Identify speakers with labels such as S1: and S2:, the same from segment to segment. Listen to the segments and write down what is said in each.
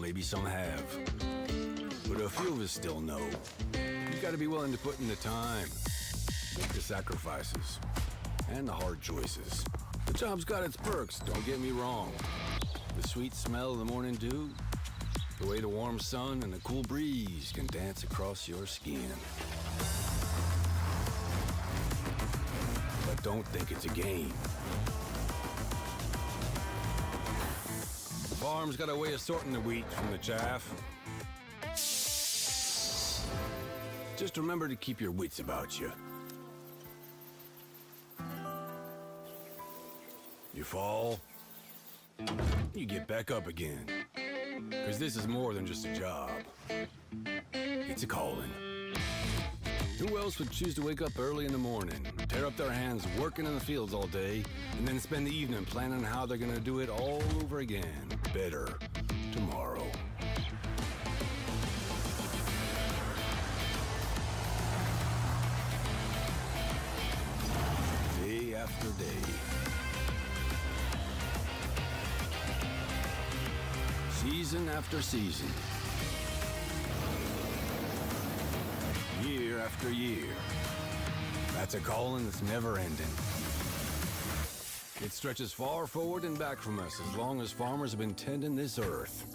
S1: maybe some have. But a few of us still know. You gotta be willing to put in the time, make the sacrifices, and the hard choices. The job's got its perks, don't get me wrong. The sweet smell of the morning dew, the way the warm sun and the cool breeze can dance across your skin. But don't think it's a game. The farm's got a way of sorting the wheat from the chaff. Just remember to keep your wits about you. You fall, you get back up again. 'Cause this is more than just a job. It's a calling. Who else would choose to wake up early in the morning, tear up their hands working in the fields all day, and then spend the evening planning how they're gonna do it all over again, better, tomorrow? Day after day. Season after season. Year after year. That's a calling that's never ending. It stretches far forward and back from us as long as farmers have been tending this earth.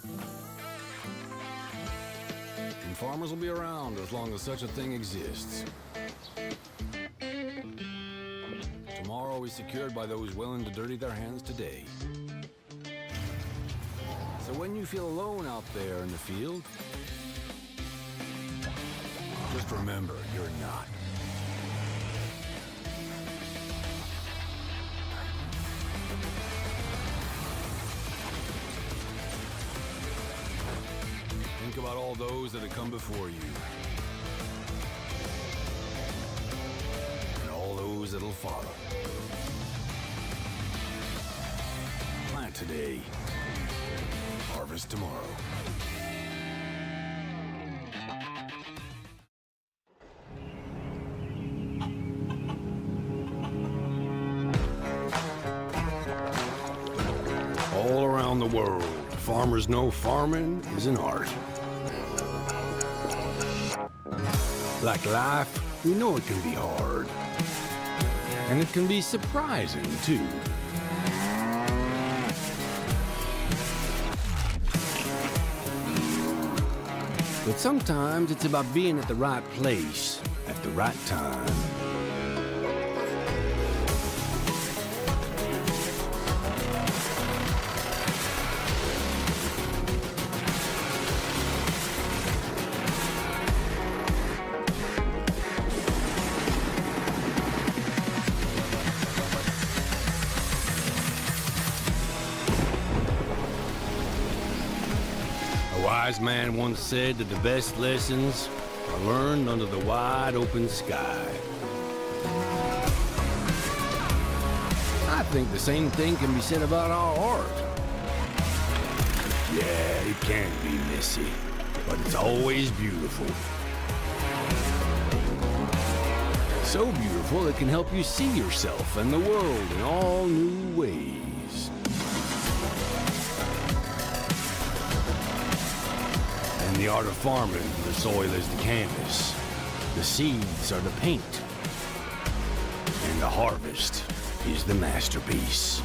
S1: And farmers will be around as long as such a thing exists. Tomorrow is secured by those willing to dirty their hands today. So when you feel alone out there in the field, just remember, you're not. Think about all those that have come before you. And all those that'll follow. Plant today. Harvest tomorrow. All around the world, farmers know farming is an art. Like life, we know it can be hard. And it can be surprising, too. But sometimes it's about being at the right place at the right time. A wise man once said that the best lessons are learned under the wide open sky. I think the same thing can be said about our art. Yeah, it can be messy, but it's always beautiful. So beautiful it can help you see yourself and the world in all new ways. In the art of farming, the soil is the canvas, the seeds are the paint, and the harvest is the masterpiece.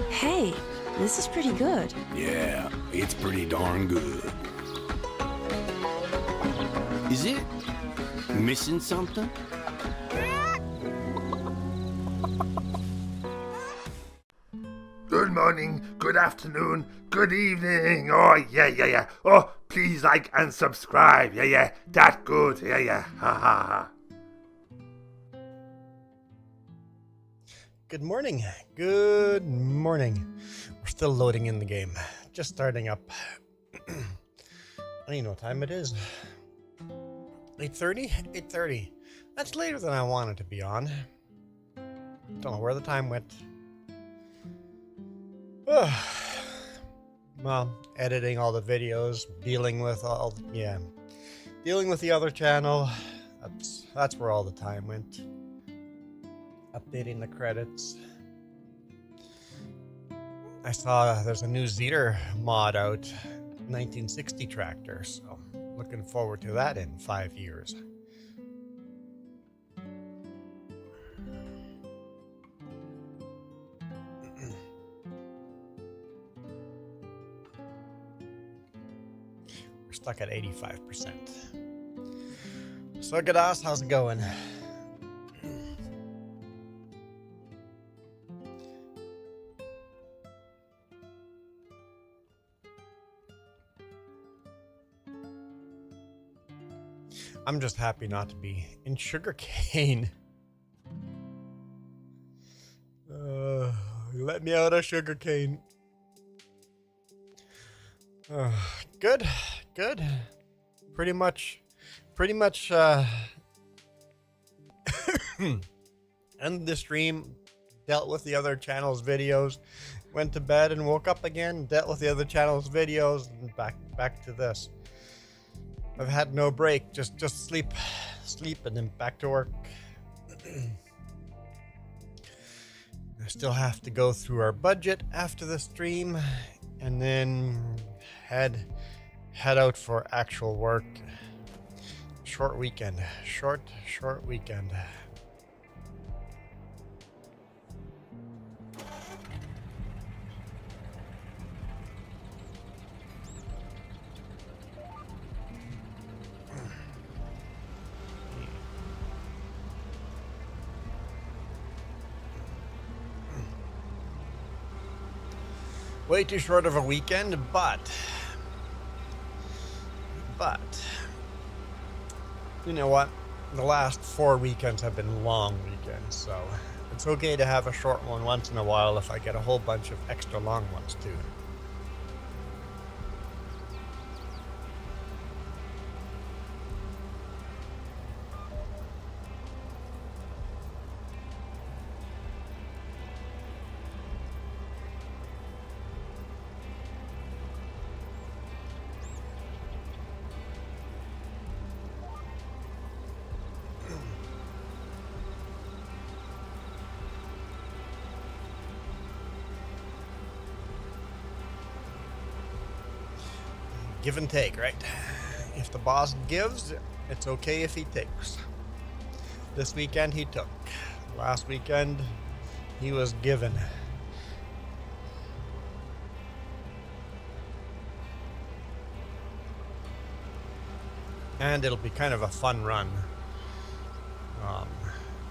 S2: Hey, this is pretty good.
S1: Yeah, it's pretty darn good. Is it missing something?
S3: Good morning, good afternoon, good evening. Oh, yeah. Oh, please like and subscribe. Yeah. That good. Yeah. Ha.
S4: Good morning. Good morning. We're still loading in the game. Just starting up. I don't even know what time it is. 8:30? 8:30. That's later than I wanted to be on. Don't know where the time went. well, editing all the videos, dealing with dealing with the other channel. That's where all the time went. Updating the credits. I saw there's a new Zeter mod out, 1960 tractor, so looking forward to that in 5 years. We're stuck at 85%. So Gadas, how's it going? I'm just happy not to be in sugarcane. Let me out of sugarcane. Good. Pretty much end the stream, dealt with the other channel's videos, went to bed and woke up again, dealt with the other channel's videos, and back to this. I've had no break, just sleep, and then back to work. I still have to go through our budget after the stream, and then head out for actual work. Short weekend. Way too short of a weekend, but you know what? The last 4 weekends have been long weekends, so it's okay to have a short one once in a while if I get a whole bunch of extra long ones too. Give and take, right? If the boss gives, it's okay if he takes. This weekend he took. Last weekend he was given. And it'll be kind of a fun run.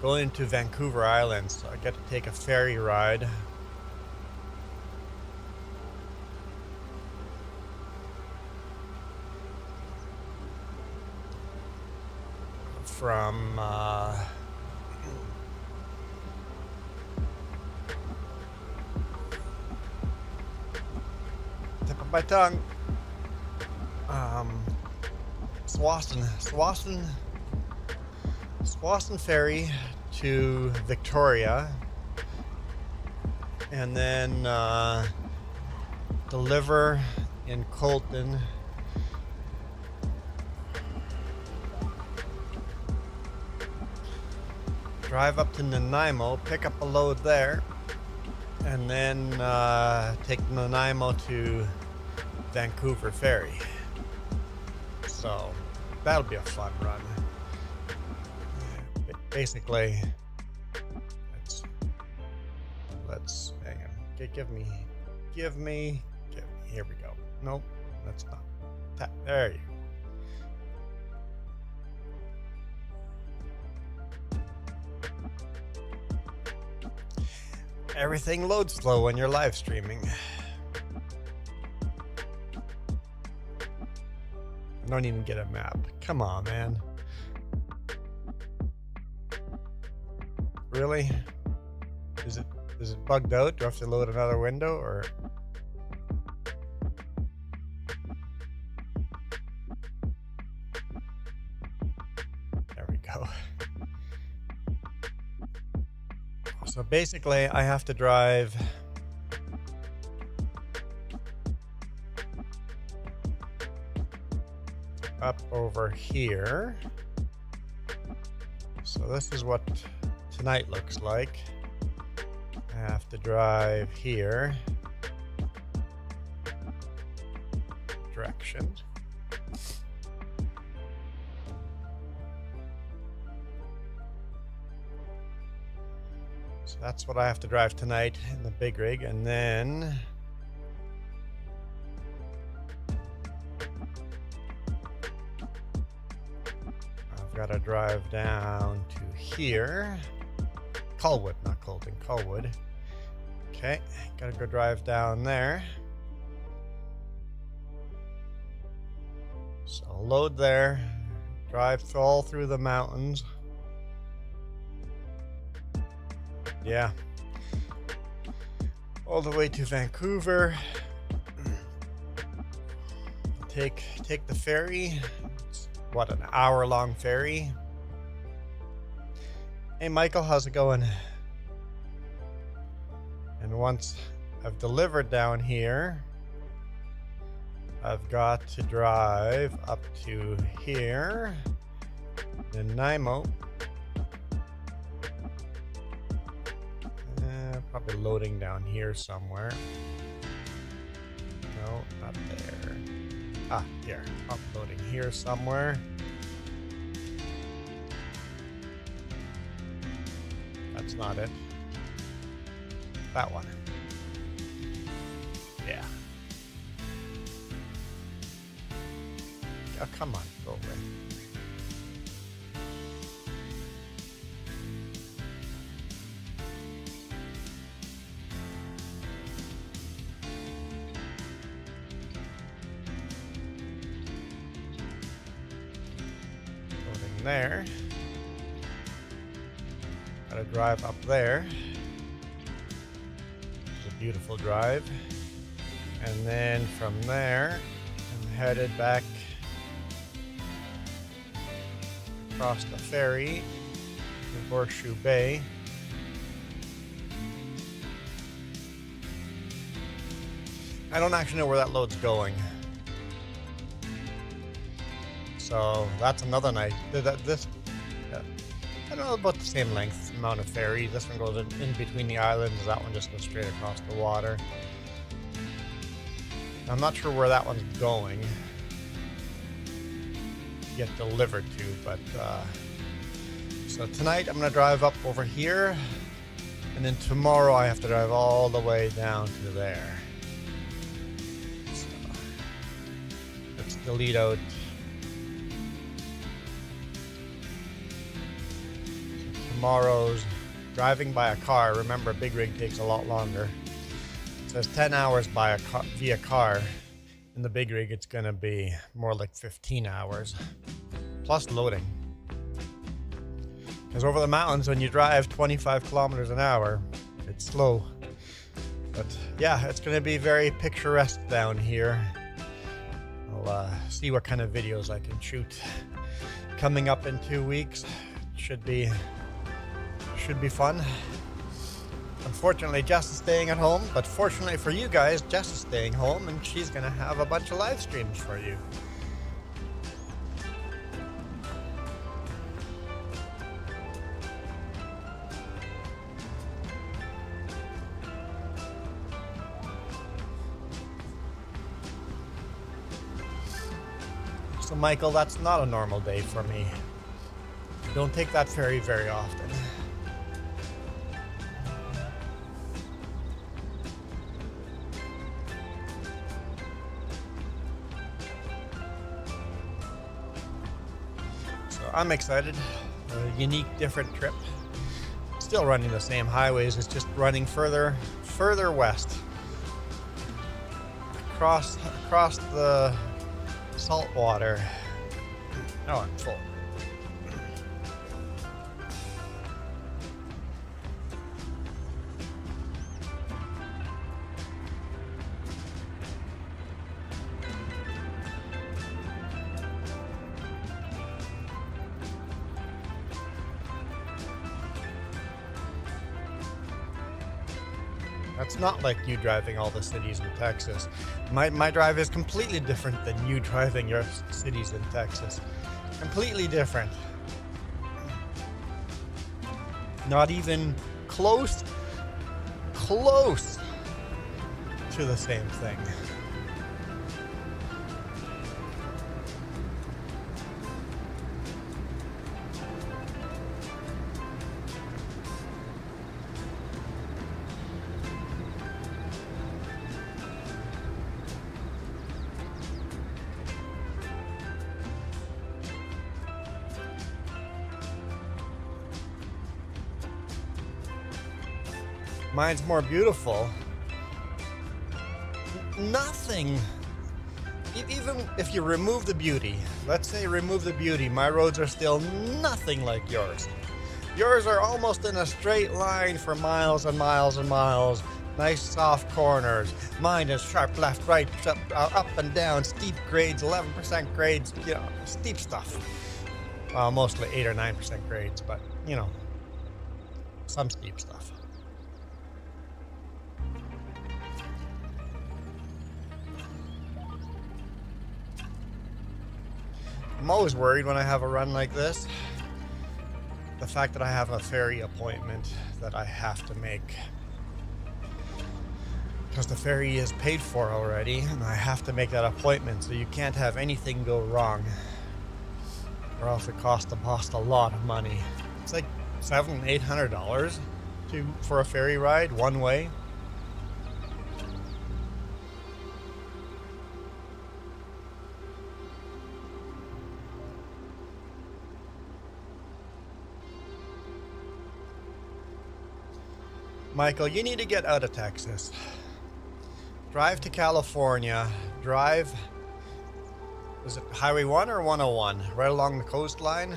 S4: Going to Vancouver Island, so I get to take a ferry ride. From tip of my tongue, Swassen ferry to Victoria, and then deliver in Colton. Drive up to Nanaimo, pick up a load there, and then take Nanaimo to Vancouver Ferry. So that'll be a fun run. Basically, let's hang on. Okay, give me. Here we go. Nope, that's not. There you go. Everything loads slow when you're live streaming. I don't even get a map. Come on, man. Really? Is it bugged out? Do I have to load another window or? There we go. So basically, I have to drive up over here. So this is what tonight looks like. I have to drive here. Direction. So that's what I have to drive tonight in the big rig, and then I've got to drive down to here. Colwood, not Colton, Colwood. Okay, gotta go drive down there. So load there, drive all through the mountains. Yeah, all the way to Vancouver. Take the ferry. It's, what, an hour-long ferry? Hey Michael, how's it going? And once I've delivered down here, I've got to drive up to here, then Nanaimo. Probably loading down here somewhere. No, not there. Ah, here. Uploading here somewhere. That's not it. That one. Yeah. Oh, come on, go away. Loading there. Gotta drive up there. It's a beautiful drive. And then from there, I'm headed back across the ferry to Horseshoe Bay. I don't actually know where that load's going. So that's another night. I don't know, about the same length amount of ferry. This one goes in between the islands. That one just goes straight across the water. I'm not sure where that one's going. Get delivered to, but so tonight I'm gonna drive up over here, and then tomorrow I have to drive all the way down to there. So let's delete out. So tomorrow's driving by a car. Remember, a big rig takes a lot longer. It says 10 hours by a car, via car. In the big rig, it's gonna be more like 15 hours, plus loading. Because over the mountains, when you drive 25 kilometers an hour, it's slow. But yeah, it's gonna be very picturesque down here. I'll see what kind of videos I can shoot. Coming up in 2 weeks, should be fun. Unfortunately, Jess is staying at home, but fortunately for you guys, Jess is staying home and she's gonna have a bunch of live streams for you. So Michael, that's not a normal day for me. Don't take that ferry very often. I'm excited. A unique, different trip. Still running the same highways, it's just running further west. Across the salt water. Oh, I'm full. That's not like you driving all the cities in Texas. My drive is completely different than you driving your cities in Texas. Completely different. Not even close to the same thing. Mine's more beautiful. Nothing. Even if you remove the beauty, let's say remove the beauty, my roads are still nothing like yours. Yours are almost in a straight line for miles and miles and miles. Nice soft corners. Mine is sharp left, right, up and down, steep grades, 11% grades, you know, steep stuff. Well, mostly 8 or 9% grades, but, you know, some steep stuff. I'm always worried when I have a run like this. The fact that I have a ferry appointment that I have to make. Because the ferry is paid for already, and I have to make that appointment, so you can't have anything go wrong. Or else it costs the boss a lot of money. It's like $700-800 for a ferry ride, one way. Michael, you need to get out of Texas. Drive to California. Drive, is it Highway 1 or 101? Right along the coastline.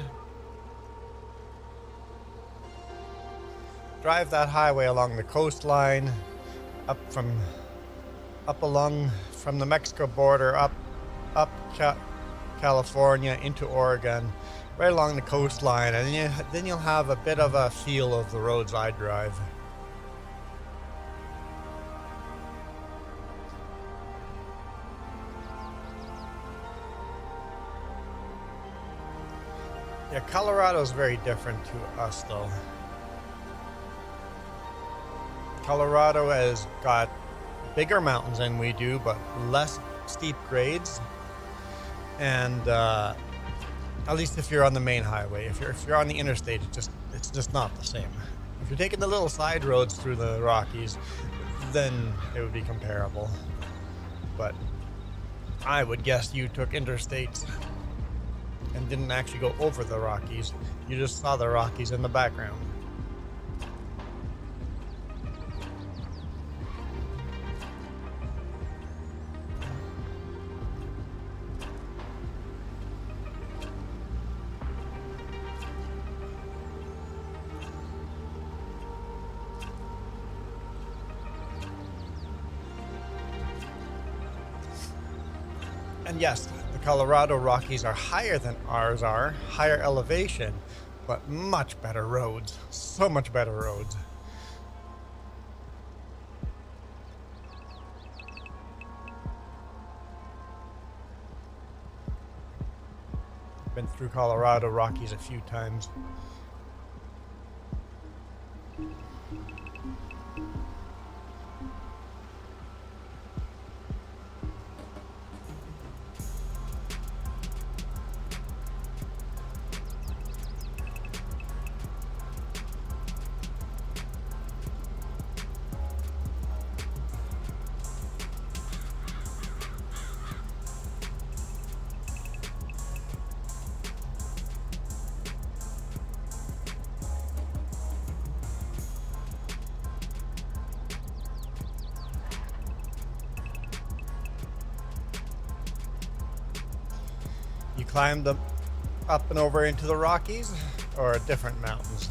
S4: Drive that highway along the coastline, from the Mexico border, up California into Oregon, right along the coastline, and then you'll have a bit of a feel of the roads I drive. Yeah, Colorado's very different to us, though. Colorado has got bigger mountains than we do, but less steep grades. And at least if you're on the main highway, if you're on the interstate, it's just not the same. If you're taking the little side roads through the Rockies, then it would be comparable. But I would guess you took interstates and didn't actually go over the Rockies. You just saw the Rockies in the background. And yes, the Colorado Rockies are higher than ours are, higher elevation, but much better roads. So much better roads. Been through Colorado Rockies a few times. You climbed up and over into the Rockies or different mountains?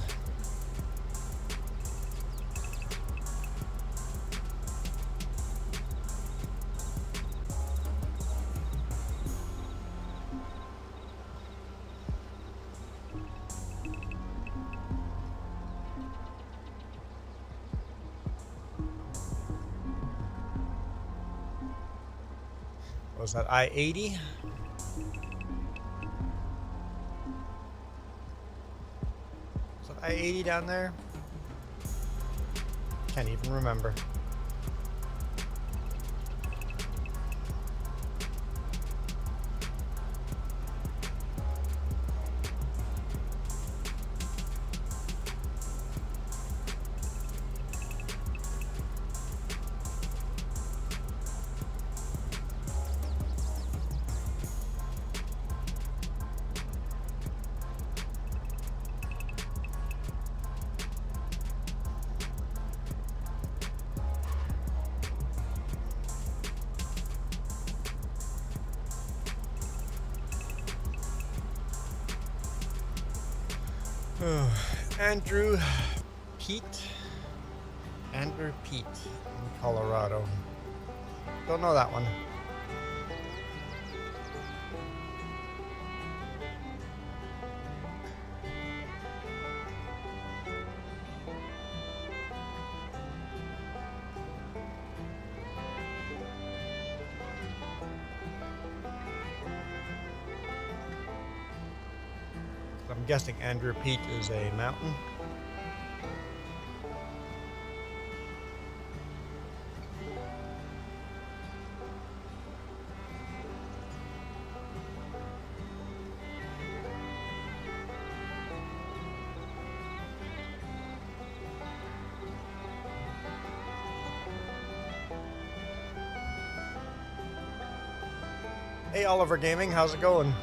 S4: Was that I-80? Was that I-80 down there? Can't even remember. Andrew Pete in Colorado. Don't know that one. I'm guessing Andrew Pete is a mountain. Hey Oliver Gaming, how's it going?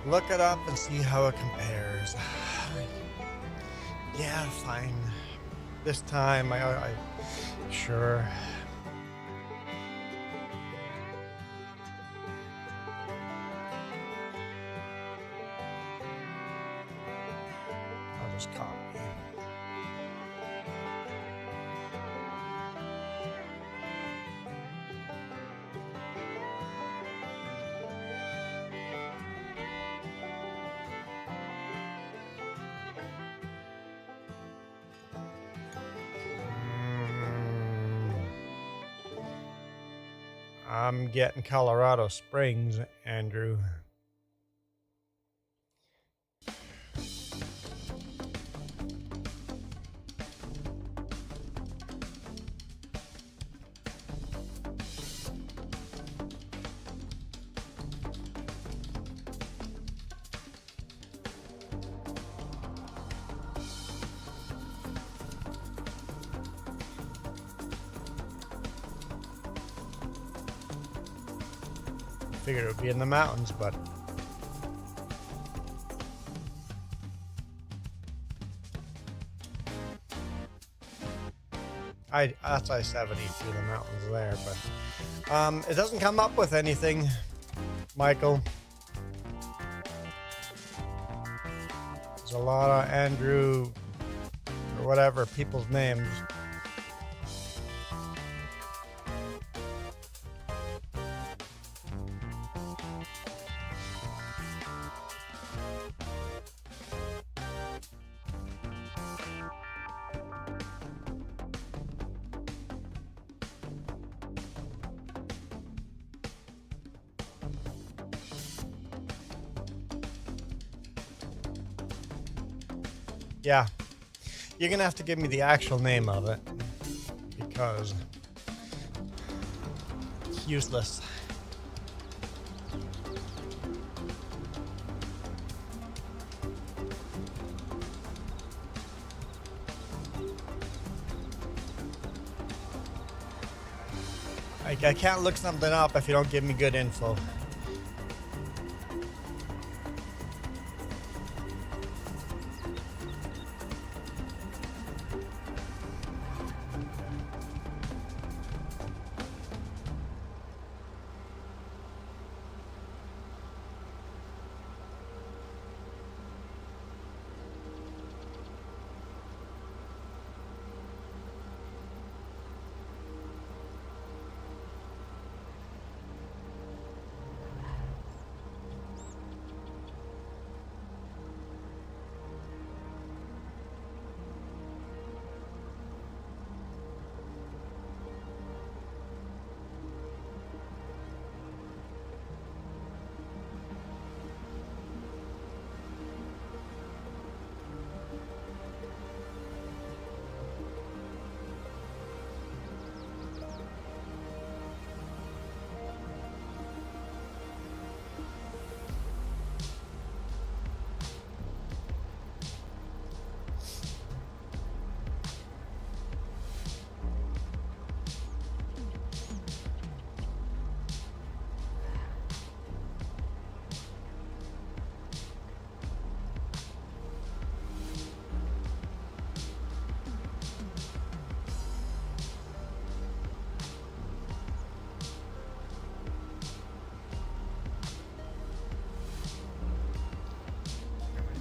S4: Look it up and see how it compares. Yeah, fine. This time, I sure. I'll just copy. I'm getting Colorado Springs, Andrew. Figured it would be in the mountains, but that's I-70 through the mountains there, but it doesn't come up with anything, Michael. There's a lot of Andrew or whatever people's names. Yeah, you're gonna have to give me the actual name of it because it's useless. I can't look something up if you don't give me good info.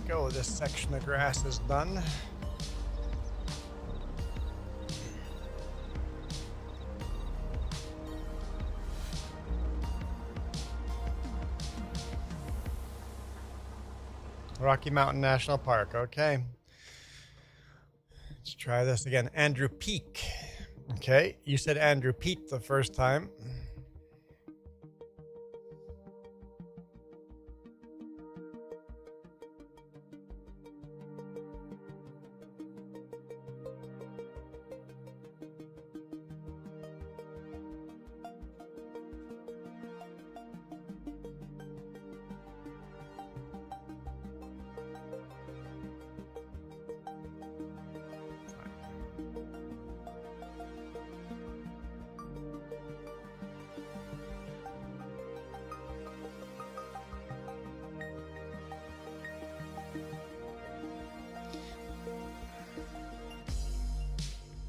S4: go. This section of grass is done. Rocky Mountain National Park. Okay. Let's try this again. Andrew Peak. Okay. You said Andrew Pete the first time.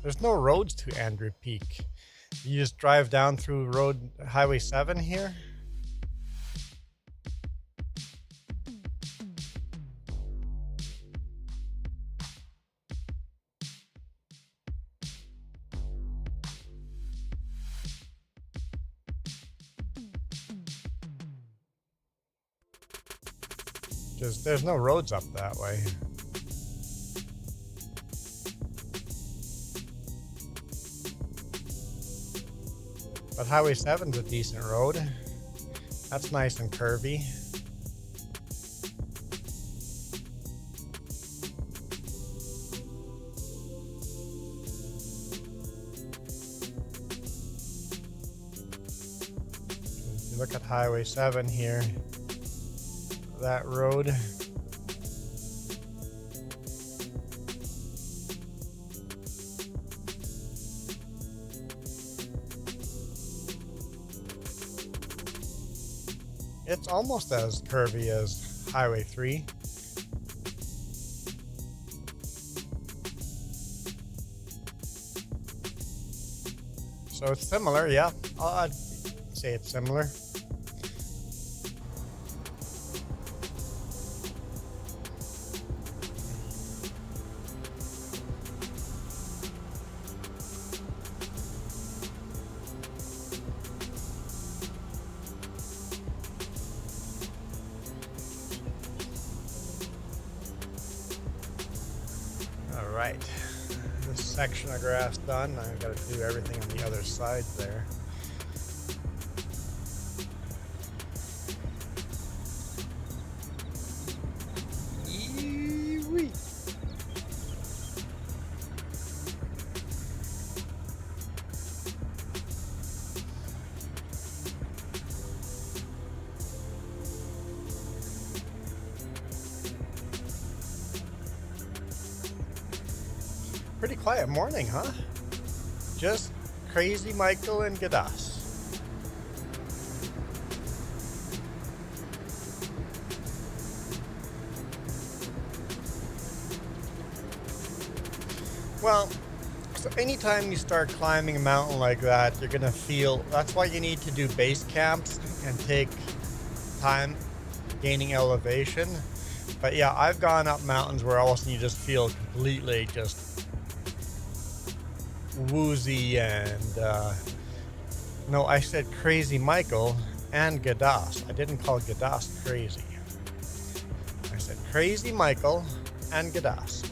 S4: There's no roads to Andrew Peak. You just drive down through Highway 7 here. There's no roads up that way. But Highway 7's a decent road. That's nice and curvy. If you look at Highway 7 here, that road. It's almost as curvy as Highway 3. So it's similar, yeah. I'd say it's similar. Alright, this section of grass done. I've got to do everything on the other side there. Eee-wee. Pretty quiet morning, huh? Just Crazy Michael and Gadas. Well, so anytime you start climbing a mountain like that, you're gonna feel, that's why you need to do base camps and take time gaining elevation. But yeah, I've gone up mountains where all of a sudden you just feel completely just woozy and no, I said Crazy Michael and Gadas. I didn't call Gadas crazy. I said Crazy Michael and Gadas.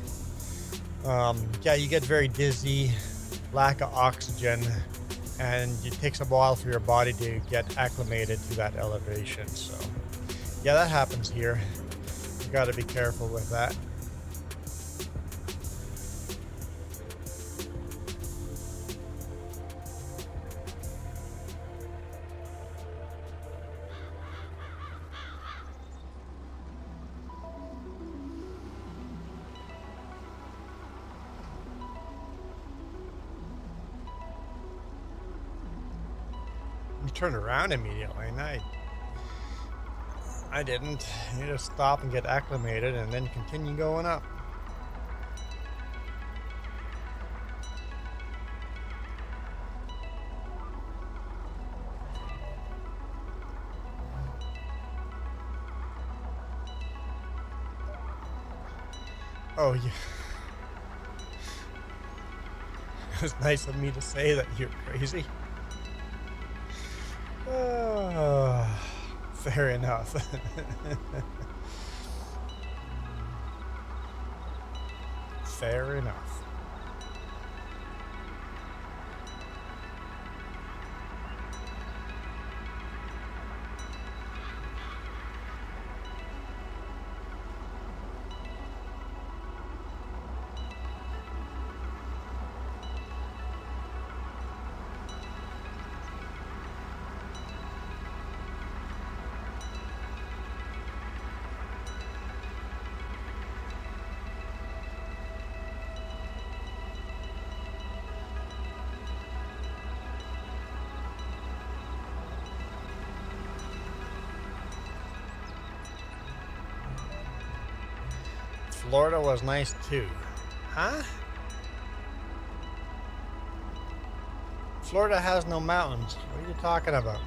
S4: Yeah, you get very dizzy, lack of oxygen, and it takes a while for your body to get acclimated to that elevation. So yeah, that happens here. You got to be careful with that. You turn around immediately, and I didn't. You just stop and get acclimated and then continue going up. Oh, yeah. It was nice of me to say that you're crazy. Fair enough. Fair enough. Florida was nice too. Huh? Florida has no mountains. What are you talking about?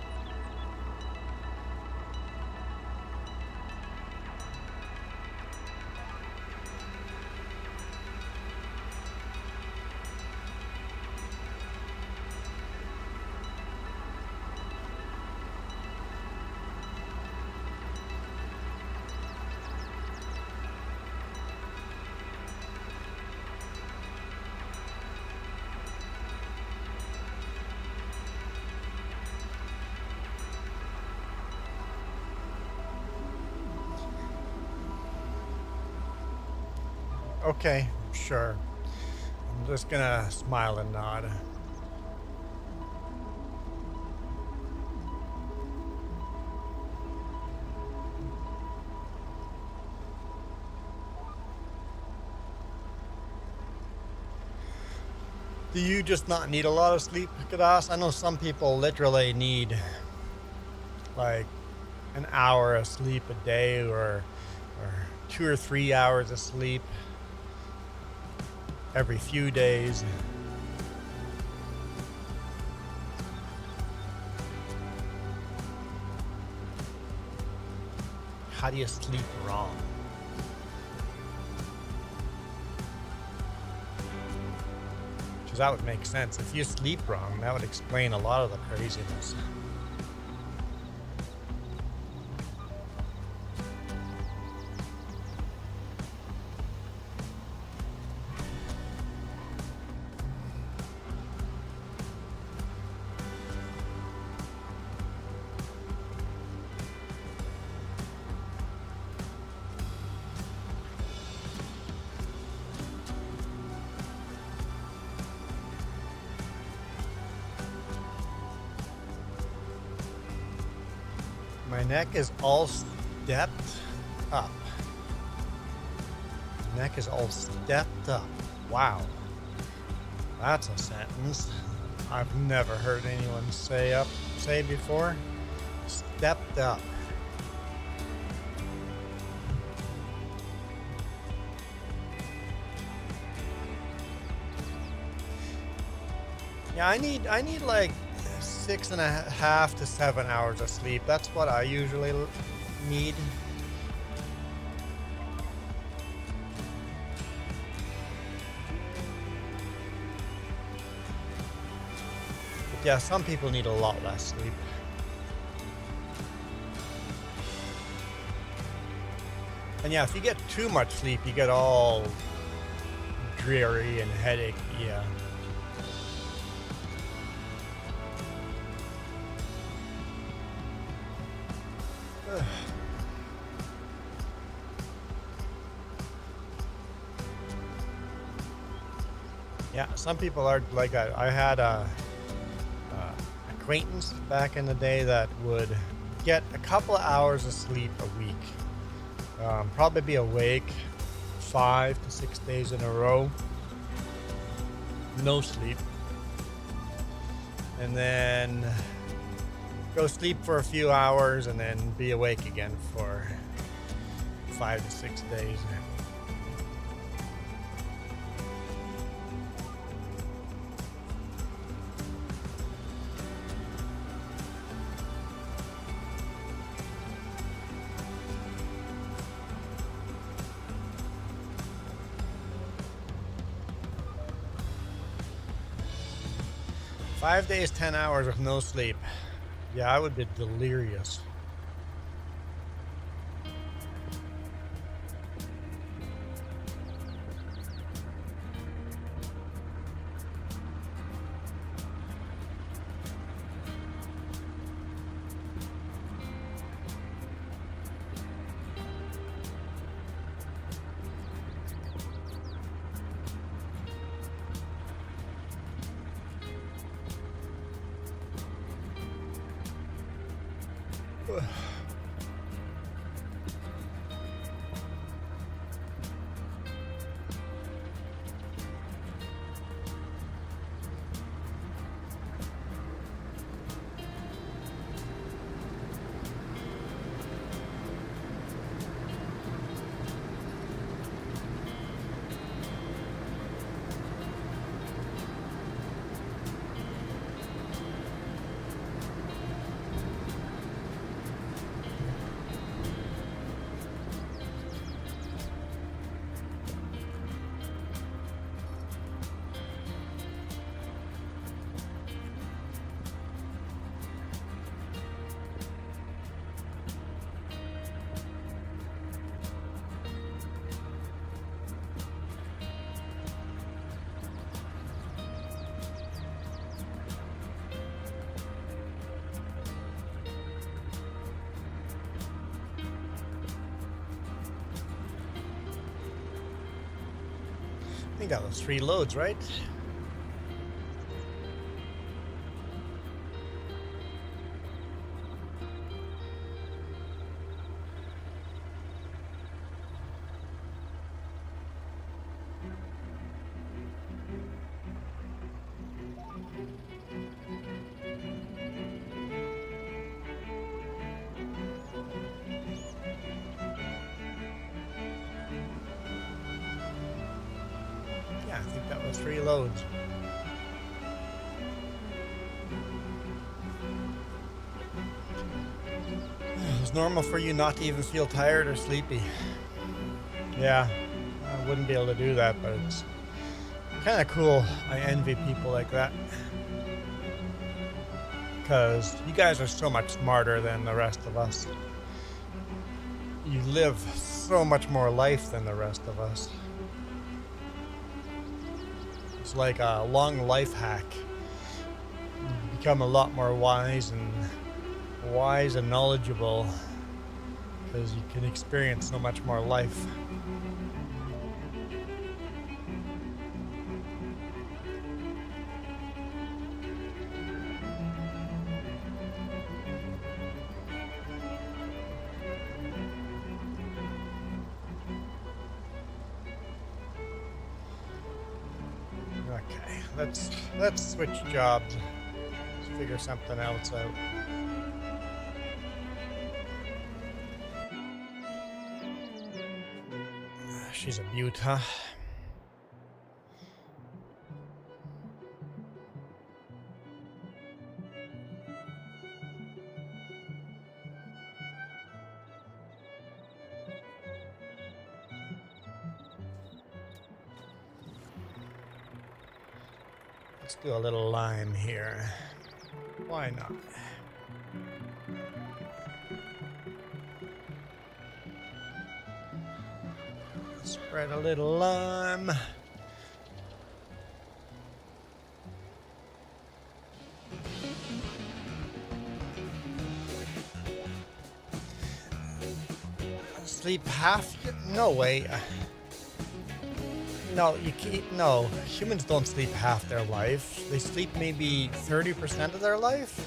S4: Okay, sure. I'm just gonna smile and nod. Do you just not need a lot of sleep, Kadas? I know some people literally need like an hour of sleep a day or 2 or 3 hours of sleep every few days. How do you sleep wrong? Because that would make sense. If you sleep wrong, that would explain a lot of the craziness. My neck is all stepped up. Neck is all stepped up. Wow. That's a sentence I've never heard anyone say before. Stepped up. Yeah, I need like 6.5 to 7 hours of sleep. That's what I usually need. But yeah, some people need a lot less sleep. And yeah, if you get too much sleep, you get all dreary and headache. Yeah. Yeah, some people are like I had a acquaintance back in the day that would get a couple of hours of sleep a week. Probably be awake 5 to 6 days in a row, no sleep, and then go sleep for a few hours and then be awake again for 5 to 6 days. 5 days, 10 hours with no sleep. Yeah, I would be delirious. I think that was 3 loads, right? Yeah, I think that was 3 loads. It's normal for you not to even feel tired or sleepy. Yeah, I wouldn't be able to do that, but it's kind of cool. I envy people like that. Because you guys are so much smarter than the rest of us. You live so much more life than the rest of us. It's like a long life hack. You become a lot more wise and knowledgeable because you can experience so much more life. Okay, let's switch jobs. Let's figure something else out. She's a beaut, huh? Let's do a little lime here. Why not? Spread a little lime. Sleep half? No way. No, you can't. No, humans don't sleep half their life. They sleep maybe 30% of their life.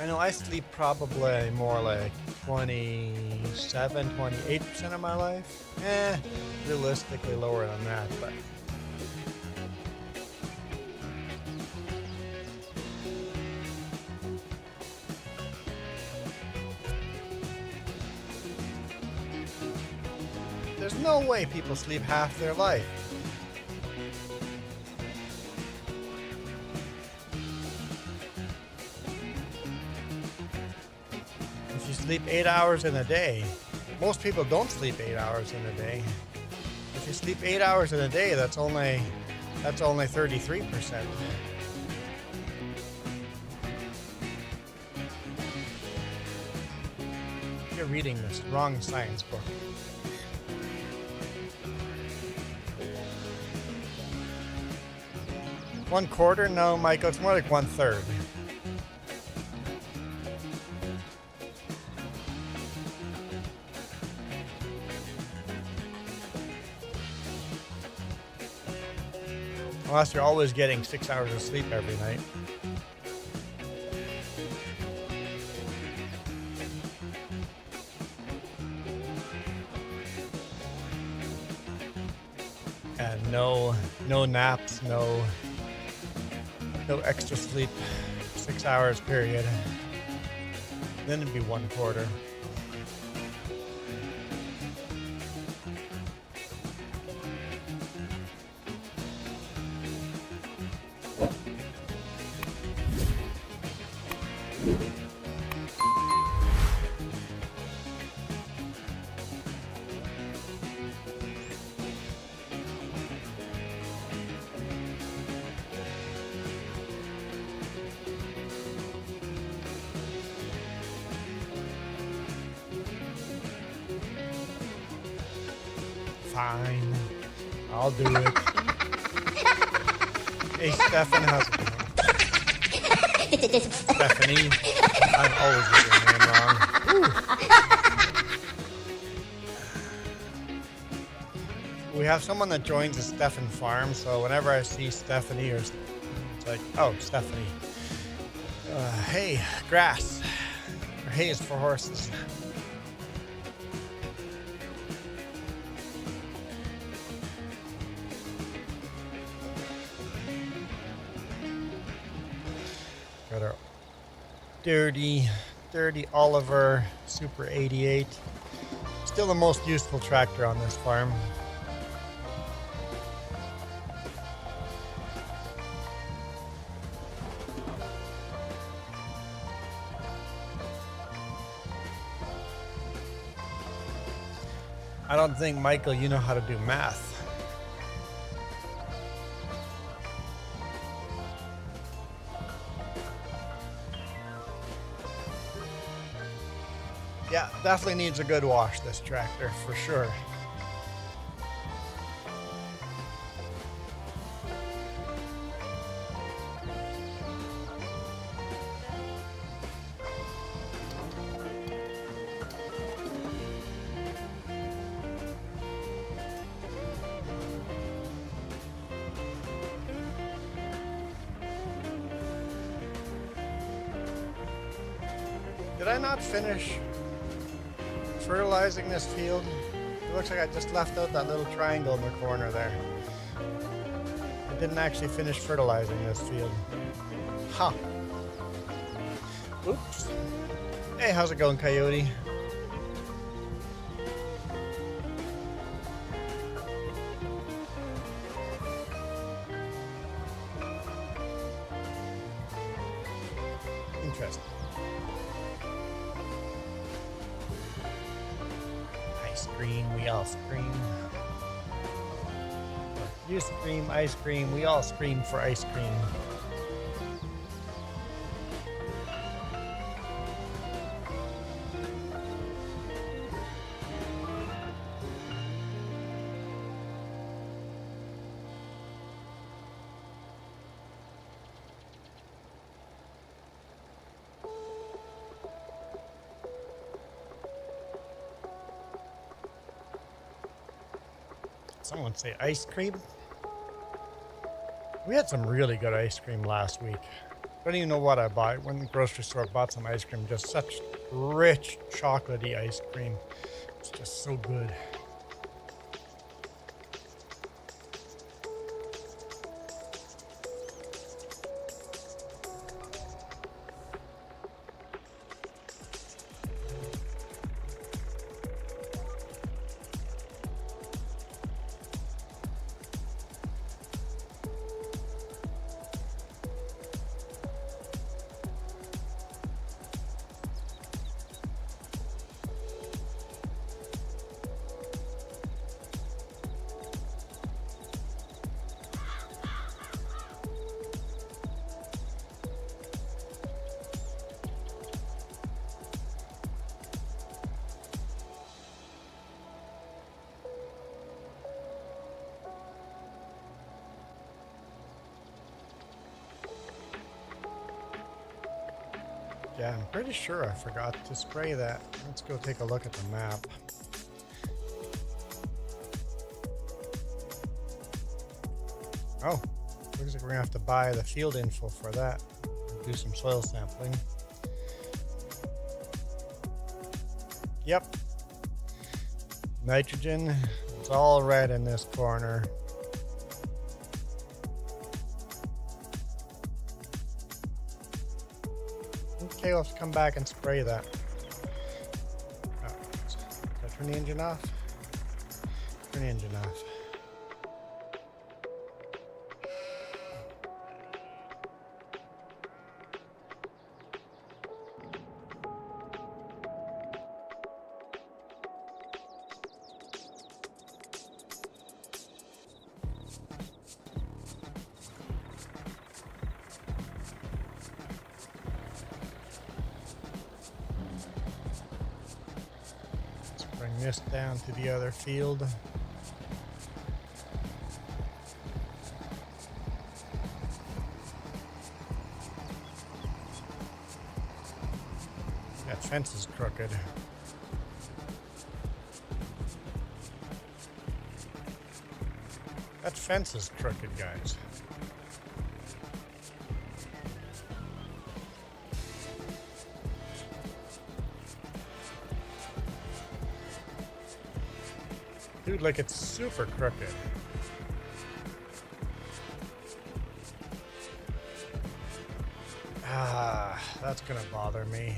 S4: I know I sleep probably more like 27, 28% of my life. Realistically lower than that, but. There's no way people sleep half their life. If you sleep 8 hours in a day, most people don't sleep 8 hours in a day. If you sleep 8 hours in a day, that's only 33%. You're reading this wrong science book. One quarter? No, Michael, it's more like 1/3. Unless you're always getting 6 hours of sleep every night. And no naps, no extra sleep, 6 hours period. Then it'd be 1/4. Fine, I'll do it. Hey, Stefan, how's it going? Stephanie, I'm always getting your name wrong. Woo. We have someone that joins the Stefan farm, so whenever I see Stephanie, it's like, oh, Stephanie. Hey, grass. Or hay is for horses. Got our dirty Oliver Super 88. Still the most useful tractor on this farm. I don't think, Michael, you know how to do math. Yeah, definitely needs a good wash, this tractor, for sure. Did I not finish fertilizing this field? It looks like I just left out that little triangle in the corner there. I didn't actually finish fertilizing this field. Huh. Oops. Hey, how's it going, Coyote? Interesting. Ice cream, we all scream. You scream, ice cream, we all scream for ice cream. Someone say ice cream? We had some really good ice cream last week. I don't even know what I bought. Went to the grocery store, bought some ice cream. Just such rich, chocolatey ice cream. It's just so good. Yeah, I'm pretty sure I forgot to spray that. Let's go take a look at the map. Oh, looks like we're gonna have to buy the field info for that. Do some soil sampling. Yep. Nitrogen, it's all red in this corner. Okay, let's come back and spray that. Oh, did I turn the engine off? Turn the engine off. Bring this down to the other field. That fence is crooked. That fence is crooked, guys. Dude, like it's super crooked. Ah, that's gonna bother me.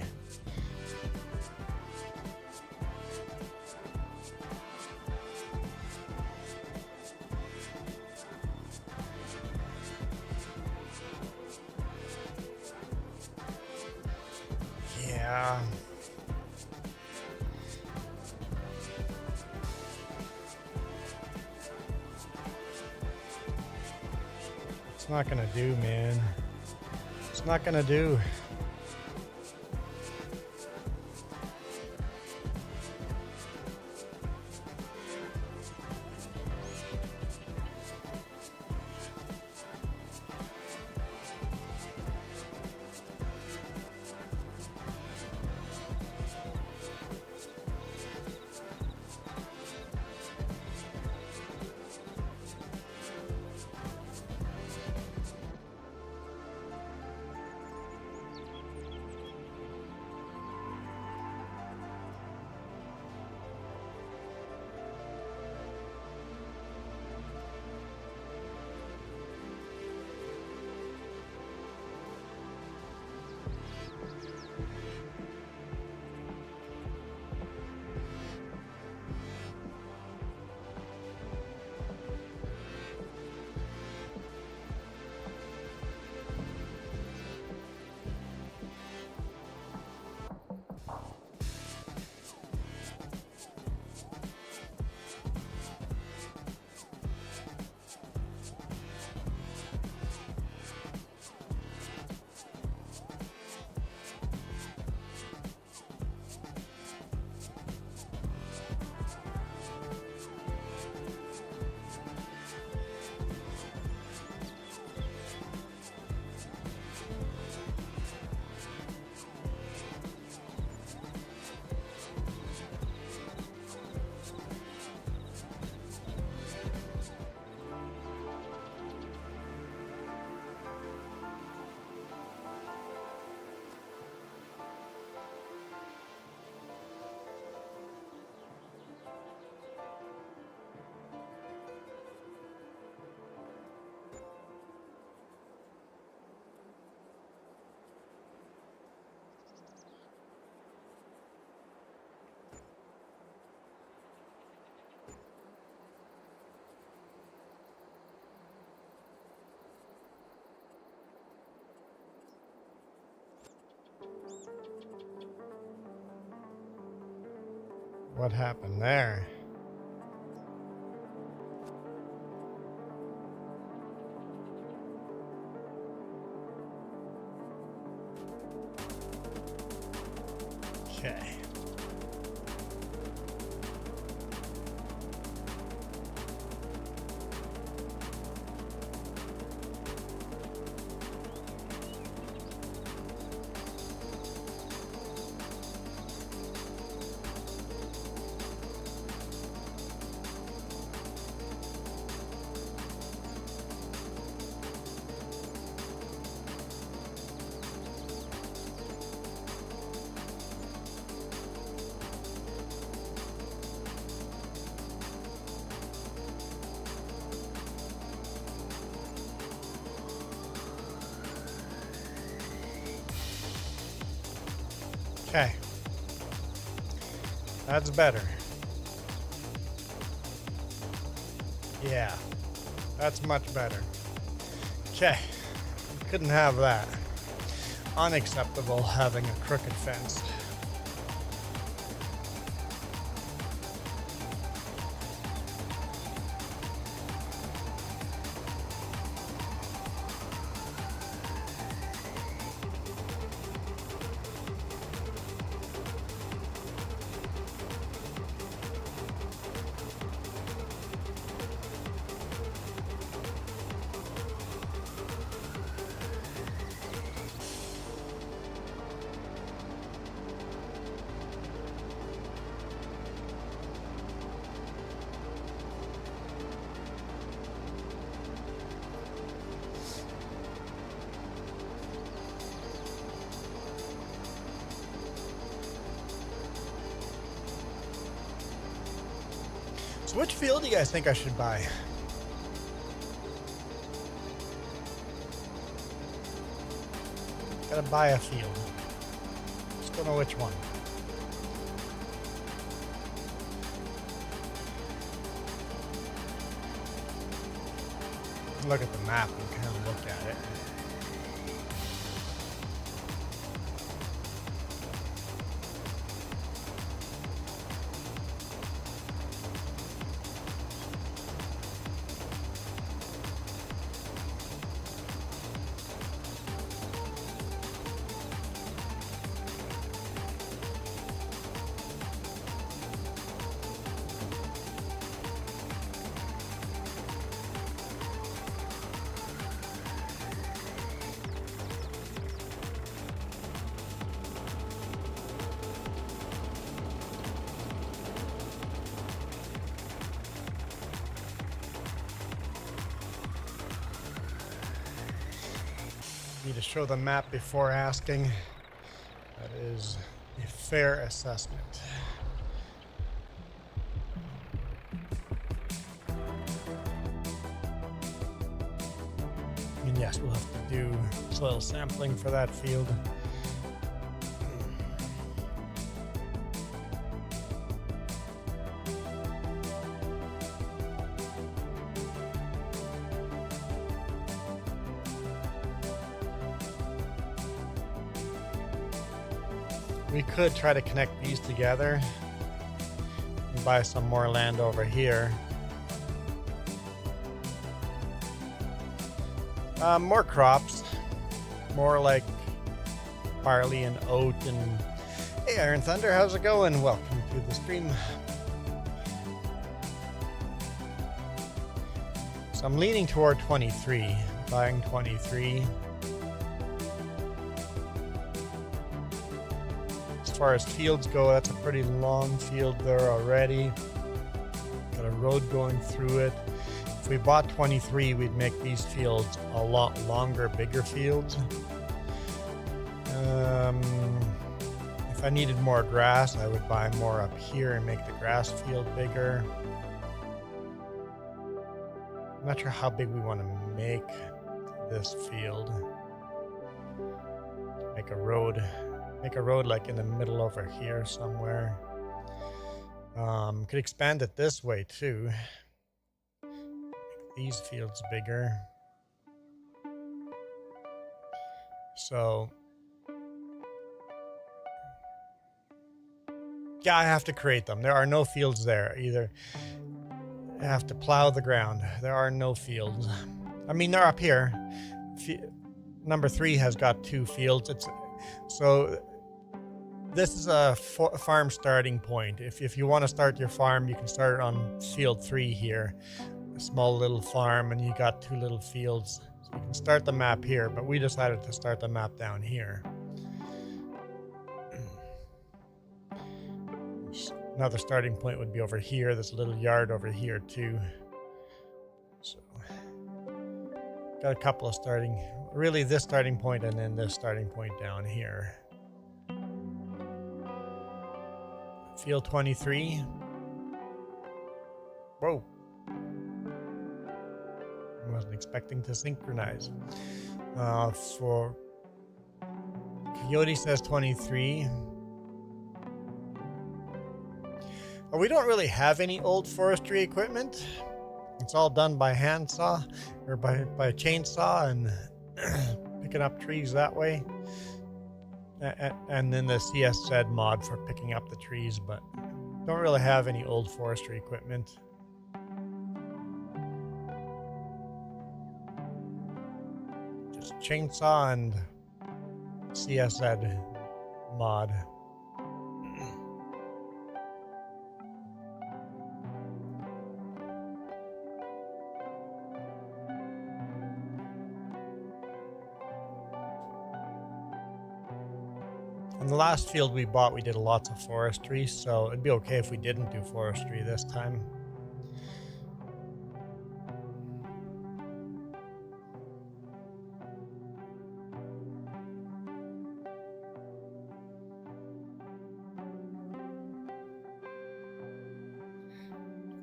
S4: Yeah. It's not gonna do, man. It's not gonna do. What happened there? Okay. Okay. That's better. Yeah. That's much better. Okay. Couldn't have that. Unacceptable having a crooked fence. So which field do you guys think I should buy? Gotta buy a field. Just don't know which one. Look at the map and kind of look at it. Need to show the map before asking. That is a fair assessment. And yes, we'll have to do soil sampling for that field. We could try to connect these together and buy some more land over here. More crops, more like barley and oat and... Hey Iron Thunder, how's it going? Welcome to the stream. So I'm leaning toward 23, buying 23. As far as fields go, that's a pretty long field there already. Got a road going through it. If we bought 23, we'd make these fields a lot longer, bigger fields. If I needed more grass, I would buy more up here and make the grass field bigger. I'm not sure how big we want to make this field. Make a road like in the middle over here somewhere. Could expand it this way too. Make these fields bigger. So yeah, I have to create them. There are no fields there either. I have to plow the ground. There are no fields. I mean, they're up here. Number 3 has got 2 fields. So this is a farm starting point. If you want to start your farm, you can start on field 3 here. A small little farm, and you got 2 little fields. So you can start the map here, but we decided to start the map down here. Another starting point would be over here. There's a little yard over here too. So got a couple of really this starting point and then this starting point down here. Field 23. Whoa. I wasn't expecting to synchronize. For Coyote says 23. But we don't really have any old forestry equipment. It's all done by handsaw or by chainsaw and picking up trees that way. And then the CSZ mod for picking up the trees, but don't really have any old forestry equipment. Just chainsaw and CSZ mod. In the last field we bought, we did lots of forestry, so it'd be okay if we didn't do forestry this time.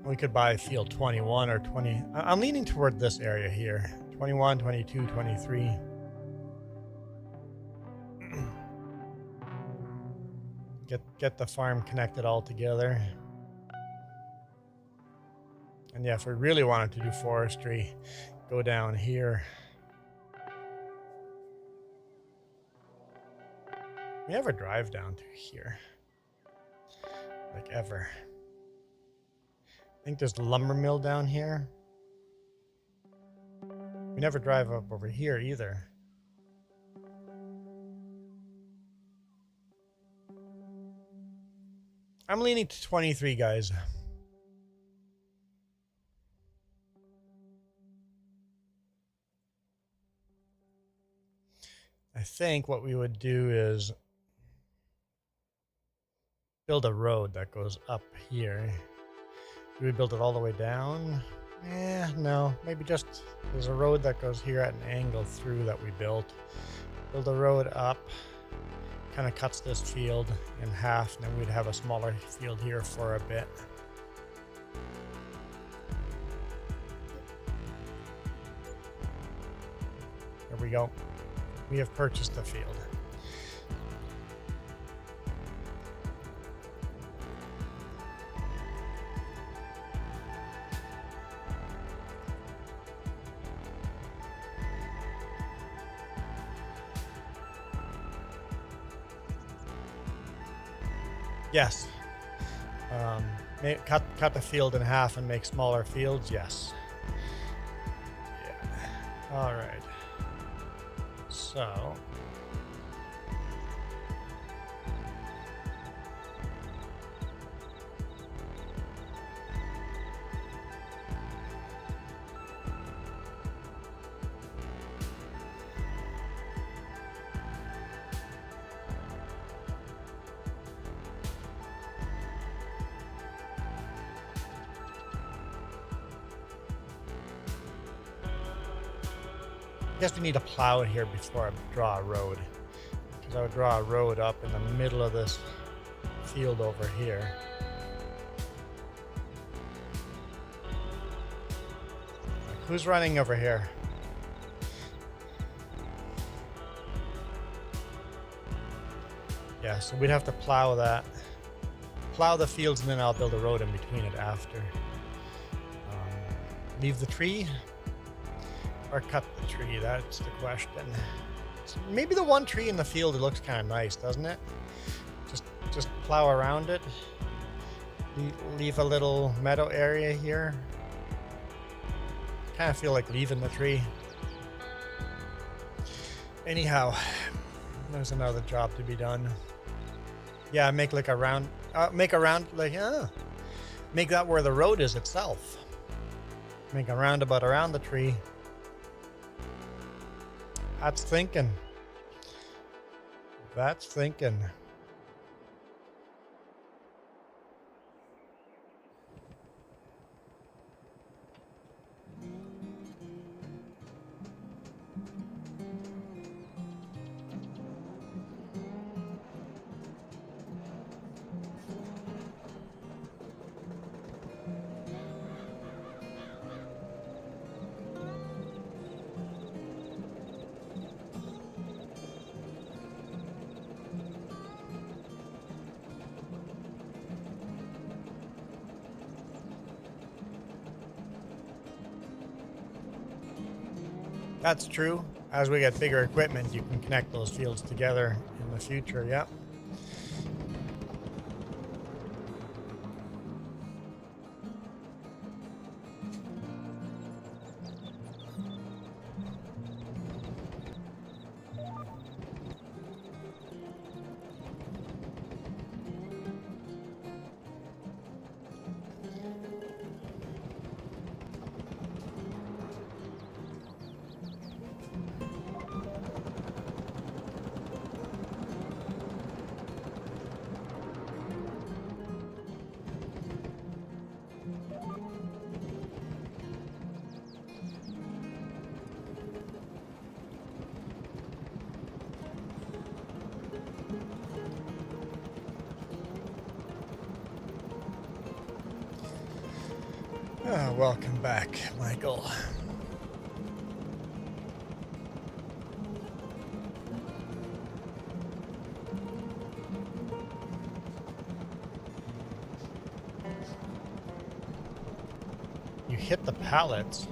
S4: We could buy field 21 or 20. I'm leaning toward this area here. 21, 22, 23. Get the farm connected all together. And yeah, if we really wanted to do forestry, go down here. We never drive down to here. Like ever. I think there's the lumber mill down here. We never drive up over here either. I'm leaning to 23, guys. I think what we would do is build a road that goes up here. Do we build it all the way down? No. Maybe just there's a road that goes here at an angle through that we built. Build a road up. Kind of cuts this field in half, and then we'd have a smaller field here for a bit. There we go. We have purchased the field. Yes. Cut the field in half and make smaller fields. Yes. Yeah. All right. So. I guess we need to plow it here before I draw a road, because I would draw a road up in the middle of this field over here. Like, who's running over here? Yeah, so we'd have to plow that, plow the fields, and then I'll build a road in between it after. Leave the tree or cut the tree? That's the question. Maybe the one tree in the field, it looks kind of nice, doesn't it? Just plow around it. Leave a little meadow area here. Kind of feel like leaving the tree. Anyhow, there's another job to be done. Yeah, make like a round, make that where the road is itself. Make a roundabout around the tree. That's thinking. That's thinking. That's true. As we get bigger equipment, you can connect those fields together in the future, yep. Welcome back, Michael. You hit the pallets.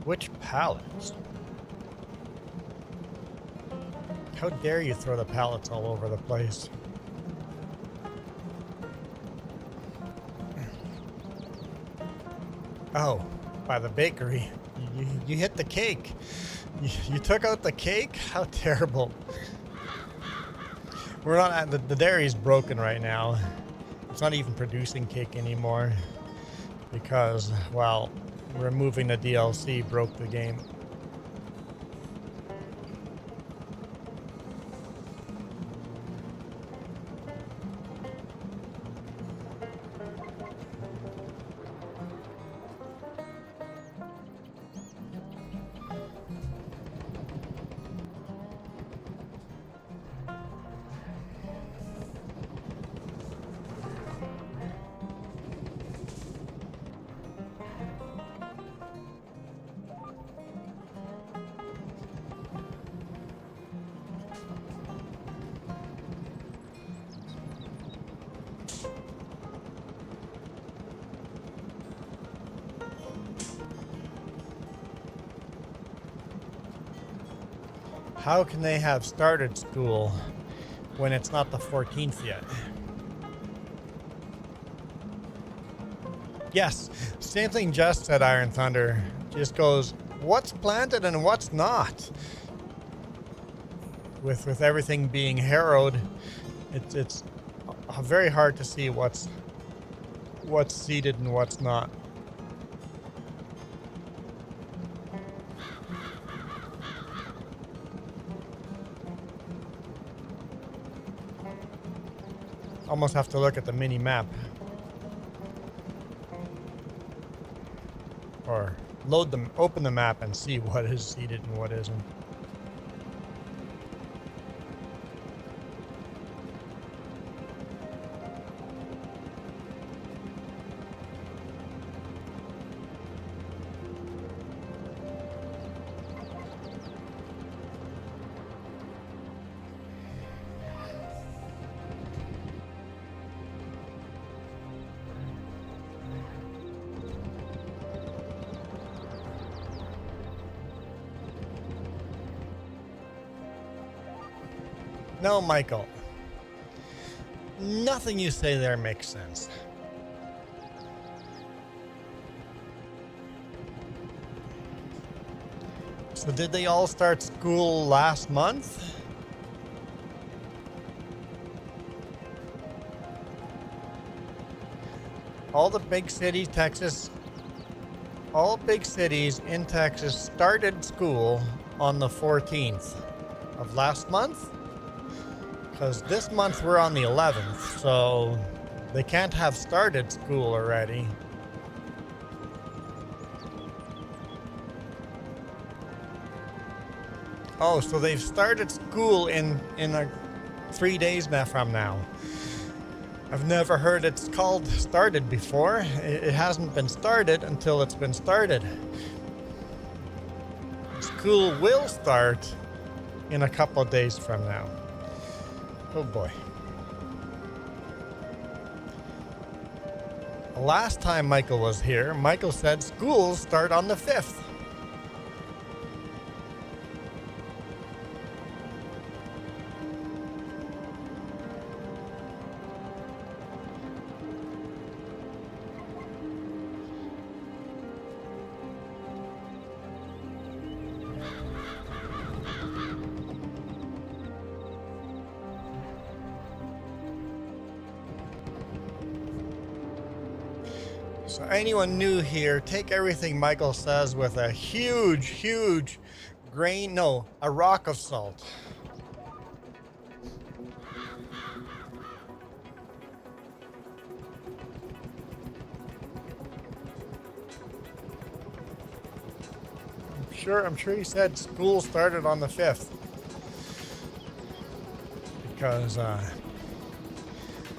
S4: Which pallets? How dare you throw the pallets all over the place? Oh, by the bakery. You hit the cake. You took out the cake? How terrible. We're not at the dairy's broken right now. It's not even producing cake anymore because, well, removing the DLC broke the game. How can they have started school when it's not the 14th yet? Yes, same thing Just said, Iron Thunder. Just goes, what's planted and what's not? With everything being harrowed, it's very hard to see what's seeded and what's not. Almost have to look at the mini map. Or open the map and see what is seeded and what isn't. No, Michael. Nothing you say there makes sense. So did they all start school last month? All the big cities, all big cities in Texas started school on the 14th of last month? Because this month we're on the 11th, so they can't have started school already. Oh, so they've started school in 3 days now from now. I've never heard it's called started before. It hasn't been started until it's been started. School will start in a couple of days from now. Oh boy. A last time Michael was here, Michael said schools start on the 5th. So anyone new here, take everything Michael says with a huge grain, no, a rock of salt. I'm sure he said school started on the 5th. Because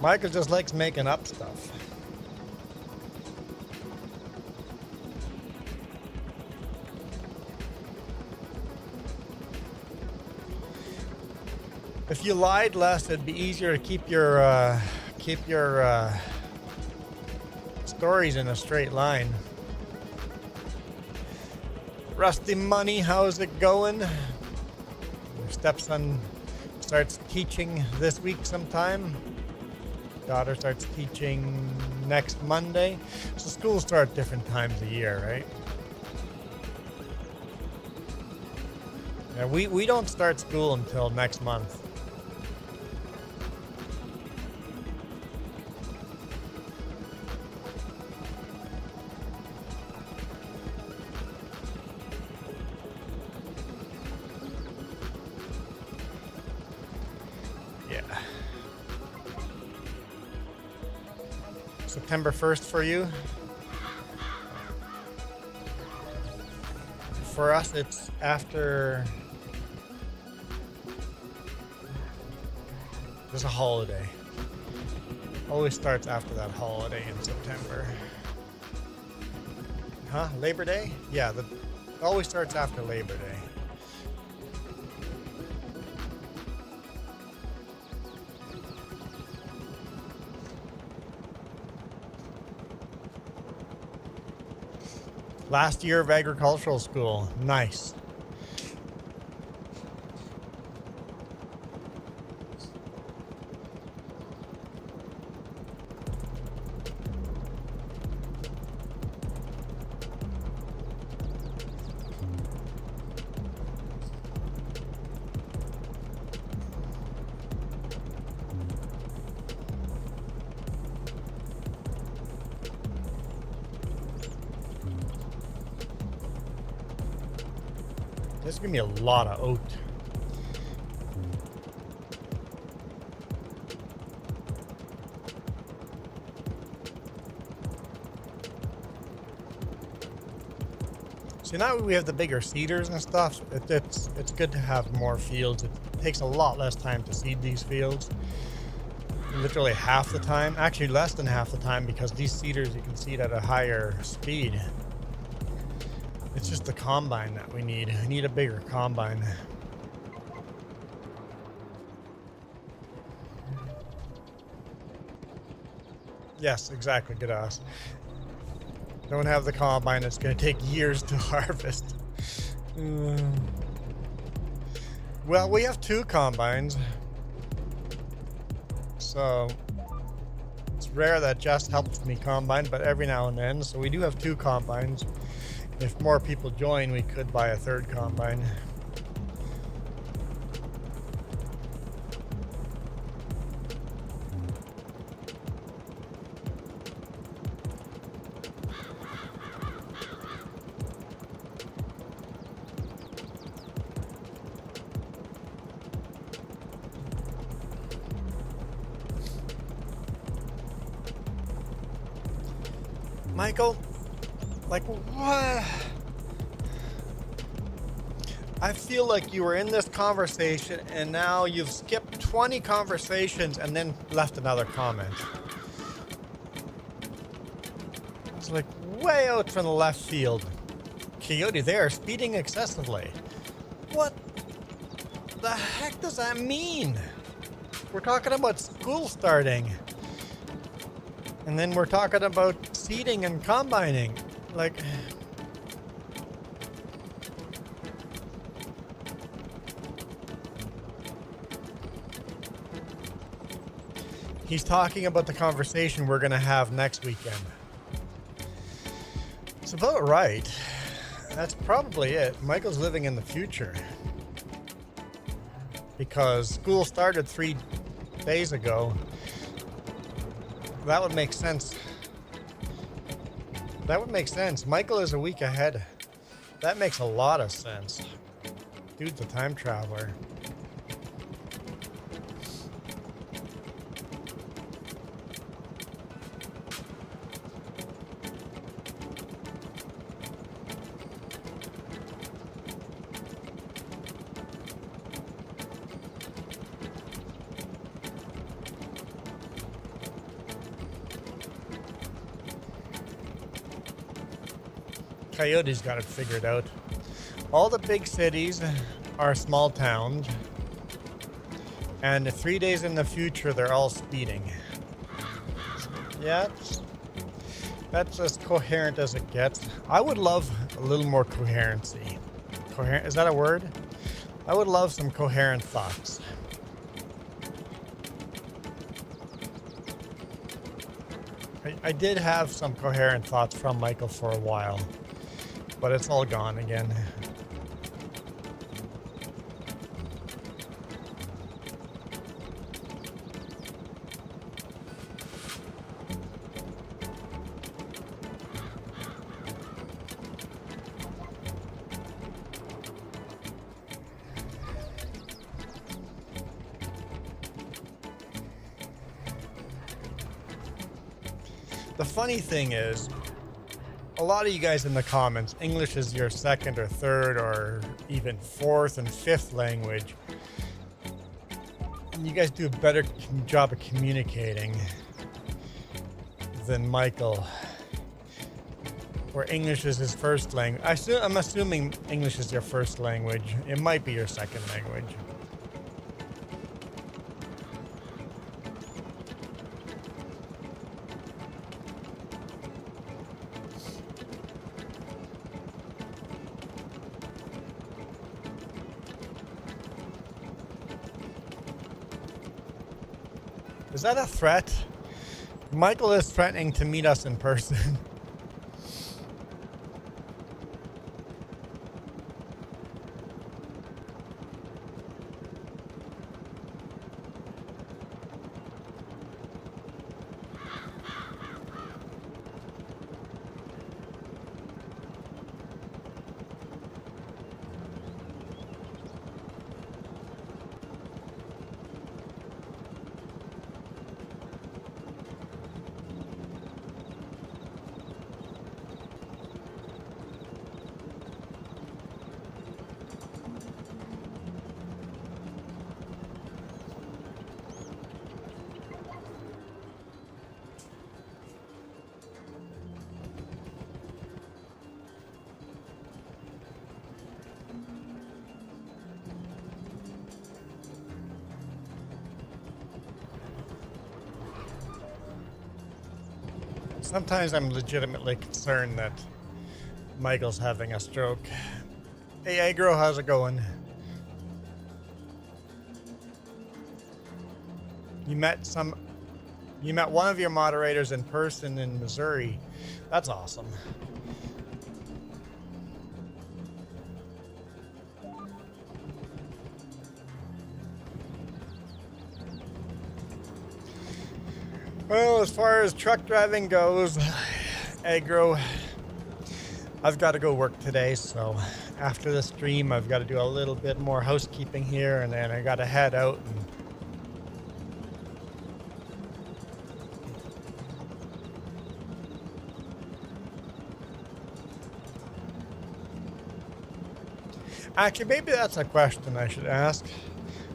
S4: Michael just likes making up stuff. If you lied less, it'd be easier to keep your stories in a straight line. Rusty Money, how's it going? Your stepson starts teaching this week sometime. Daughter starts teaching next Monday. So schools start different times of year, right? Yeah, we don't start school until next month. September 1st for you. For us, it's after. There's a holiday. Always starts after that holiday in September. Huh? Labor Day? Yeah, always starts after Labor Day. Last year of agricultural school. Nice. This is gonna be a lot of oat. See, now we have the bigger seeders and stuff. It's good to have more fields. It takes a lot less time to seed these fields. Literally half the time, actually less than half the time, because these seeders you can seed at a higher speed. It's just the combine that we need. We need a bigger combine. Yes, exactly, good ass. Don't have the combine, it's going to take years to harvest. Well, we have 2 combines. So it's rare that Jess helps me combine, but every now and then. So we do have 2 combines. If more people join, we could buy a 3rd combine. Michael, like, what? I feel like you were in this conversation and now you've skipped 20 conversations and then left another comment. It's like way out from the left field. Coyote there, speeding excessively. What the heck does that mean? We're talking about school starting. And then we're talking about seeding and combining. Like, he's talking about the conversation we're going to have next weekend. It's about right. That's probably it. Michael's living in the future. Because school started 3 days ago. That would make sense. That would make sense. Michael is a week ahead. That makes a lot of sense. Dude's a time traveler. Coyote's got it figured out. All the big cities are small towns, and 3 days in the future, they're all speeding. Yeah, that's as coherent as it gets. I would love a little more coherency. Coherent, is that a word? I would love some coherent thoughts. I did have some coherent thoughts from Michael for a while, but it's all gone again. The funny thing is, a lot of you guys in the comments, English is your second or third or even fourth and fifth language. And you guys do a better job of communicating than Michael, where English is his first language. I'm assuming English is your first language. It might be your second language. Is that a threat? Michael is threatening to meet us in person. Sometimes I'm legitimately concerned that Michael's having a stroke. Hey, Agro, how's it going? You met one of your moderators in person in Missouri. That's awesome. Well, as far as truck driving goes, Agro, I've got to go work today, so after the stream, I've got to do a little bit more housekeeping here, and then I got to head out and actually, maybe that's a question I should ask.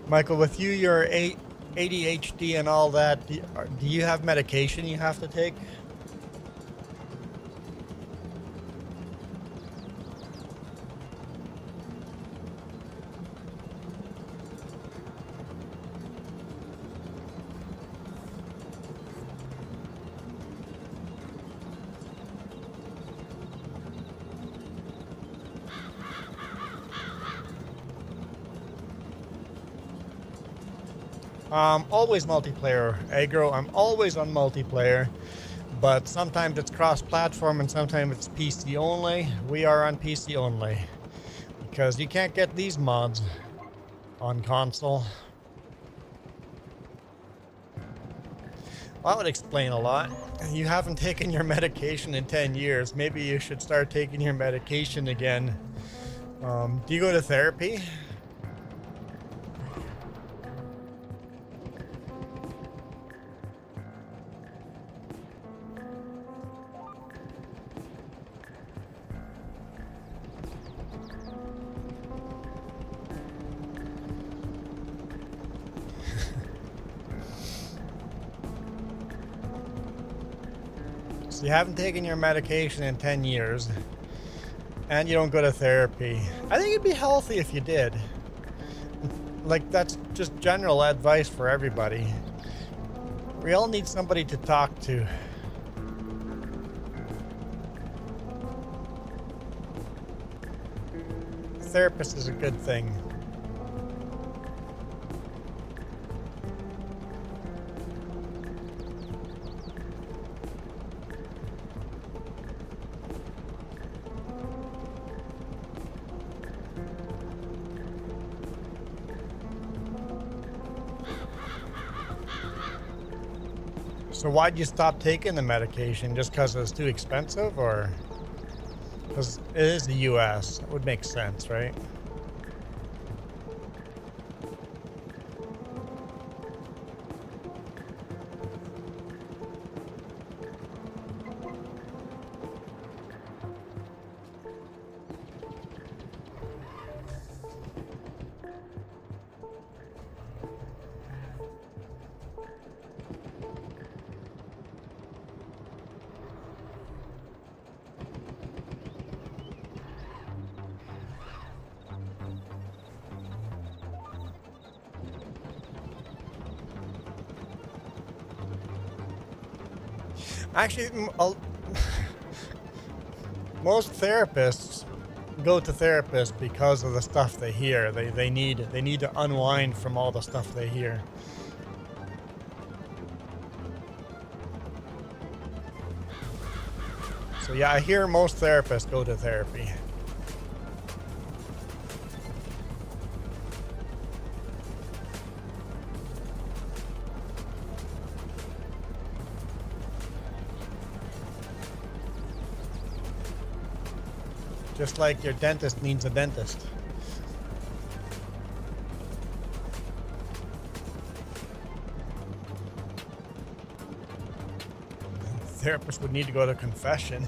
S4: Michael, with you, your ADHD and all that, do you have medication you have to take? Always multiplayer. Agro, I'm always on multiplayer, but sometimes it's cross-platform and sometimes it's PC only. We are on PC only because you can't get these mods on console. Well, that would explain a lot. You haven't taken your medication in 10 years. Maybe you should start taking your medication again. Do you go to therapy? So you haven't taken your medication in 10 years, and you don't go to therapy. I think it'd be healthy if you did. Like, that's just general advice for everybody. We all need somebody to talk to. Therapist is a good thing. So why'd you stop taking the medication? Just because it was too expensive, or because it is the US? That would make sense, right? Actually, most therapists go to therapists because of the stuff they hear. They need to unwind from all the stuff they hear. So yeah, I hear most therapists go to therapy. Just like your dentist needs a dentist. Therapist would need to go to confession.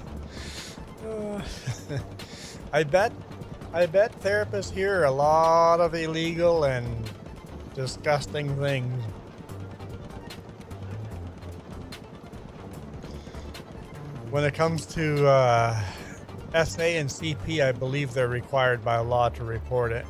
S4: I bet therapists hear a lot of illegal and disgusting things. When it comes to SA and CP, I believe they're required by law to report it.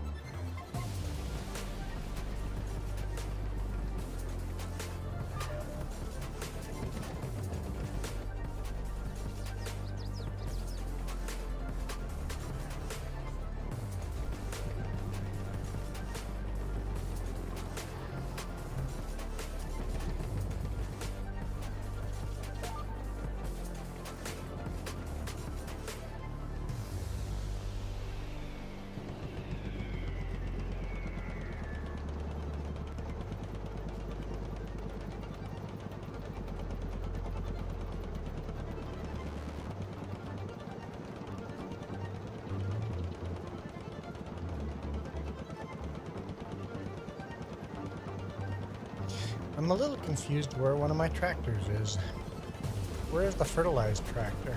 S4: I'm a little confused where one of my tractors is. Where is the fertilized tractor?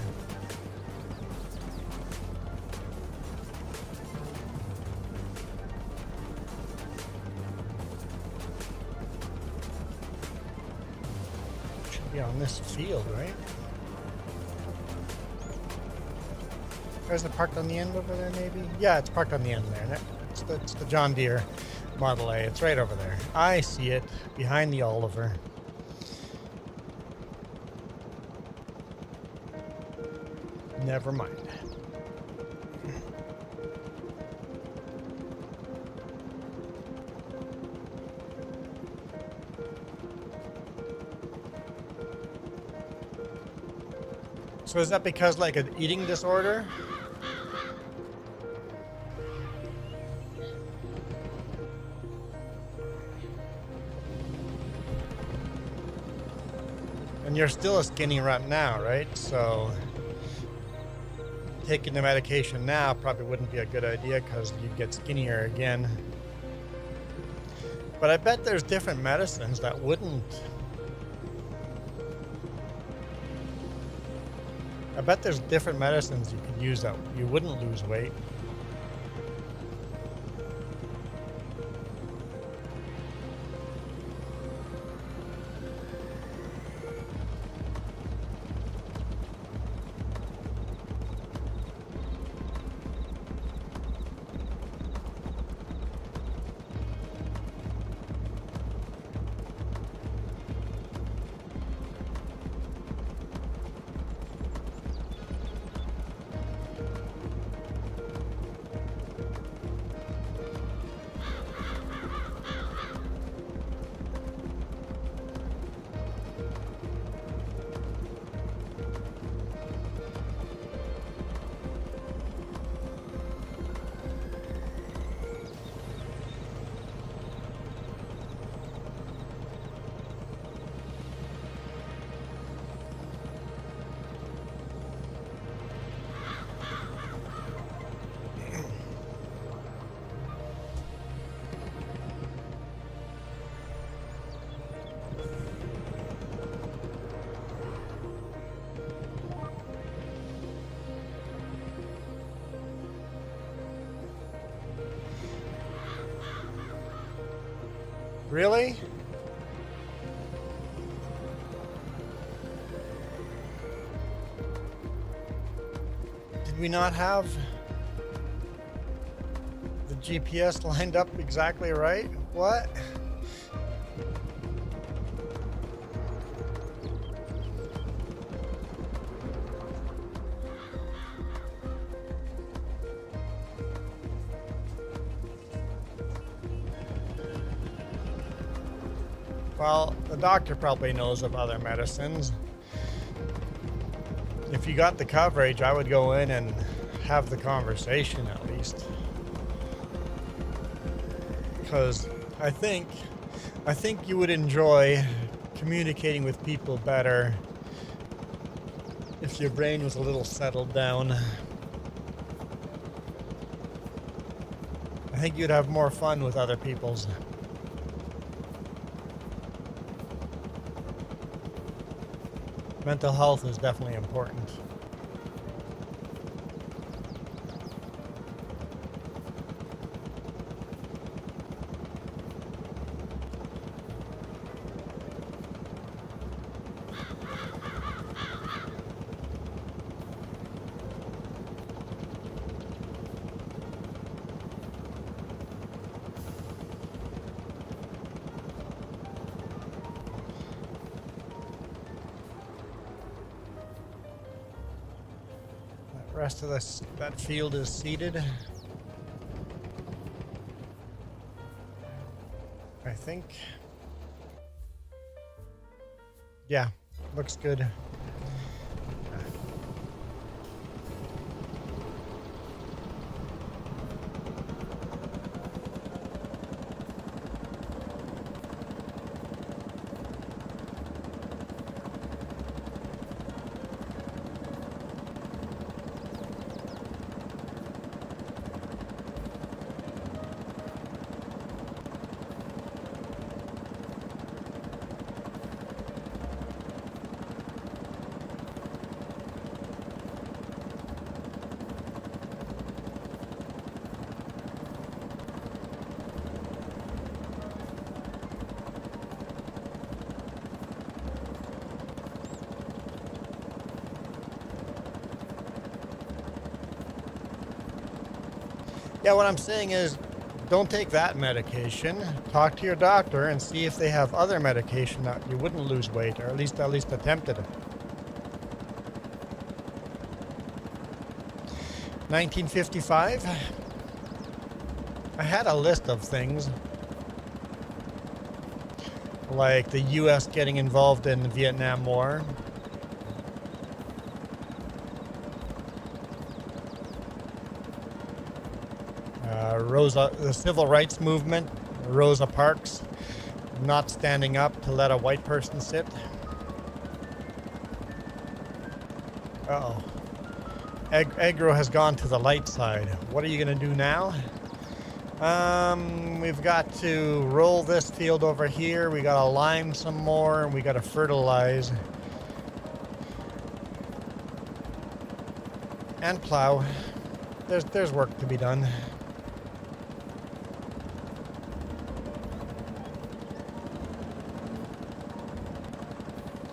S4: Should be on this field, right? Or is it parked on the end over there, maybe? Yeah, it's parked on the end there. It's the John Deere Model A. It's right over there. I see it behind the Oliver. Never mind. So is that because like an eating disorder? And you're still a skinny runt now, right? So taking the medication now probably wouldn't be a good idea because you'd get skinnier again. But I bet there's different medicines that wouldn't. I bet there's different medicines you could use that you wouldn't lose weight. Really? Did we not have the GPS lined up exactly right? What? Well, the doctor probably knows of other medicines. If you got the coverage, I would go in and have the conversation at least. Because I think you would enjoy communicating with people better if your brain was a little settled down. I think you'd have more fun with other people's. Mental health is definitely important. Rest of that field is seeded. I think. Yeah, looks good. Yeah, what I'm saying is, don't take that medication. Talk to your doctor and see if they have other medication that you wouldn't lose weight, or at least attempt it. 1955. I had a list of things, like the U.S. getting involved in the Vietnam War. the civil rights movement, Rosa Parks, not standing up to let a white person sit. Uh-oh. Aggro has gone to the light side. What are you going to do now? We've got to roll this field over here. We got to lime some more, and we got to fertilize. And plow. There's work to be done.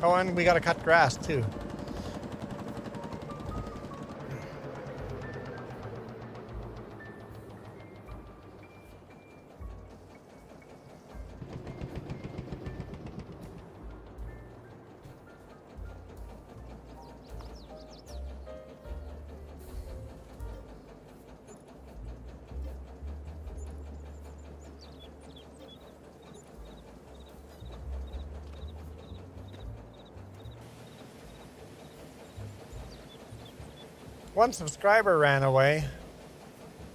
S4: Oh, and we got to cut grass too. One subscriber ran away.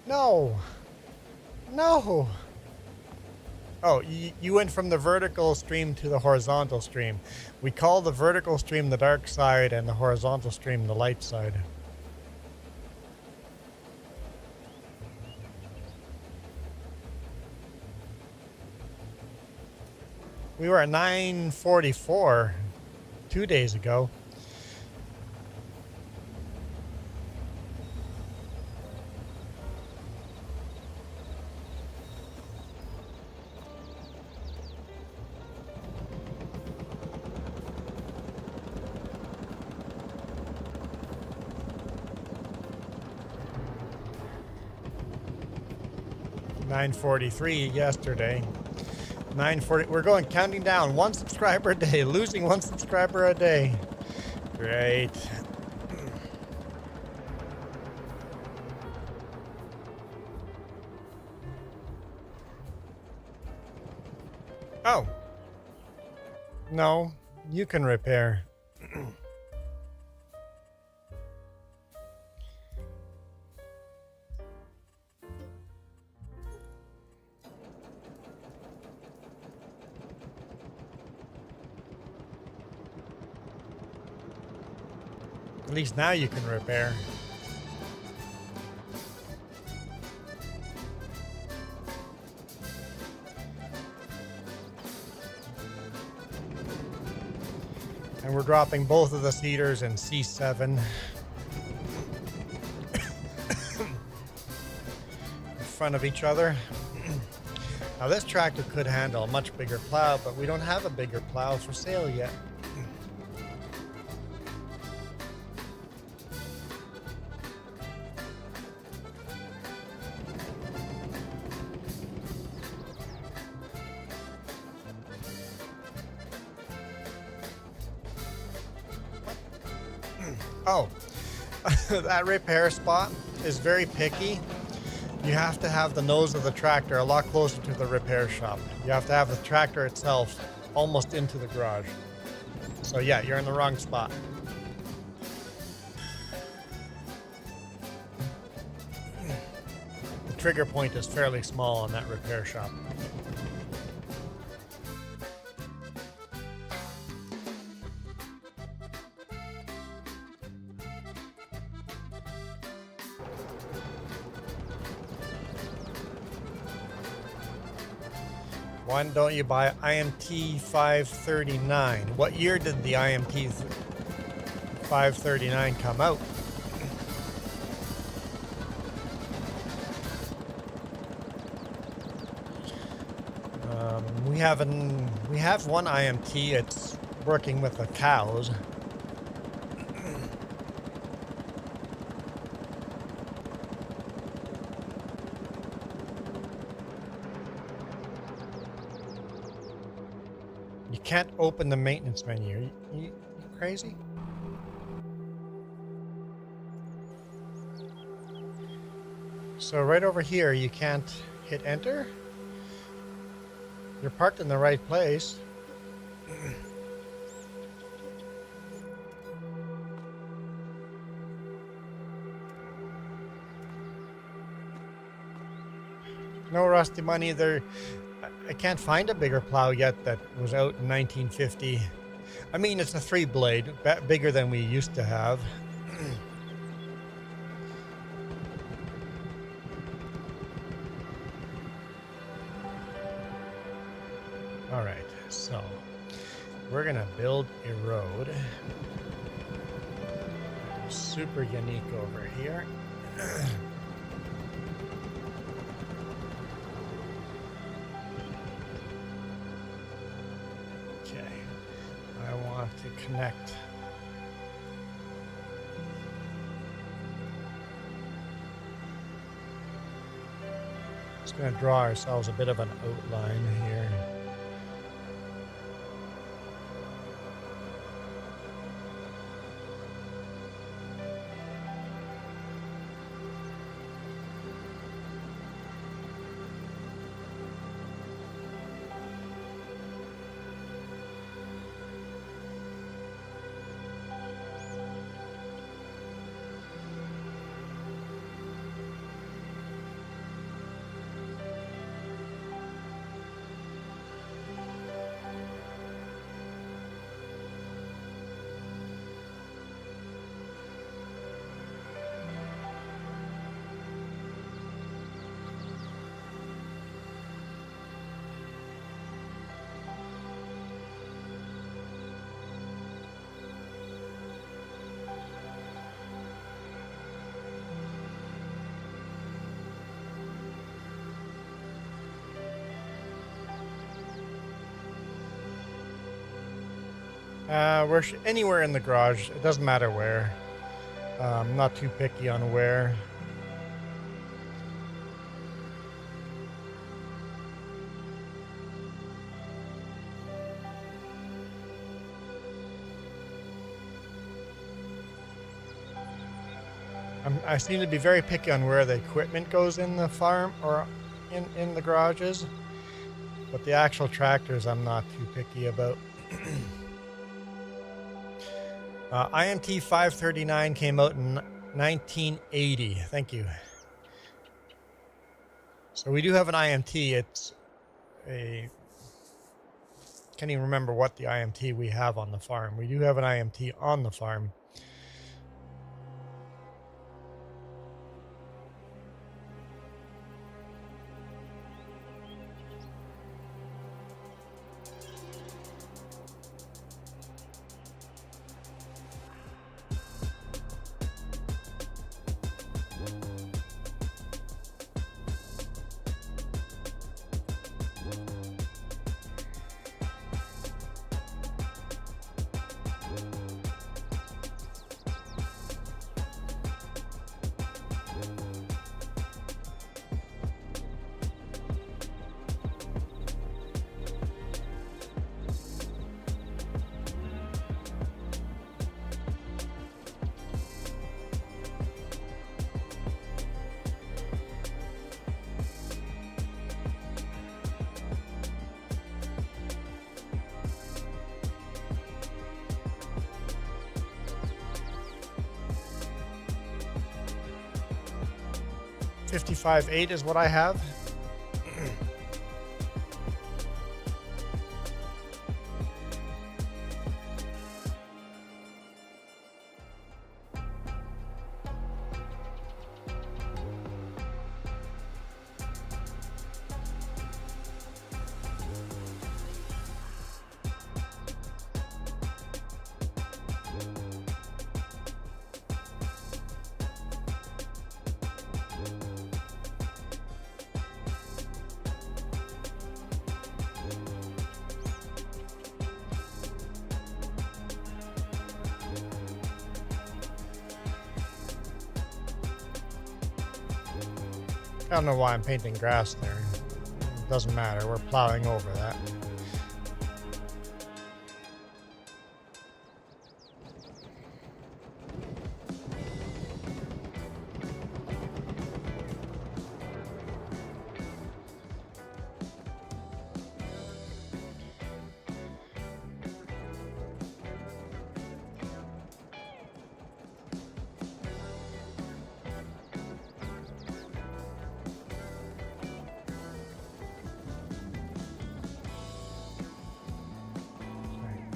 S4: No. No. Oh, you went from the vertical stream to the horizontal stream. We call the vertical stream the dark side and the horizontal stream the light side. We were at 9:44 2 days ago. $9.43 yesterday. 9:40. We're going counting down. 1 subscriber a day. Losing 1 subscriber a day. Great. Oh. No, you can repair. At least now you can repair. And we're dropping both of the seeders in C7. In front of each other. Now this tractor could handle a much bigger plow, but we don't have a bigger plow for sale yet. Oh, that repair spot is very picky. You have to have the nose of the tractor a lot closer to the repair shop. You have to have the tractor itself almost into the garage. So yeah, you're in the wrong spot. The trigger point is fairly small on that repair shop. Why don't you buy IMT 539? What year did the IMT 539 come out? We have one IMT. It's working with the cows. You can't open the maintenance menu. You crazy? So right over here, you can't hit enter. You're parked in the right place. No rusty money. I can't find a bigger plow yet that was out in 1950. I mean, it's a 3-blade, bigger than we used to have. All right, so we're gonna build a road. Super unique over here. Okay, I want to connect. Just gonna draw ourselves a bit of an outline here. We're anywhere in the garage. It doesn't matter where. I'm not too picky on where. I seem to be very picky on where the equipment goes in the farm or in the garages, but the actual tractors I'm not too picky about. IMT 539 came out in 1980. Thank you. So we do have an IMT. It's a... can't even remember what the IMT we have on the farm. We do have an IMT on the farm. .55.8 is what I have. I don't know why I'm painting grass there. It doesn't matter. We're plowing over that.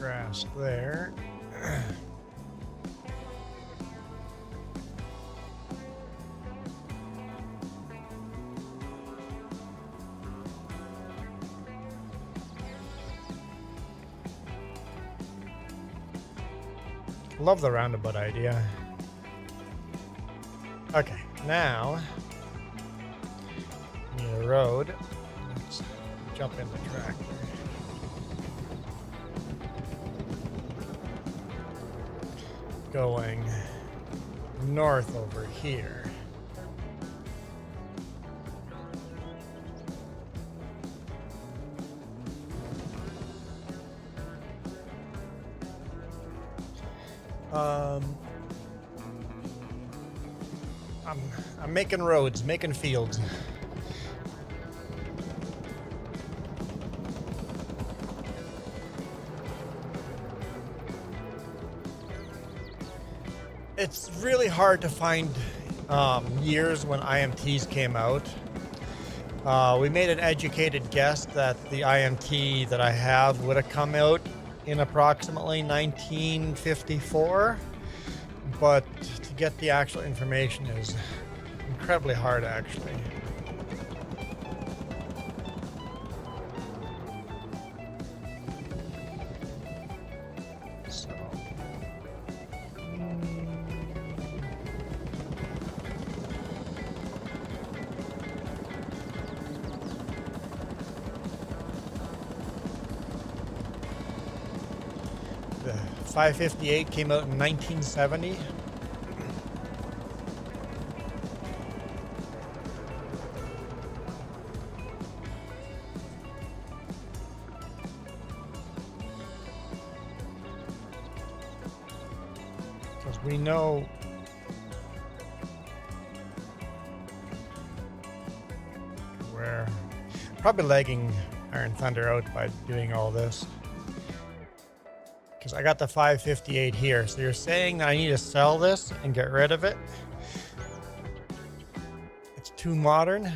S4: grass there. Love the roundabout idea. Okay, now we need a road. Let's jump in the tractor. Going north over here. I'm making roads, making fields. It's really hard to find years when IMTs came out. We made an educated guess that the IMT that I have would have come out in approximately 1954, but to get the actual information is incredibly hard, actually. So, the 558 came out in 1970. We know we're probably lagging Iron Thunder out by doing all this, because I got the 558 here. So you're saying that I need to sell this and get rid of it? It's too modern.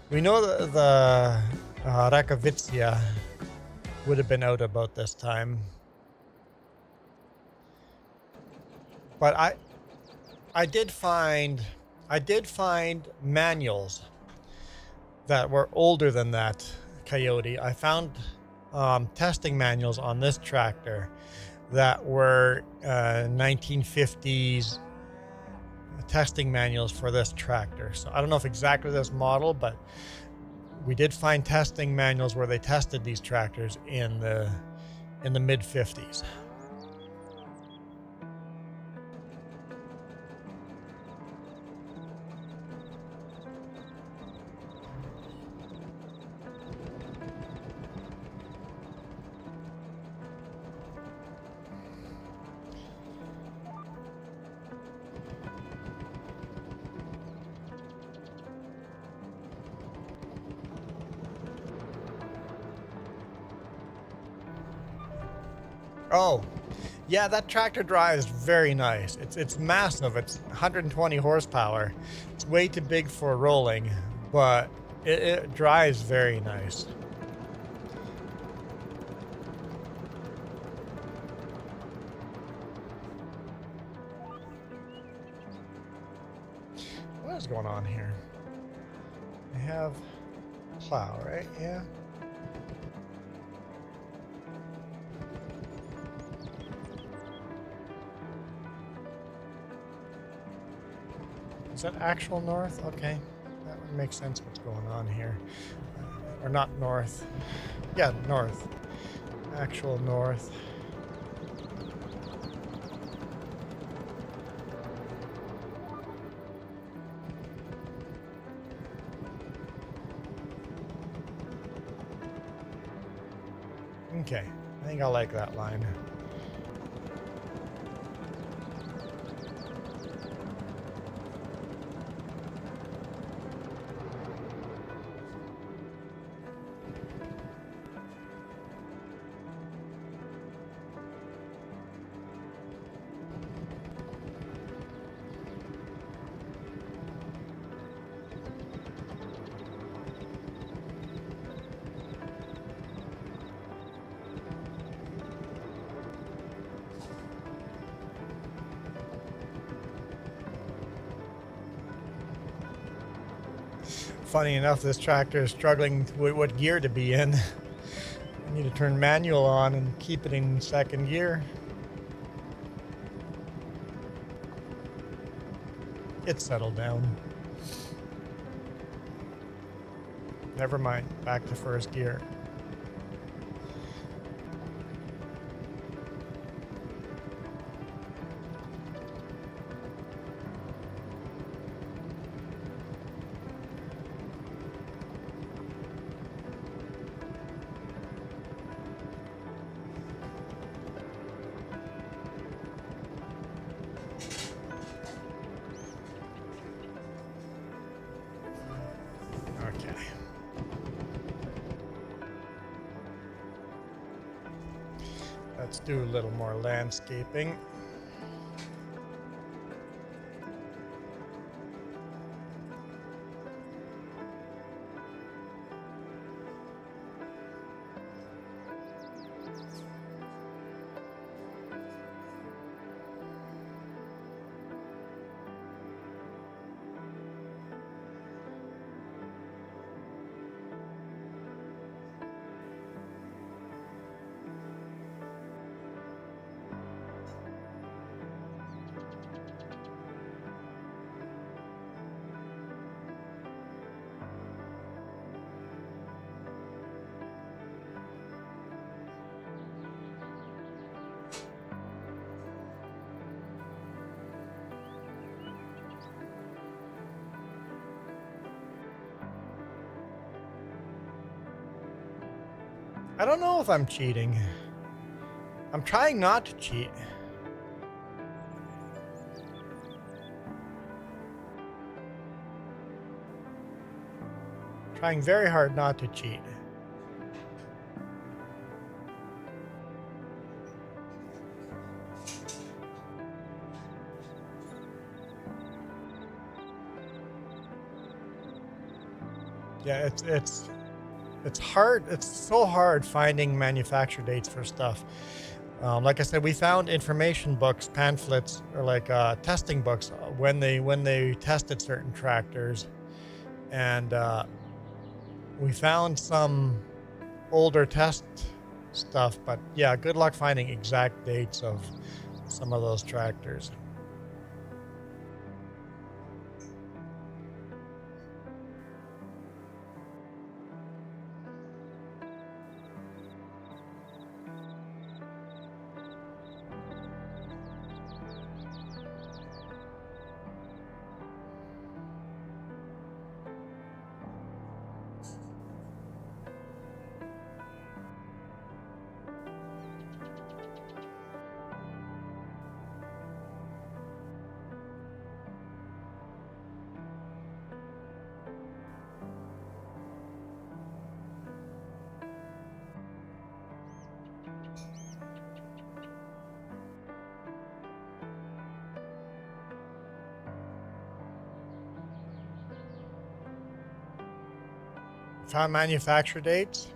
S4: We know that the Rakowicza would have been out about this time. But I did find manuals that were older than that Coyote. I found testing manuals on this tractor that were 1950s testing manuals for this tractor. So I don't know if exactly this model, but we did find testing manuals where they tested these tractors in the mid 50s. Oh, yeah, that tractor drives very nice. It's massive. It's 120 horsepower. It's way too big for rolling, but it drives very nice. What is going on here? I have plow, right? Yeah. Is that actual north? Okay, that would make sense what's going on here. Or not north. Yeah, north. Actual north. Okay, I think I like that line. Funny enough, this tractor is struggling with what gear to be in. I need to turn manual on and keep it in second gear. It settled down. Never mind, back to first gear. Okay. Let's do a little more landscaping. I don't know if I'm cheating. I'm trying not to cheat. Trying very hard not to cheat. Yeah, it's hard. It's so hard finding manufacture dates for stuff. Like I said, we found information books, pamphlets, or like testing books when they tested certain tractors, and we found some older test stuff. But yeah, good luck finding exact dates of some of those tractors. Found manufacture dates.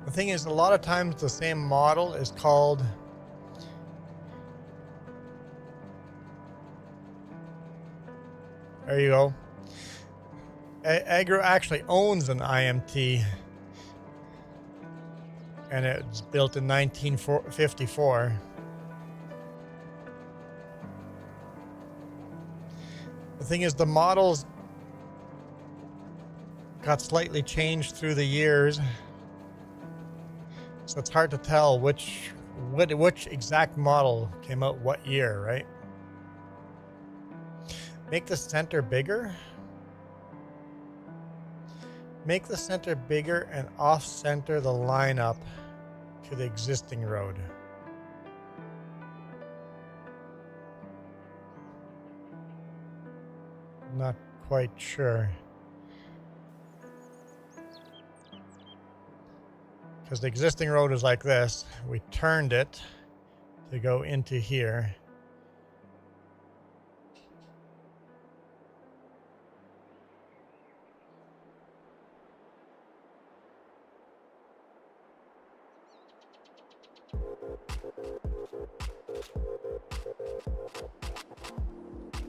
S4: The thing is, a lot of times the same model is called there you go. Agro actually owns an IMT, and it's built in 1954. The thing is, the models got slightly changed through the years, so it's hard to tell which exact model came out what year, right? Make the center bigger. Make the center bigger and off-center the lineup to the existing road. Not quite sure. Because the existing road is like this. We turned it to go into here.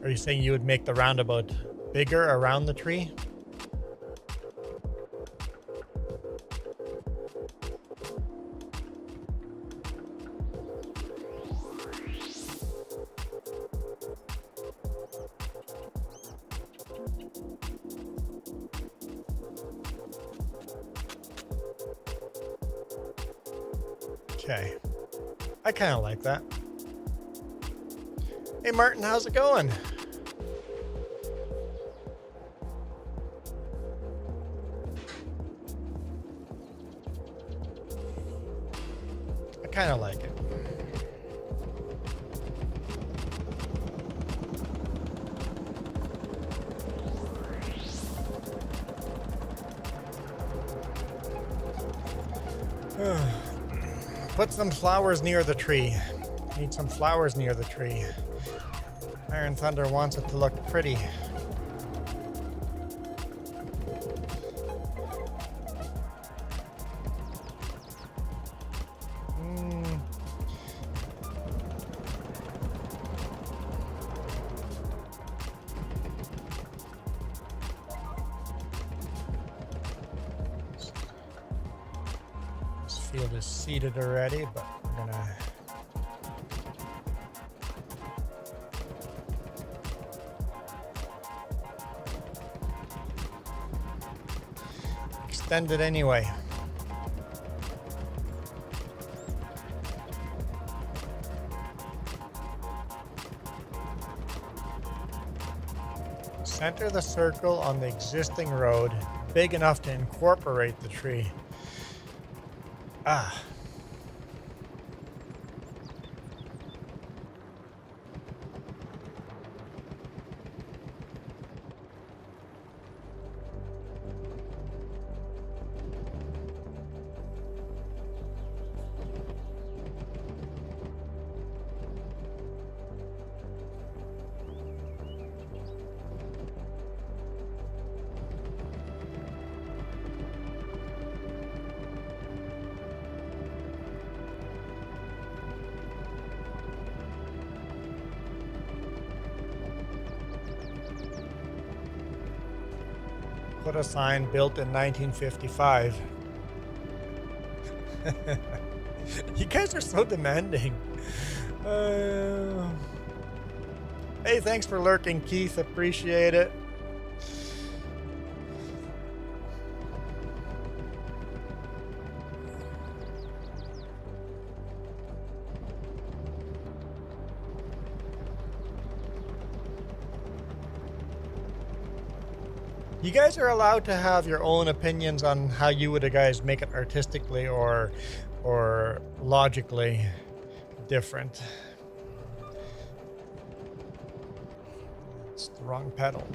S4: Are you saying you would make the roundabout bigger around the tree? Okay. I kind of like that. Hey Martin, how's it going? I kind of like it. Put some flowers near the tree. Need some flowers near the tree. Iron Thunder wants it to look pretty. This field is seeded already, but we're gonna extend it anyway. Center the circle on the existing road, big enough to incorporate the tree. Ah. Put a sign built in 1955. You guys are so demanding. Hey, thanks for lurking, Keith. Appreciate it. You guys are allowed to have your own opinions on how you would guys make it artistically or logically different. It's the wrong pedal.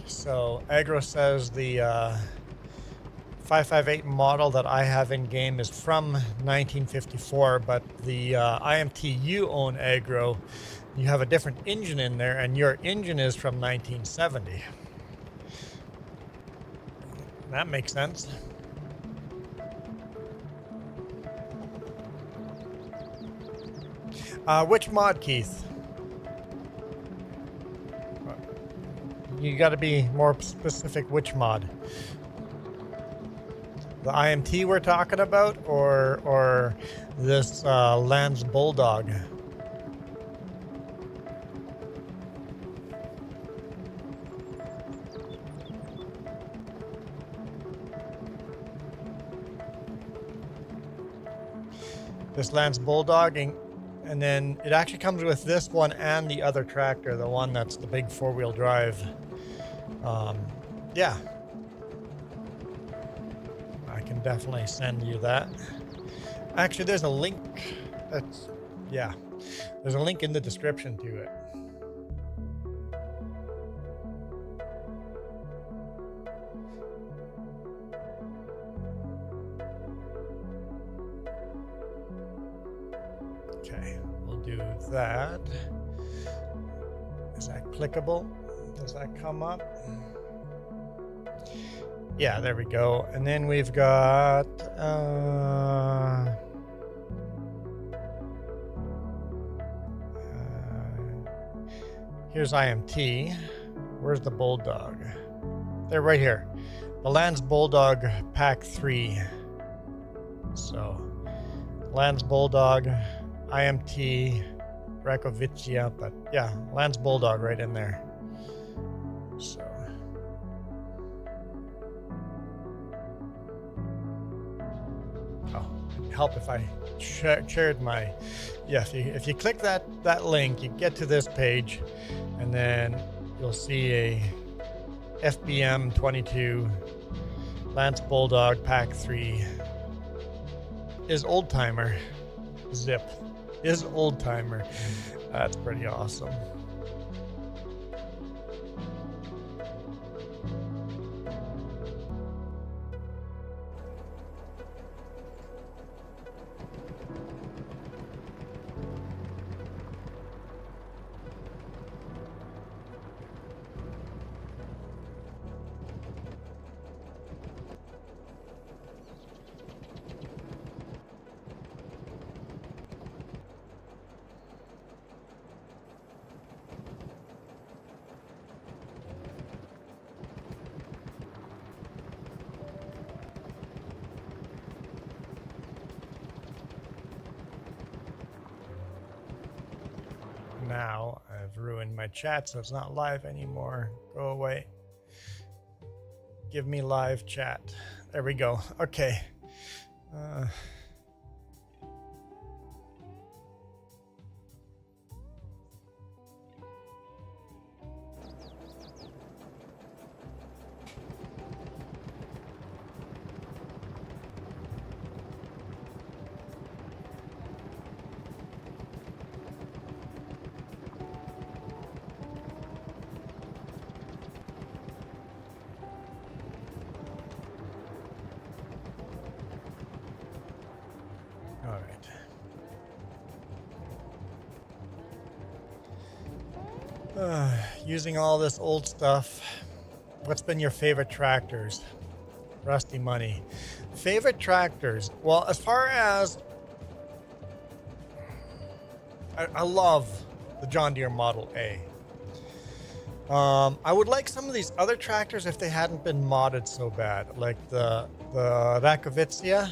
S4: So Agro says the 558 model that I have in game is from 1954, but the IMT you own, Agro, you have a different engine in there, and your engine is from 1970. That makes sense. Which mod, Keith? You got to be more specific. Which mod? The IMT we're talking about, or this Lance Bulldog? This Lance Bulldog, and then it actually comes with this one and the other tractor, the one that's the big four-wheel drive. Yeah, I can definitely send you that. Actually, there's a link. There's a link in the description to it. Okay, we'll do that. Is that clickable? Does that come up? Yeah, there we go. And then we've got here's IMT. Where's the Bulldog? They're right here. The Lance Bulldog Pack 3. So, Lance Bulldog, IMT, Rakovicia, but yeah, Lance Bulldog right in there. So. Help if I shared my, yeah, if you click that link, you get to this page, and then you'll see a FBM 22 Lance Bulldog Pack 3 is old timer zip is old timer. That's pretty awesome. Now I've ruined my chat, so it's not live anymore. Go away. Give me live chat. There we go. Okay. Using all this old stuff, what's been your favorite tractors? Rusty Money. Favorite tractors? Well, as far as I love the John Deere Model A. I would like some of these other tractors if they hadn't been modded so bad, like the Rakovicia.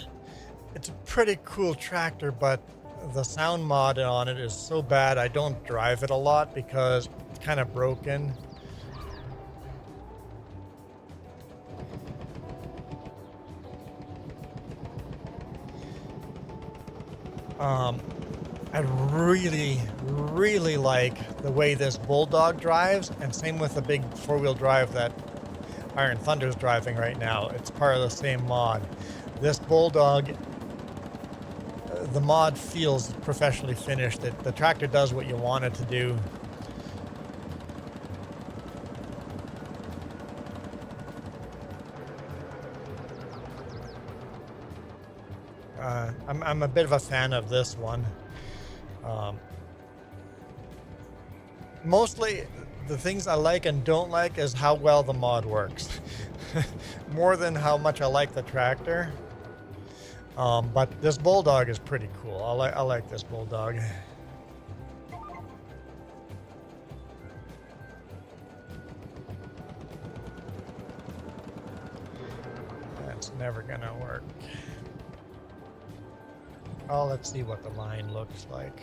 S4: It's a pretty cool tractor, but the sound mod on it is so bad I don't drive it a lot because it's kind of broken. I really like the way this Bulldog drives, and same with the big four-wheel drive that Iron Thunder's driving right now. It's part of the same mod. This Bulldog, the mod feels professionally finished. The tractor does what you want it to do. I'm a bit of a fan of this one. Mostly the things I like and don't like is how well the mod works. More than how much I like the tractor. But this Bulldog is pretty cool. I like this Bulldog. That's never gonna work. Oh, let's see what the line looks like.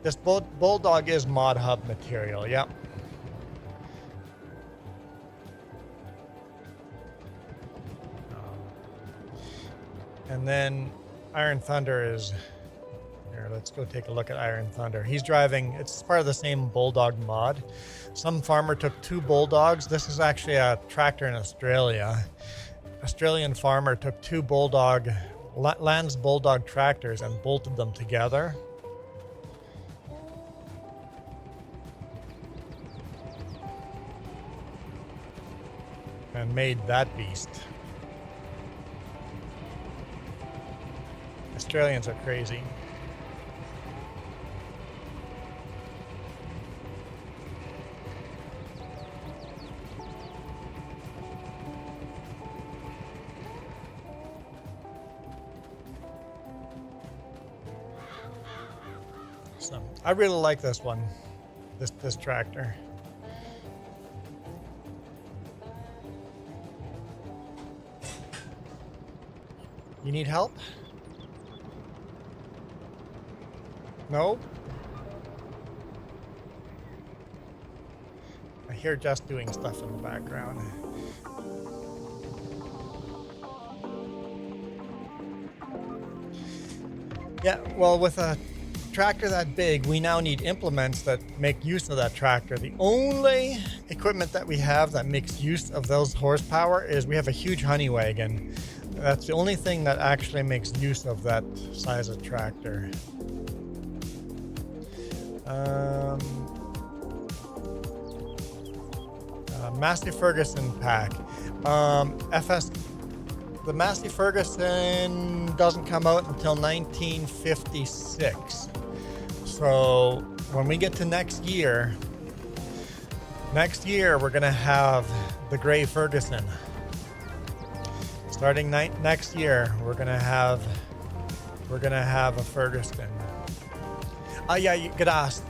S4: This Bulldog is Mod Hub material, yep. And then Iron Thunder is here. Let's go take a look at Iron Thunder. He's driving, it's part of the same Bulldog mod. Some farmer took 2 Bulldogs. This is actually a tractor in Australia. Australian farmer took 2 Lands Bulldog tractors and bolted them together. And made that beast. Australians are crazy. So I really like this one, this tractor. You need help? No? I hear Jess doing stuff in the background. Yeah, well, with a tractor that big, we now need implements that make use of that tractor. The only equipment that we have that makes use of those horsepower is we have a huge honey wagon. That's the only thing that actually makes use of that size of tractor. Massey Ferguson pack. The Massey Ferguson doesn't come out until 1956. So when we get to next year we're gonna have the gray Ferguson. Starting next year, we're gonna have a Ferguson. Yeah, you could ask.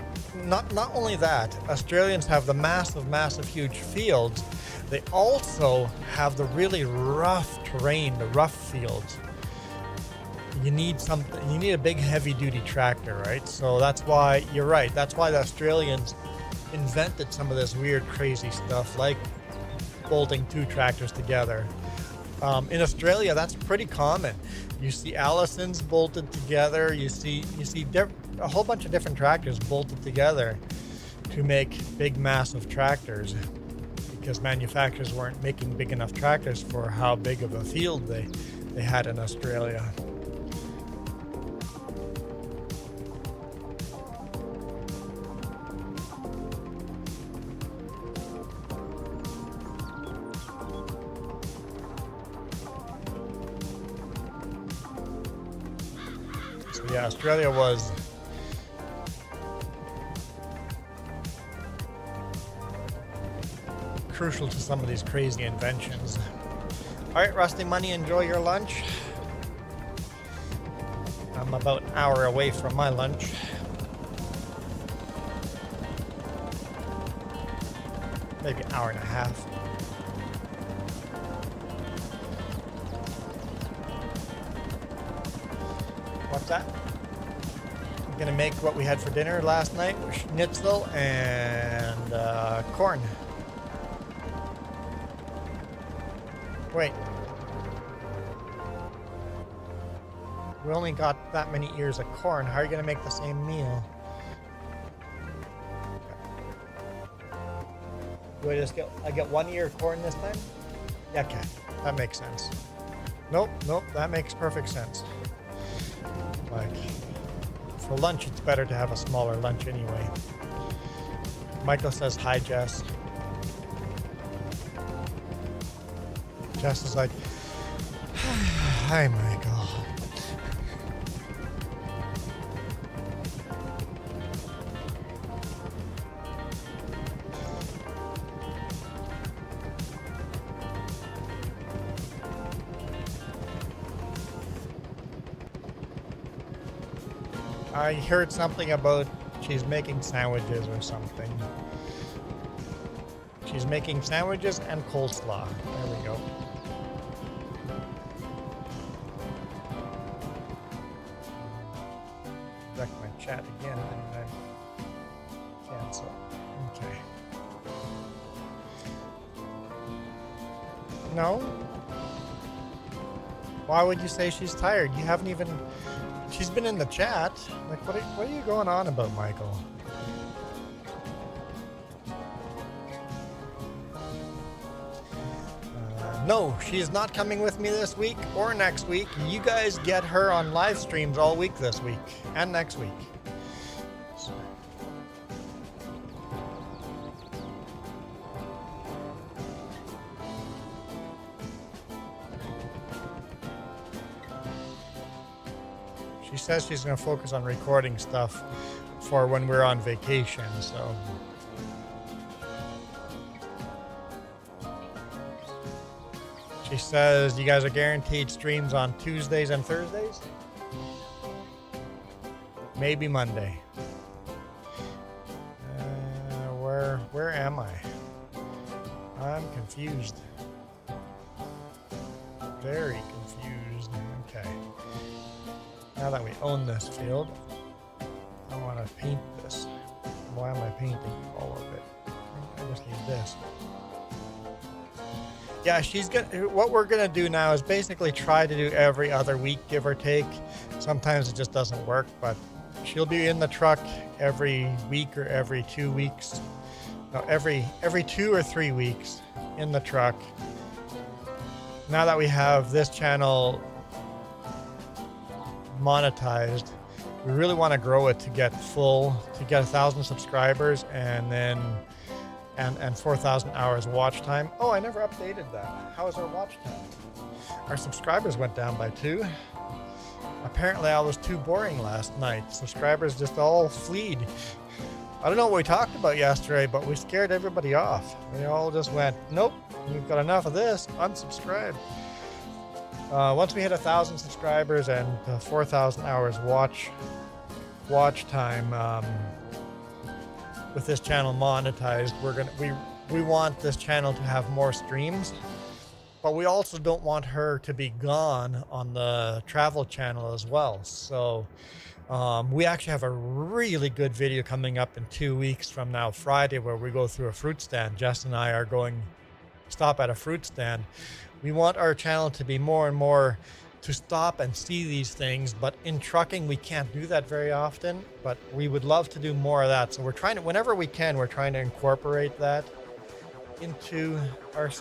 S4: Not only that, Australians have the massive, huge fields. They also have the really rough terrain, the rough fields. You need something. You need a big, heavy-duty tractor, right? So that's why you're right. That's why the Australians invented some of this weird, crazy stuff, like bolting 2 tractors together. In Australia, that's pretty common. You see Allisons bolted together. You see a whole bunch of different tractors bolted together to make big, massive tractors, because manufacturers weren't making big enough tractors for how big of a field they had in Australia. So yeah, Australia was crucial to some of these crazy inventions. All right, Rusty Money, enjoy your lunch. I'm about an hour away from my lunch. Maybe an hour and a half. What's that? I'm gonna make what we had for dinner last night, schnitzel and corn. Wait. We only got that many ears of corn. How are you going to make the same meal? Do I get 1 ear of corn this time? Yeah, okay. That makes sense. Nope, that makes perfect sense. Like, for lunch, it's better to have a smaller lunch anyway. Michael says, hi, Jess. Jess is like, hi, Michael. I heard something about she's making sandwiches or something. She's making sandwiches and coleslaw. There we go. chat again and then cancel. Okay. No? Why would you say she's tired? You haven't even... She's been in the chat. Like, what are you going on about, Michael? No, she is not coming with me this week or next week. You guys get her on live streams all week this week and next week. She says she's going to focus on recording stuff for when we're on vacation, so... She says you guys are guaranteed streams on Tuesdays and Thursdays? Maybe Monday. Where am I? I'm confused. Very confused. Okay. Now that we own this field, I want to paint this. Why am I painting all of it? I just need this. Yeah, what we're gonna do now is basically try to do every other week, give or take. Sometimes it just doesn't work, but she'll be in the truck every week or every 2 weeks. No, every 2 or 3 weeks in the truck. Now that we have this channel monetized, we really want to grow it to get 1,000 subscribers and then and 4,000 hours watch time. Oh, I never updated that. How is our watch time? Our subscribers went down by 2. Apparently I was too boring last night. Subscribers just all fleed. I don't know what we talked about yesterday, but we scared everybody off. They all just went, nope, we've got enough of this, unsubscribe. Once we hit 1,000 subscribers and 4,000 hours watch time, with this channel monetized, we want this channel to have more streams, but we also don't want her to be gone on the travel channel as well. So we actually have a really good video coming up in 2 weeks from now, Friday, where we go through a fruit stand. Jess and I are going stop at a fruit stand. We want our channel to be more and more to stop and see these things, but in trucking we can't do that very often, but we would love to do more of that. So we're trying to, whenever we can, we're trying to incorporate that into our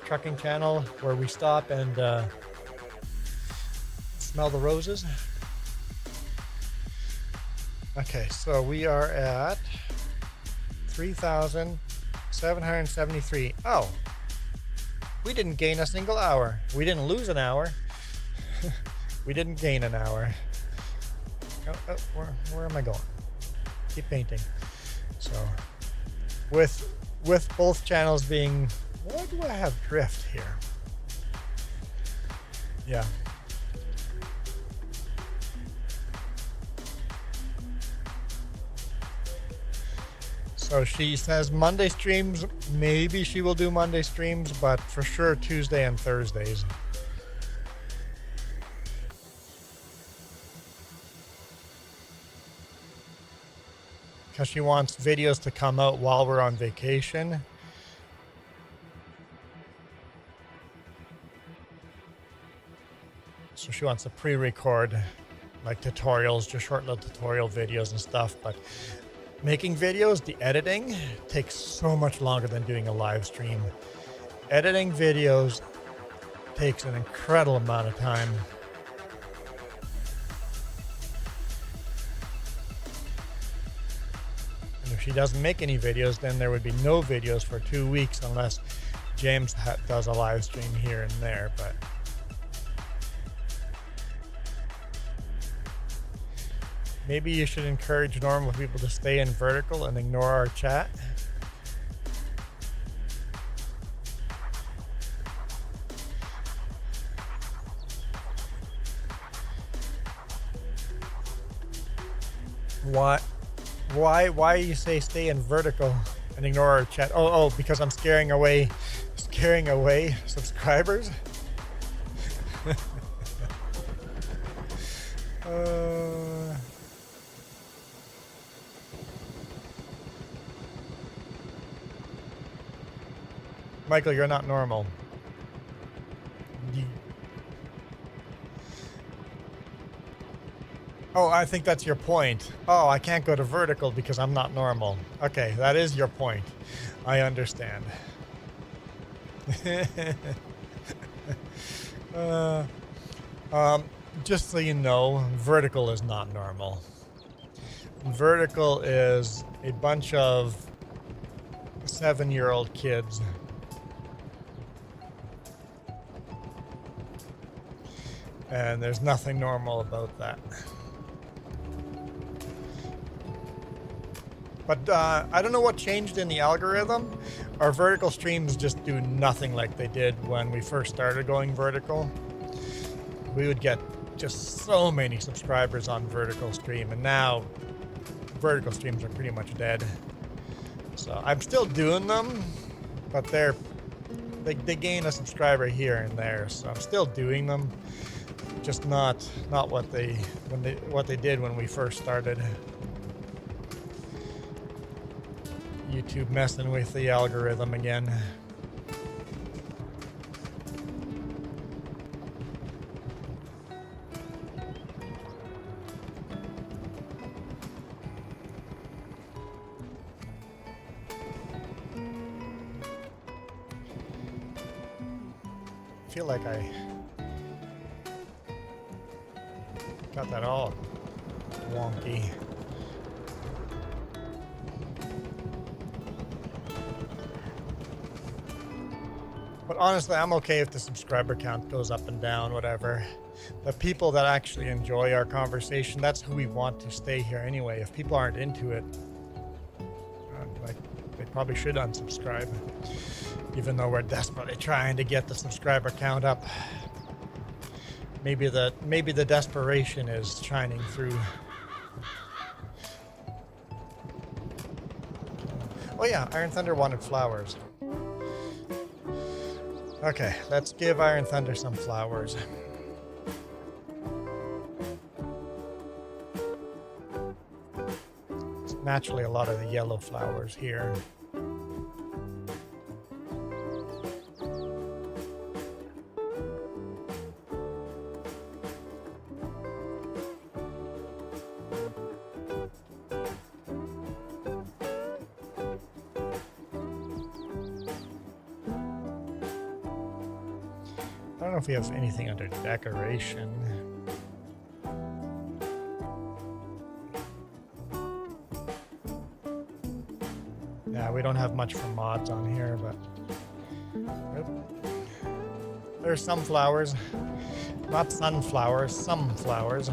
S4: trucking channel, where we stop and smell the roses. Okay, so we are at 3,773. Oh, we didn't gain a single hour. We didn't lose an hour. We didn't gain an hour. Where am I going? Keep painting. So, with both channels being, why do I have drift here? Yeah. So she says Monday streams, maybe she will do Monday streams, but for sure Tuesday and Thursdays. Because she wants videos to come out while we're on vacation. So she wants to pre-record like tutorials, just short little tutorial videos and stuff, but making videos, the editing takes so much longer than doing a live stream. Editing videos takes an incredible amount of time. And if she doesn't make any videos, then there would be no videos for 2 weeks unless James does a live stream here and there. But maybe you should encourage normal people to stay in vertical and ignore our chat. Why you say stay in vertical and ignore our chat? Oh, because I'm scaring away subscribers. Michael, you're not normal. Oh, I think that's your point. Oh, I can't go to vertical because I'm not normal. Okay, that is your point. I understand. Just so you know, vertical is not normal. Vertical is a bunch of 7-year-old kids and there's nothing normal about that. But I don't know what changed in the algorithm. Our vertical streams just do nothing like they did when we first started going vertical. We would get just so many subscribers on vertical stream, and now vertical streams are pretty much dead. So I'm still doing them, but they gain a subscriber here and there. So I'm still doing them, just not what they did when we first started. YouTube messing with the algorithm again. I feel like I got that all wonky. But honestly, I'm okay if the subscriber count goes up and down, whatever. The people that actually enjoy our conversation, that's who we want to stay here anyway. If people aren't into it, they probably should unsubscribe. Even though we're desperately trying to get the subscriber count up. Maybe the desperation is shining through. Oh yeah, Iron Thunder wanted flowers. Okay, let's give Iron Thunder some flowers. It's naturally a lot of the yellow flowers here. I don't know if we have anything under decoration. Yeah, we don't have much for mods on here, but there's some flowers. Not sunflowers, some flowers.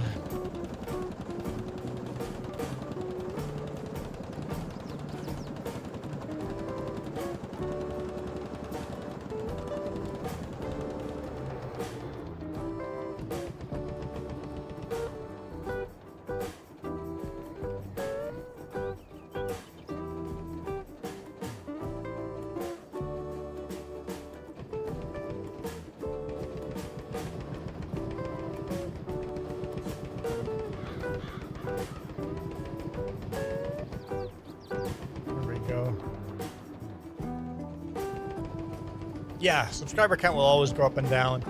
S4: Yeah, subscriber count will always go up and down.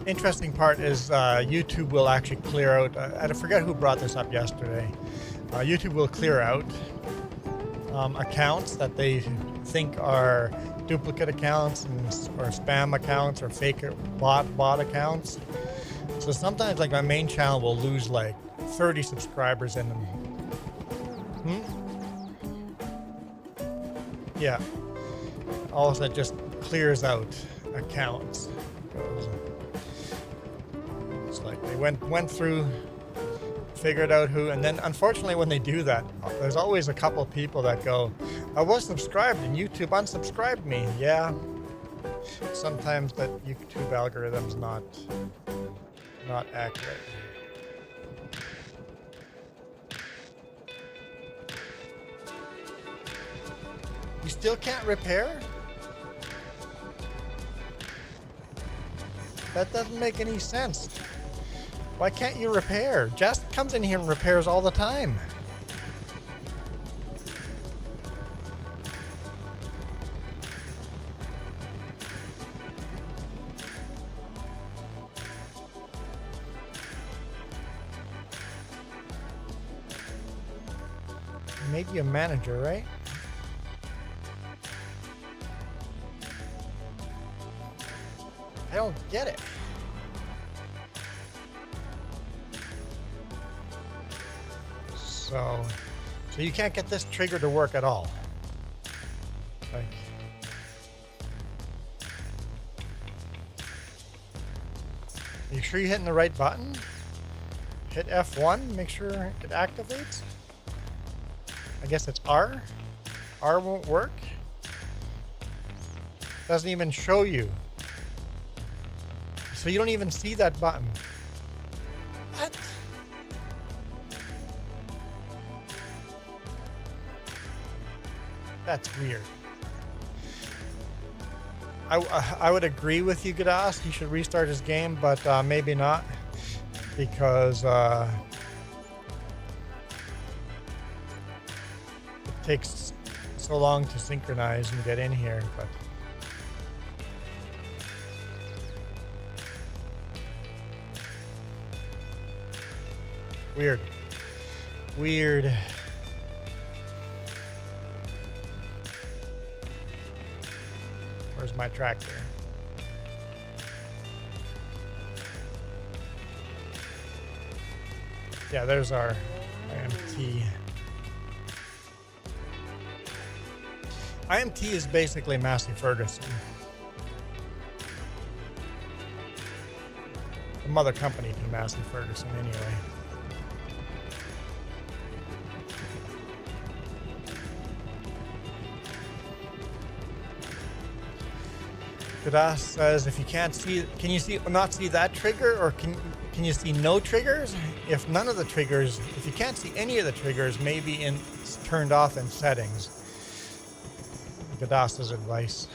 S4: Interesting part is YouTube will actually clear out, I forget who brought this up yesterday. YouTube will clear out accounts that they think are duplicate accounts or spam accounts or fake bot accounts. So sometimes like my main channel will lose like 30 subscribers in them. Yeah, all of that just clears out accounts. It's like they went through, figured out who, and then unfortunately when they do that, there's always a couple people that go, I was subscribed and YouTube unsubscribed me. Yeah, sometimes that YouTube algorithm's not accurate. You still can't repair? That doesn't make any sense. Why can't you repair? Jess comes in here and repairs all the time. maybe a manager, right? I don't get it. So you can't get this trigger to work at all. Like, are you sure you're hitting the right button? Hit F1, make sure it activates. I guess it's R. R won't work. Doesn't even show you. So you don't even see that button. What? That's weird. I would agree with you, Gadas. He should restart his game, but maybe not, because it takes so long to synchronize and get in here. But weird. Weird. Where's my tractor? Yeah, there's our IMT. IMT is basically Massey Ferguson. The mother company to Massey Ferguson, anyway. Gadas says, if you can't see, can you not see that trigger, or can you see no triggers? If none of the triggers, if you can't see any of the triggers, maybe it's turned off in settings. Gadas's advice.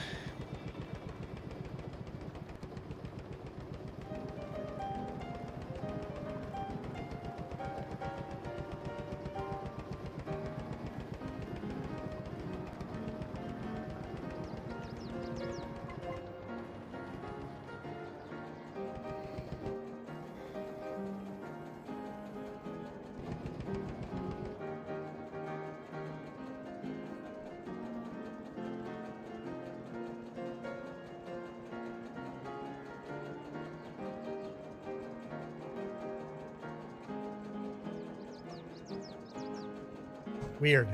S4: Weird.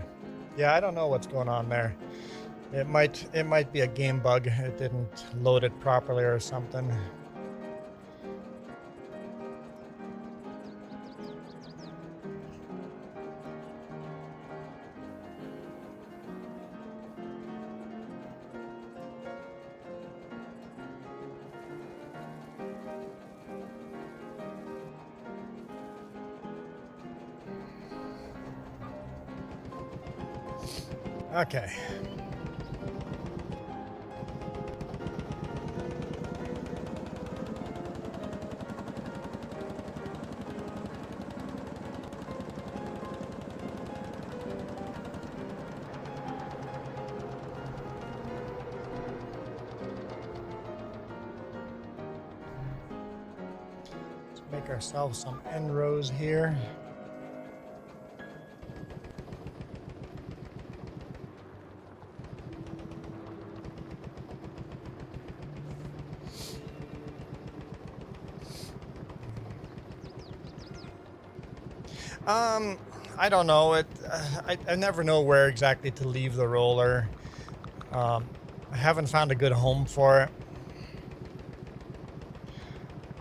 S4: Yeah, I don't know what's going on there. It might be a game bug. It didn't load it properly or something. Okay. Let's make ourselves some end rows here. I don't know. I never know where exactly to leave the roller. I haven't found a good home for it.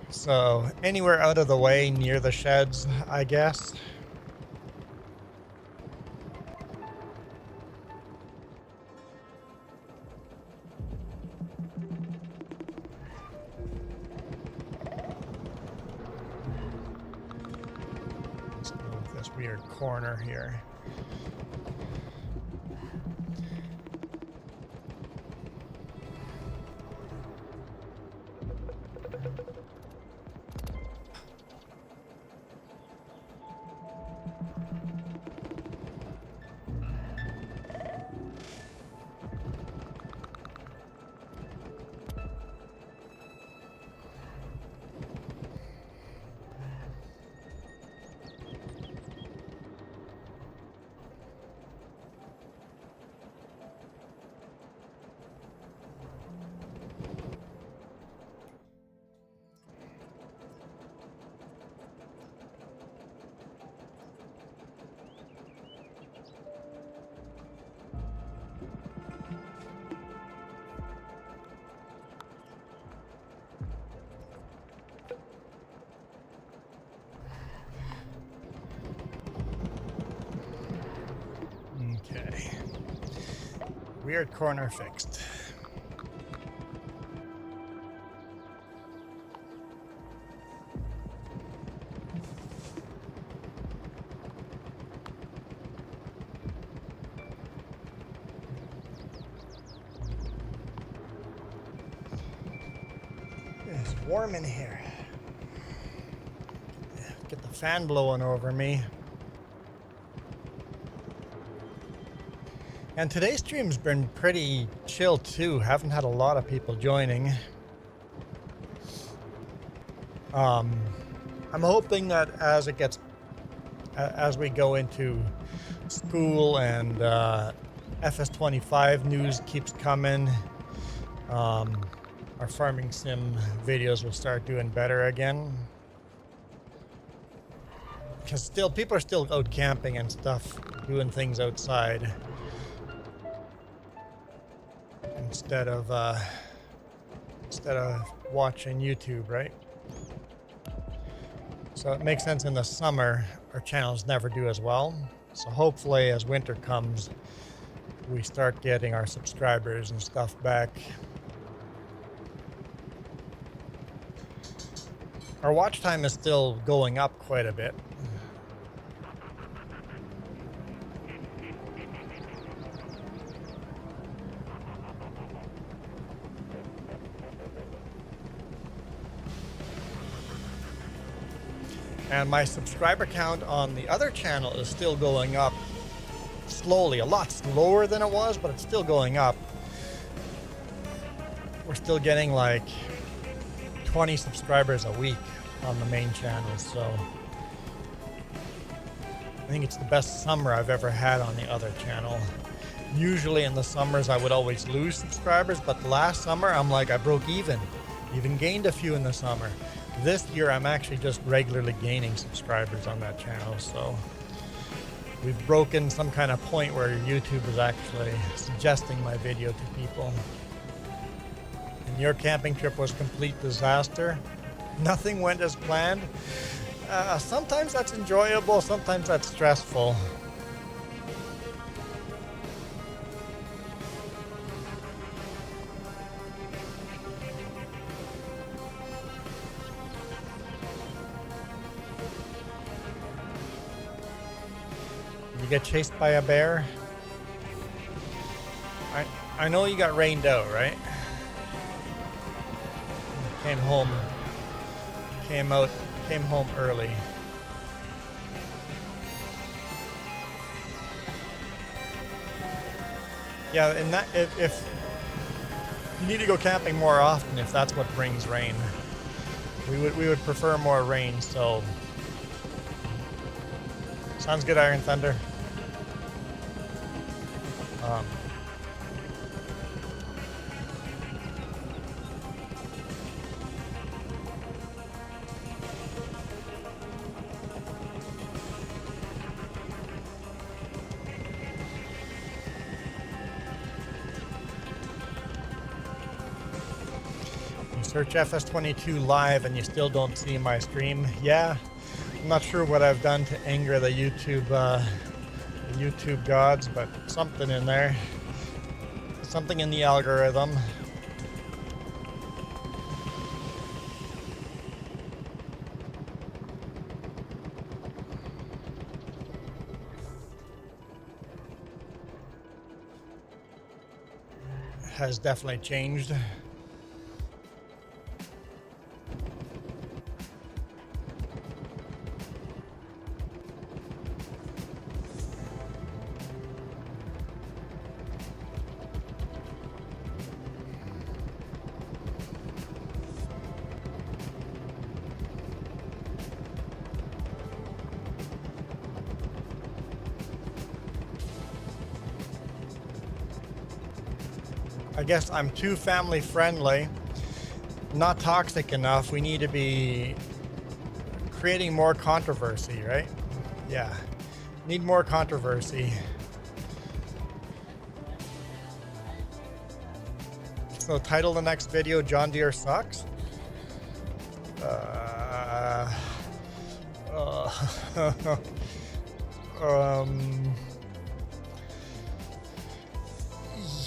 S4: So anywhere out of the way near the sheds, I guess. Weird corner here. Weird corner fixed. It's warm in here. Get the fan blowing over me. And today's stream's been pretty chill too. Haven't had a lot of people joining. I'm hoping that as we go into school and FS25 news keeps coming, our farming sim videos will start doing better again. Because people are still out camping and stuff, doing things outside. Instead of watching YouTube, right? So it makes sense in the summer our channels never do as well. So hopefully as winter comes, we start getting our subscribers and stuff back. Our watch time is still going up quite a bit. And my subscriber count on the other channel is still going up slowly, a lot slower than it was, but it's still going up. We're still getting like 20 subscribers a week on the main channel, so I think it's the best summer I've ever had on the other channel. Usually in the summers I would always lose subscribers, but last summer I'm like I broke even gained a few in the summer. This year I'm actually just regularly gaining subscribers on that channel, so we've broken some kind of point where YouTube is actually suggesting my video to people. And your camping trip was a complete disaster. Nothing went as planned. Sometimes that's enjoyable, sometimes that's stressful. Get chased by a bear? I know you got rained out, right? Came home early. Yeah, and that if you need to go camping more often, if that's what brings rain, we would prefer more rain. So sounds good, Iron Thunder. You search FS22 live and you still don't see my stream. Yeah, I'm not sure what I've done to anger the YouTube gods, but something in there, something in the algorithm. Has definitely changed. I guess I'm too family friendly, not toxic enough. We need to be creating more controversy, right? Yeah, need more controversy. So title the next video, John Deere sucks.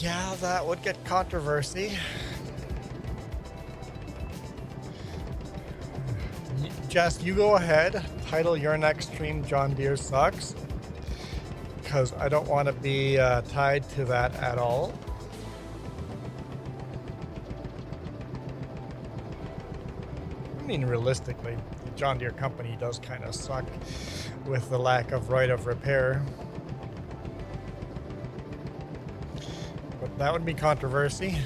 S4: Yeah, that would get controversy. Jess, you go ahead. Title your next stream John Deere Sucks. Because I don't want to be tied to that at all. I mean, realistically, the John Deere company does kind of suck with the lack of right of repair. But that would be controversy.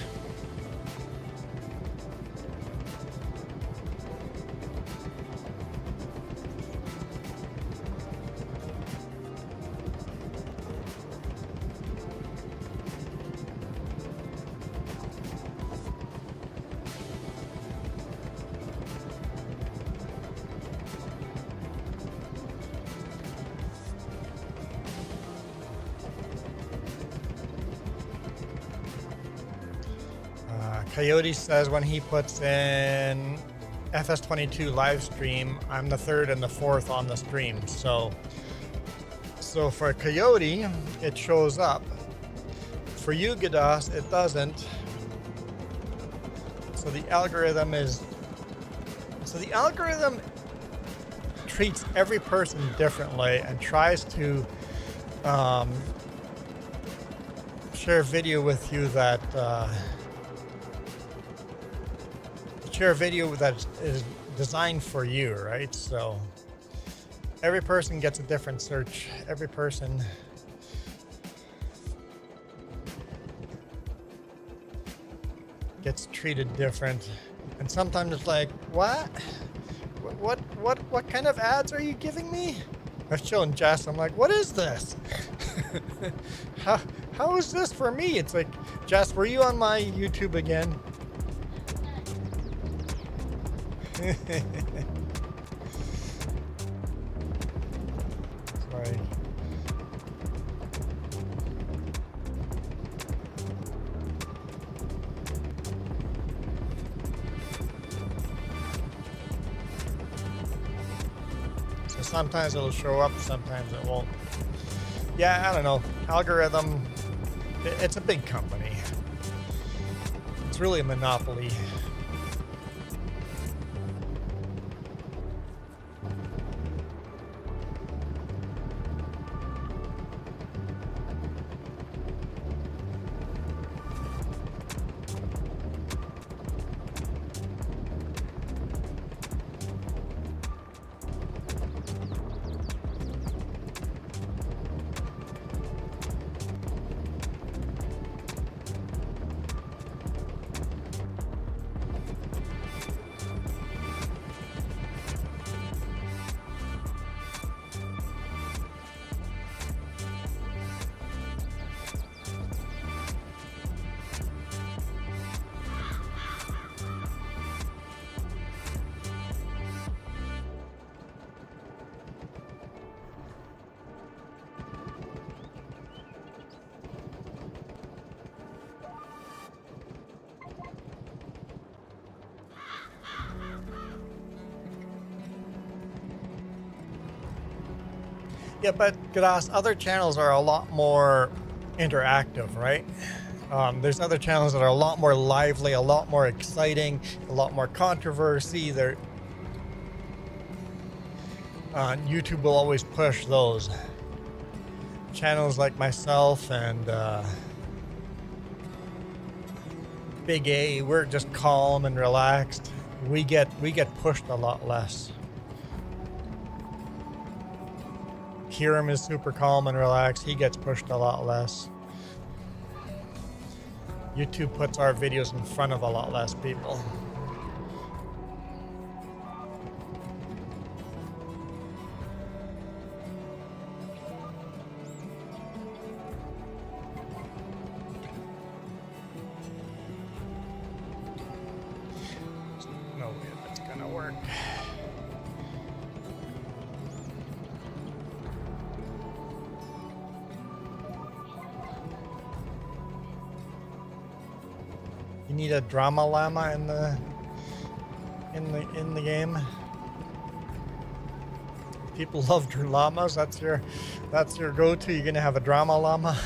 S4: Coyote says when he puts in FS22 live stream, I'm the third and the fourth on the stream. So for Coyote, it shows up. For you, Gadas, it doesn't. So the algorithm treats every person differently and tries to share video with you that is designed for you, right? So every person gets a different search. Every person gets treated different. And sometimes it's like, what kind of ads are you giving me? I've shown Jess, I'm like, what is this? How is this for me? It's like, Jess, were you on my YouTube again? Sorry. So sometimes it'll show up, sometimes it won't. Yeah, I don't know. Algorithm, it's a big company. It's really a monopoly. Yeah, but Gadas, other channels are a lot more interactive, right? There's other channels that are a lot more lively, a lot more exciting, a lot more controversy. YouTube will always push those. Channels like myself and Big A, we're just calm and relaxed. We get pushed a lot less. Hiram is super calm and relaxed. He gets pushed a lot less. YouTube puts our videos in front of a lot less people. No way that's gonna work. You need a drama llama in the game. People love llamas. That's your go-to. You're gonna have a drama llama.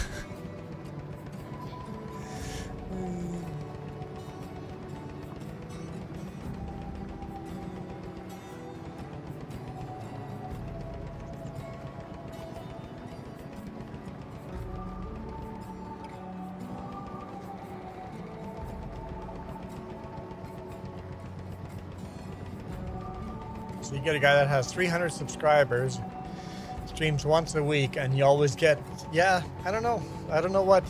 S4: So you get a guy that has 300 subscribers, streams once a week, and you always get, yeah, I don't know what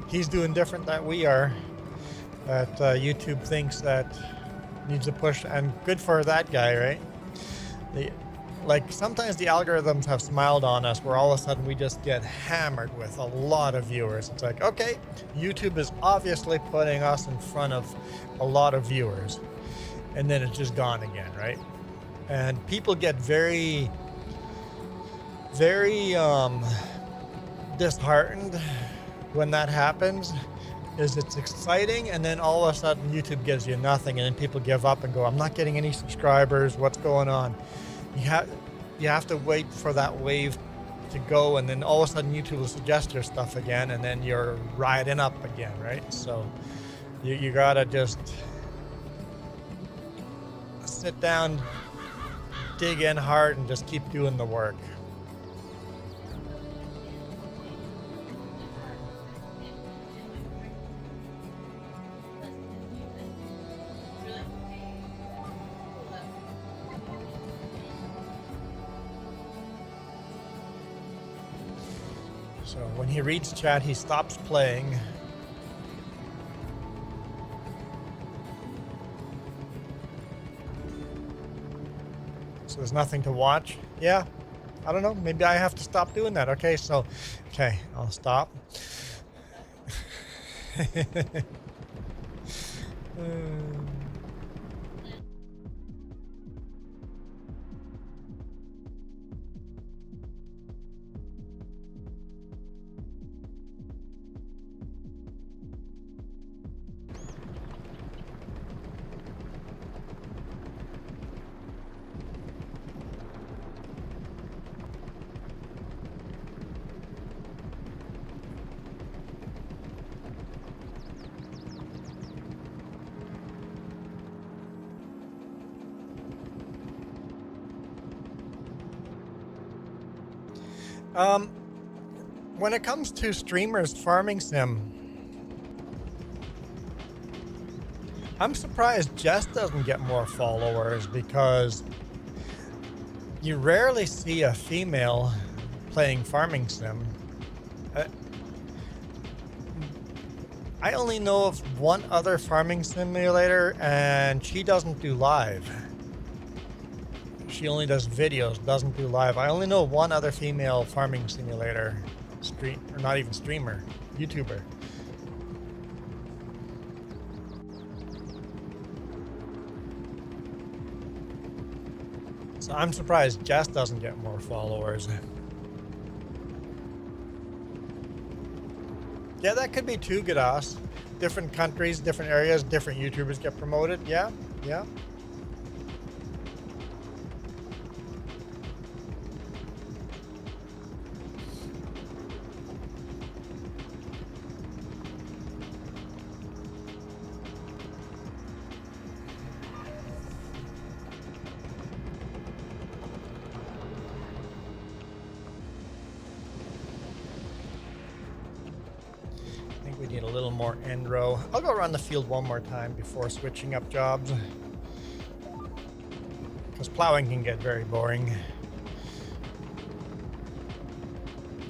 S4: he's doing different that we are, that YouTube thinks that needs a push, and good for that guy, right? Like sometimes the algorithms have smiled on us where all of a sudden we just get hammered with a lot of viewers. It's like, okay, YouTube is obviously putting us in front of a lot of viewers, and then it's just gone again, right? And people get very disheartened when that happens. It's exciting, and then all of a sudden YouTube gives you nothing, and then people give up and go, I'm not getting any subscribers, what's going on? You have to wait for that wave to go, and then all of a sudden YouTube will suggest your stuff again, and then you're riding up again, right? So you gotta just sit down, dig in hard, and just keep doing the work. So when he reads chat, he stops playing. So there's nothing to watch. Yeah, I don't know. Maybe I have to stop doing that. Okay, I'll stop. When it comes to streamers farming sim, I'm surprised Jess doesn't get more followers, because you rarely see a female playing farming sim. I only know of one other farming simulator, and she doesn't do live. She only does videos, doesn't do live. I only know one other female farming simulator or not even streamer, YouTuber. So I'm surprised Jess doesn't get more followers. Yeah, that could be too, Gadas. Different countries, different areas, different YouTubers get promoted. Yeah. We need a little more end row. I'll go around the field one more time before switching up jobs, because plowing can get very boring.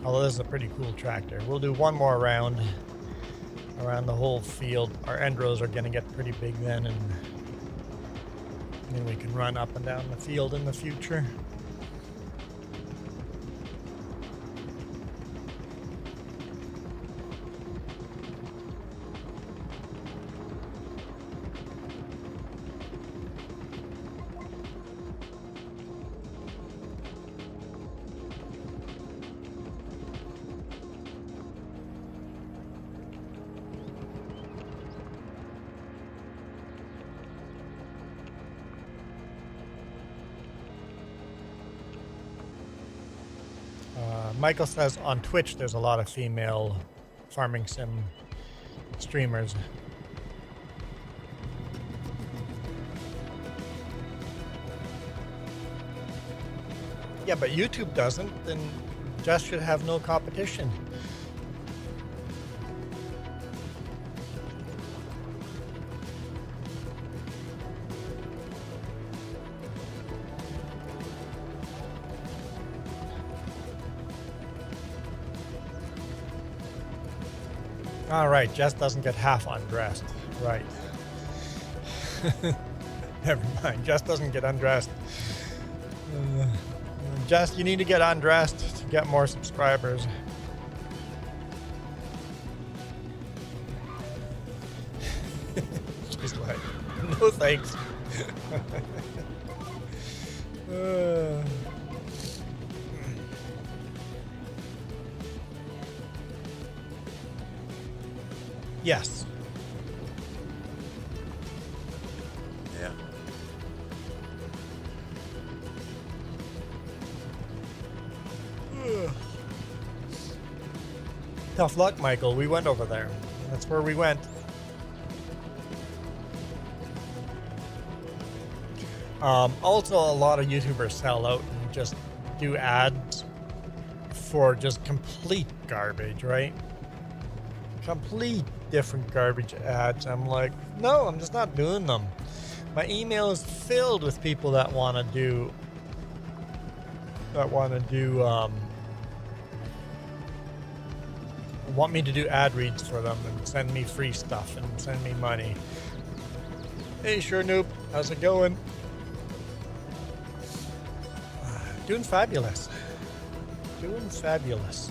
S4: Although this is a pretty cool tractor. We'll do one more round around the whole field. Our end rows are going to get pretty big then, and then we can run up and down the field in the future. Michael says on Twitch there's a lot of female farming sim streamers. Yeah, but YouTube doesn't, then Jess should have no competition. All right, Jess doesn't get half undressed. Right. Never mind. Jess doesn't get undressed. Jess, you need to get undressed to get more subscribers. She's like, no thanks. Yes.
S3: Yeah.
S4: Tough luck, Michael. We went over there. That's where we went. Also, a lot of YouTubers sell out and just do ads for just complete garbage, right? Complete different garbage ads. I'm like, no, I'm just not doing them. My email is filled with people that want to do want me to do ad reads for them and send me free stuff and send me money. Hey, sure noob, how's it going? Doing fabulous. Doing fabulous.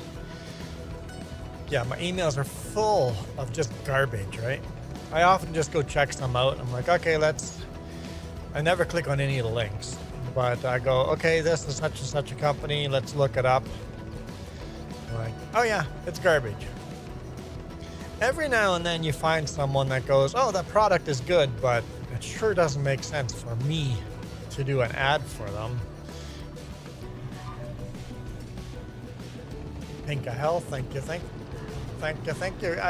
S4: Yeah, my emails are full of just garbage, right? I often just go check some out. I'm like, okay, I never click on any of the links, but I go, okay, this is such and such a company. Let's look it up. I'm like, oh yeah, it's garbage. Every now and then you find someone that goes, oh, that product is good, but it sure doesn't make sense for me to do an ad for them. Pinka Health, thank you.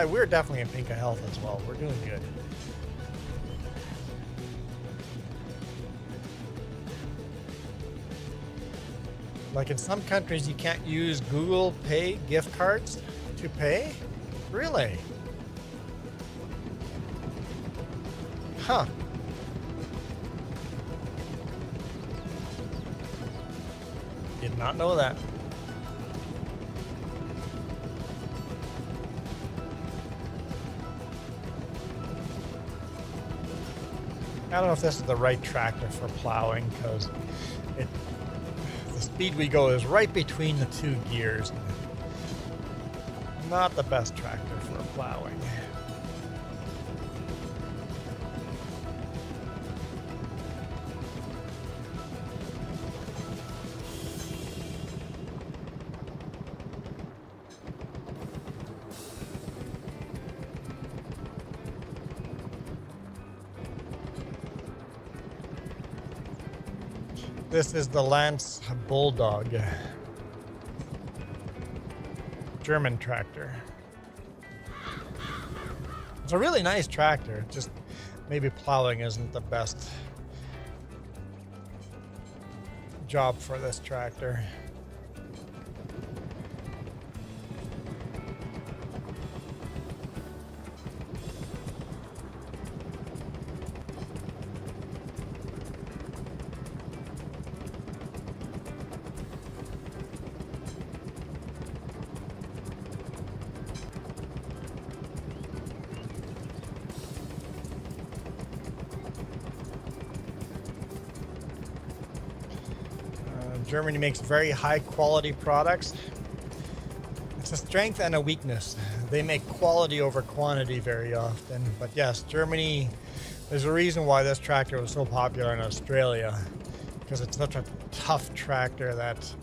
S4: We're definitely in Pinka Health as well. We're doing good. Like in some countries, you can't use Google Pay gift cards to pay? Really? Huh. Did not know that. I don't know if this is the right tractor for plowing because the speed we go is right between the two gears. Not the best tractor for plowing. This is the Lance Bulldog. German tractor. It's a really nice tractor, just maybe plowing isn't the best job for this tractor. Germany makes very high quality products. It's a strength and a weakness. They make quality over quantity very often. But yes, Germany, there's a reason why this tractor was so popular in Australia, because it's such a tough tractor that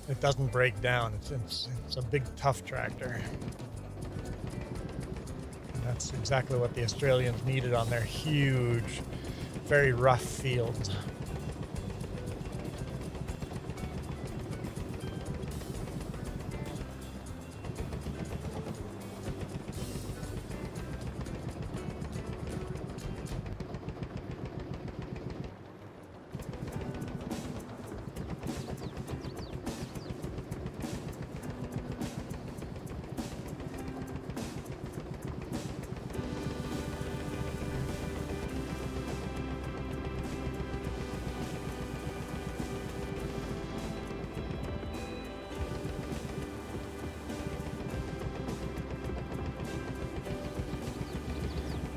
S4: it doesn't break down. It's a big, tough tractor. And that's exactly what the Australians needed on their huge, very rough fields.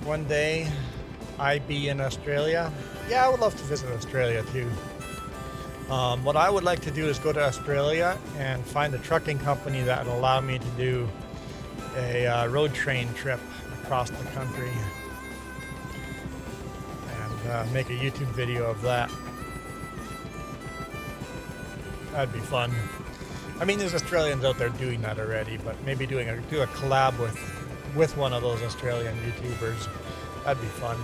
S4: one day I be in Australia. Yeah, I would love to visit Australia too. What I would like to do is go to Australia and find a trucking company that will allow me to do a road train trip across the country and make a YouTube video of that. That'd be fun. I mean, there's Australians out there doing that already, but maybe do a collab with one of those Australian YouTubers. That'd be fun.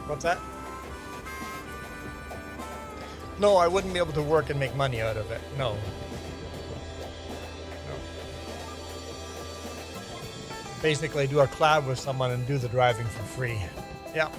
S4: What's that? No, I wouldn't be able to work and make money out of it. No. Basically, do a collab with someone and do the driving for free. Yeah.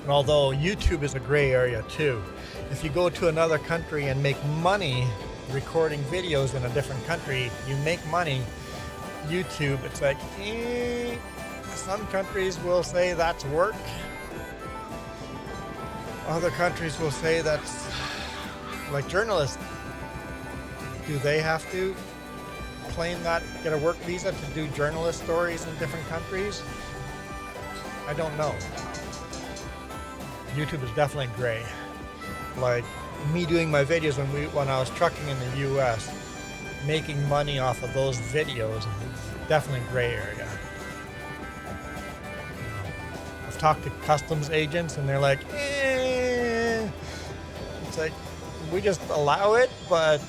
S4: And although YouTube is a gray area too, if you go to another country and make money recording videos in a different country, you make money. YouTube, it's like, some countries will say that's work. Other countries will say that's like journalists. Do they have to claim that, get a work visa to do journalist stories in different countries? I don't know. YouTube is definitely gray. Like me doing my videos when I was trucking in the US, making money off of those videos, definitely gray area. I've talked to customs agents and they're like, It's like, we just allow it, but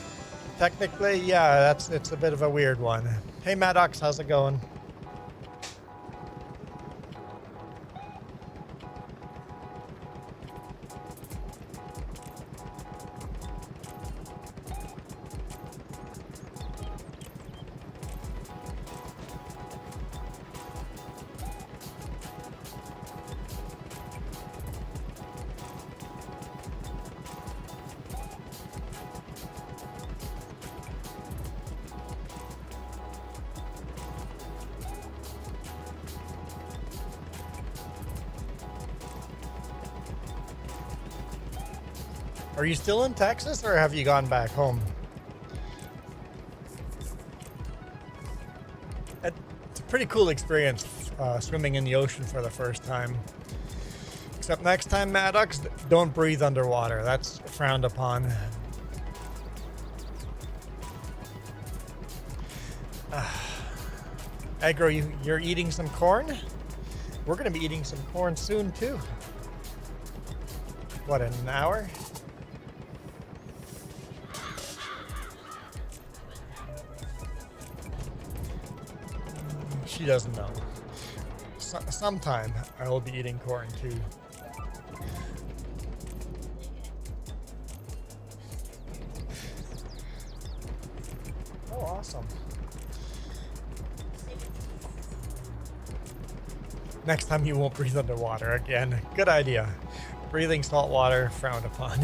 S4: technically, yeah, it's a bit of a weird one. Hey Maddox, how's it going? Are you still in Texas or have you gone back home? It's a pretty cool experience swimming in the ocean for the first time. Except next time, Maddox, don't breathe underwater. That's frowned upon. Agro, you're eating some corn? We're going to be eating some corn soon, too. What, in an hour? She doesn't know. Sometime I will be eating corn too. Oh, awesome. Next time you won't breathe underwater again. Good idea. Breathing salt water, frowned upon.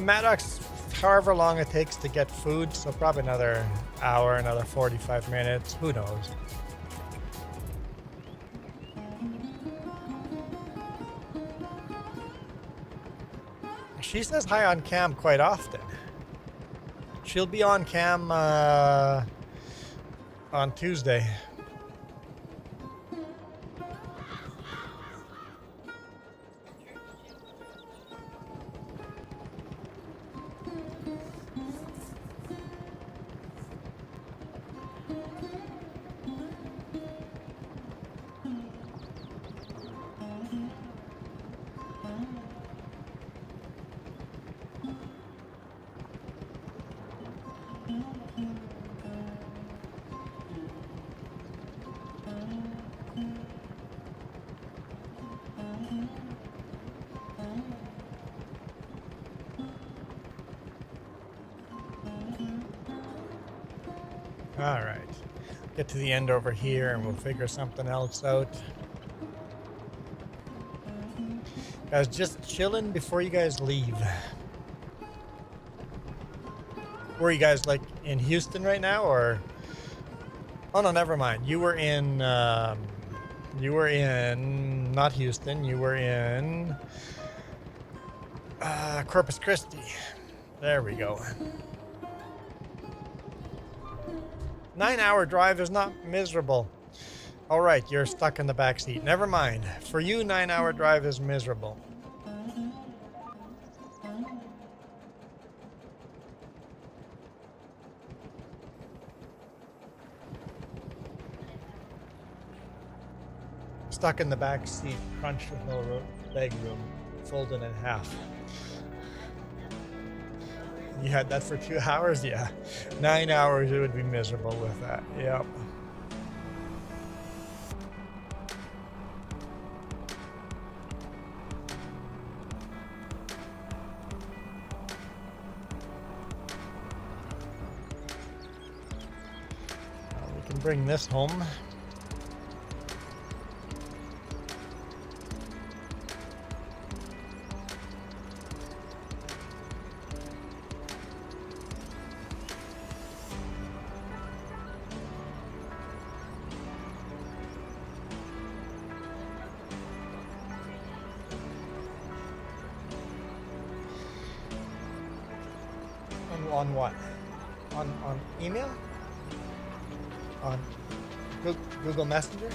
S4: Maddox, however long it takes to get food, so probably another hour, another 45 minutes, who knows. She says hi on cam quite often. She'll be on cam on Tuesday. All right. Get to the end over here and we'll figure something else out. Guys, just chilling before you guys leave. Were you guys like in Houston right now, or? Oh no, never mind. You were in not Houston. You were in Corpus Christi. There we go. 9-hour drive is not miserable. All right, you're stuck in the back seat. Never mind. For you, 9-hour drive is miserable. Stuck in the back seat, crunched with no leg room, folded in half. You had that for 2 hours? Yeah. 9 hours, it would be miserable with that. Yep. We can bring this home. On what? On email? On Google Messenger?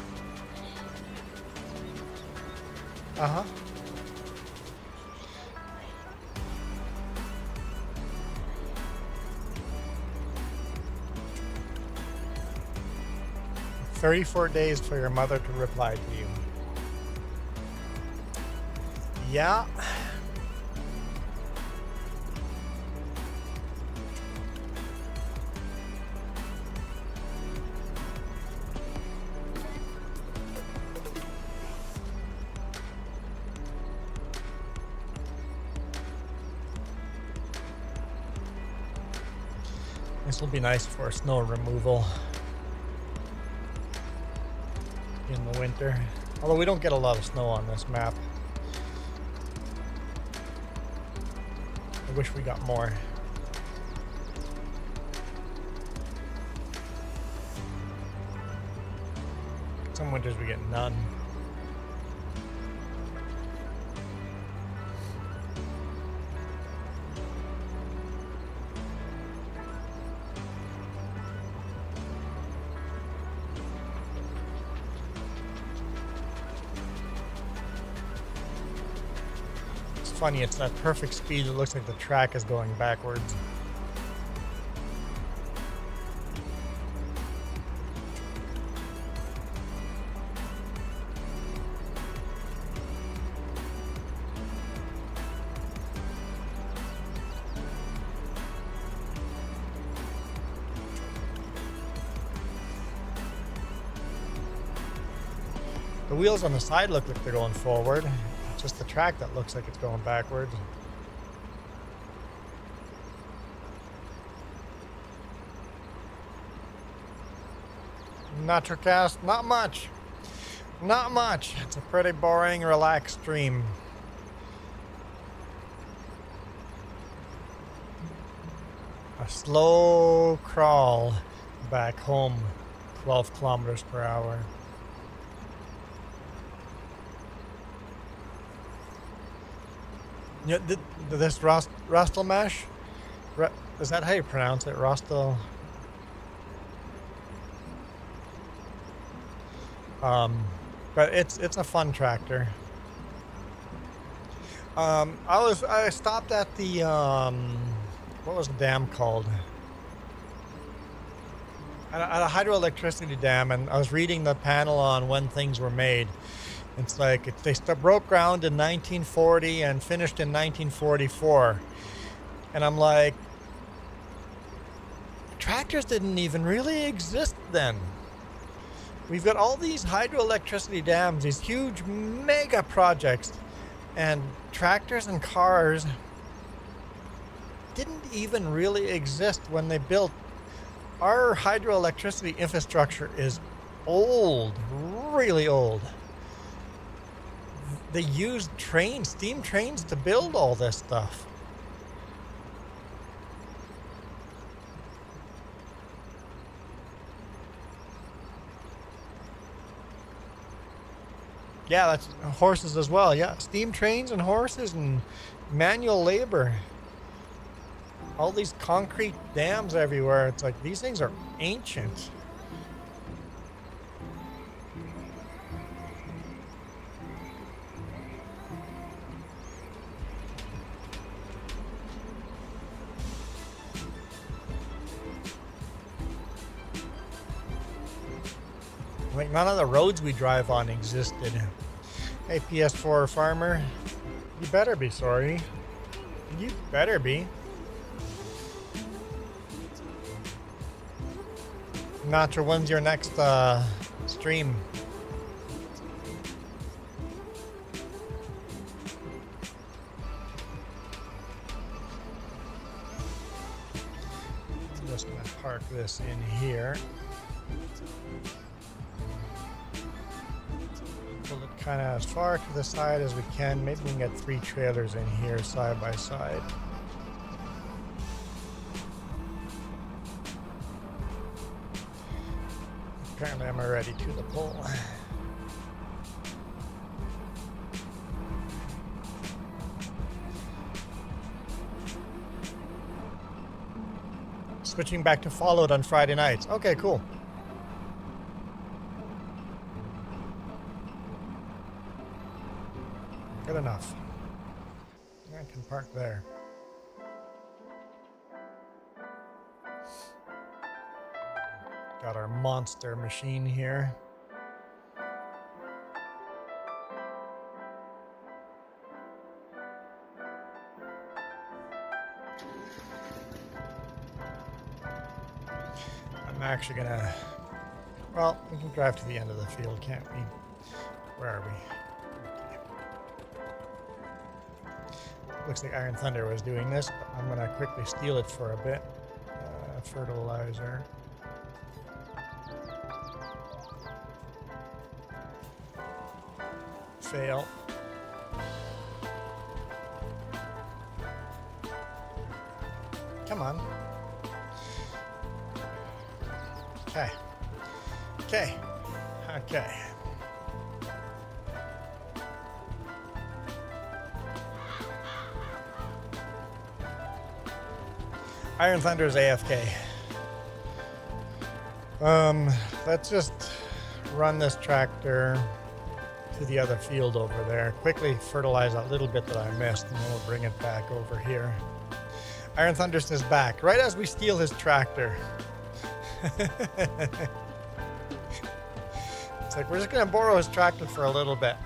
S4: Uh-huh. "34 days for your mother to reply to you." Yeah. This will be nice for snow removal in the winter. Although we don't get a lot of snow on this map. I wish we got more. Some winters we get none. Funny, it's that perfect speed. It looks like the track is going backwards. The wheels on the side look like they're going forward. Just the track that looks like it's going backwards. Nitrocast, not much. Not much. It's a pretty boring, relaxed stream. A slow crawl back home, 12 kilometers per hour. Yeah, this Rostelmash? Is that how you pronounce it? Rostel? But it's a fun tractor. I stopped at the what was the dam called? At a hydroelectricity dam, and I was reading the panel on when things were made. It's like they broke ground in 1940 and finished in 1944. And I'm like, tractors didn't even really exist then. We've got all these hydroelectricity dams, these huge mega projects, and tractors and cars didn't even really exist when they built Our hydroelectricity infrastructure is old, really old. They used trains, steam trains, to build all this stuff. Yeah, that's horses as well. Yeah, steam trains and horses and manual labor. All these concrete dams everywhere. It's like these things are ancient. Like none of the roads we drive on existed. Hey, PS4 farmer, you better be sorry. You better be. Nacho, when's your next stream? I'm just gonna park this in here. Pull it kind of as far to the side as we can. Maybe we can get 3 trailers in here side by side. Apparently I'm already to the pole. Switching back to Followed on Friday nights. Okay, cool. Good enough. I can park there. Got our monster machine here. I'm actually gonna, well, we can drive to the end of the field, can't we? Where are we? Looks like Iron Thunder was doing this, but I'm gonna quickly steal it for a bit. Fertilizer. Fail. Come on. Okay. Okay. Okay. Iron Thunder is AFK. Let's just run this tractor to the other field over there. Quickly fertilize that little bit that I missed, and then we'll bring it back over here. Iron Thunder's is back, right as we steal his tractor. It's like, we're just gonna borrow his tractor for a little bit.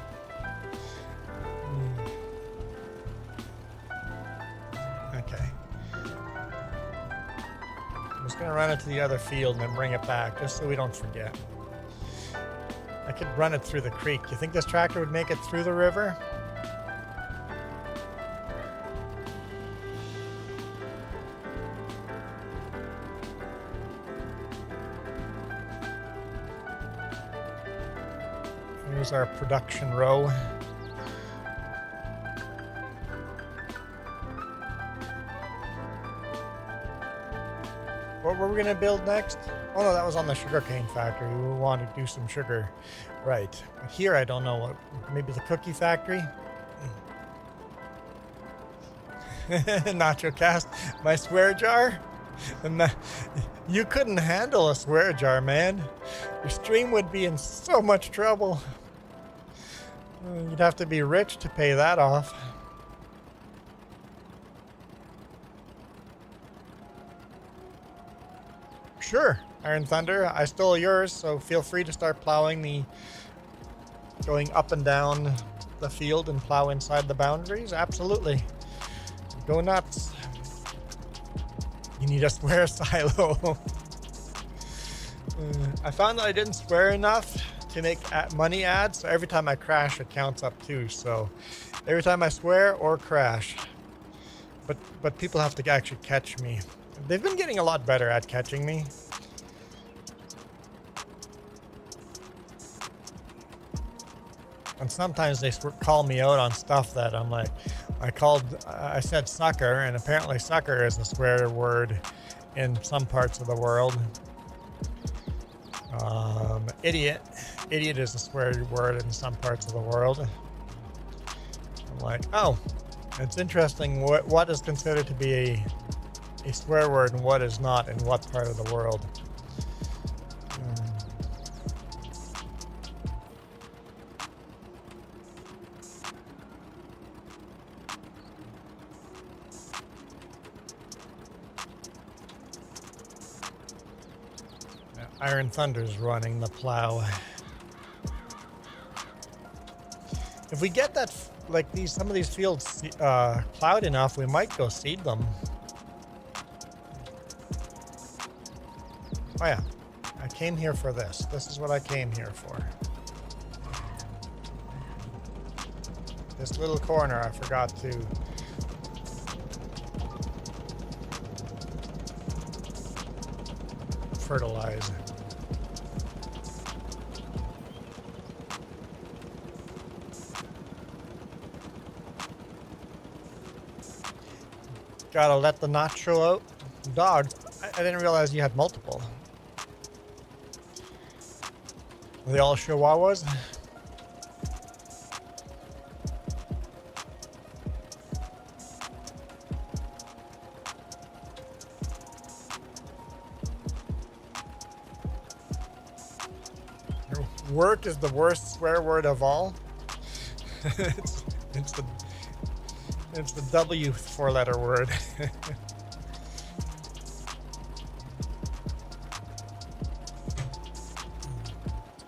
S4: Okay. I'm just gonna run it to the other field and then bring it back, just so we don't forget. I could run it through the creek. You think this tractor would make it through the river? Here's our production row. What were we gonna build next? Oh no, that was on the sugarcane factory. We wanted to do some sugar. Right. Here I don't know what, maybe the cookie factory? Nacho Cast, my swear jar? You couldn't handle a swear jar, man. Your stream would be in so much trouble. You'd have to be rich to pay that off. Sure, Iron Thunder, I stole yours, so feel free to start plowing going up and down the field and plow inside the boundaries. Absolutely. Go nuts. You need a swear silo. I found that I didn't swear enough to make money ads, so every time I crash, it counts up too. So every time I swear or crash, but people have to actually catch me. They've been getting a lot better at catching me. And sometimes they call me out on stuff that I'm like, I said sucker, and apparently sucker is a swear word in some parts of the world. Idiot is a swear word in some parts of the world. I'm like, oh, it's interesting what is considered to be a swear word and what is not in what part of the world. Iron Thunder's running the plow. If we get that, like some of these fields plowed enough, we might go seed them. Oh yeah, I came here for this. This is what I came here for. This little corner I forgot to fertilize. Gotta let the nacho out. Dog, I didn't realize you had multiple. Are they all Chihuahuas? Work is the worst swear word of all. It's the W four-letter word. It's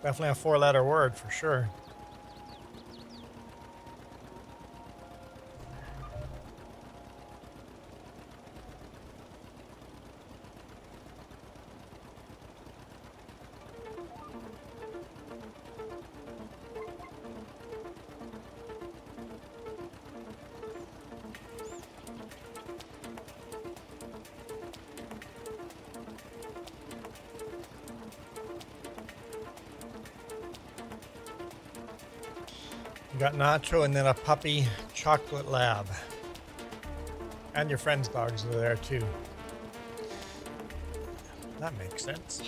S4: definitely a four-letter word for sure. You got Nacho and then a puppy chocolate lab. And your friend's dogs are there too. That makes sense.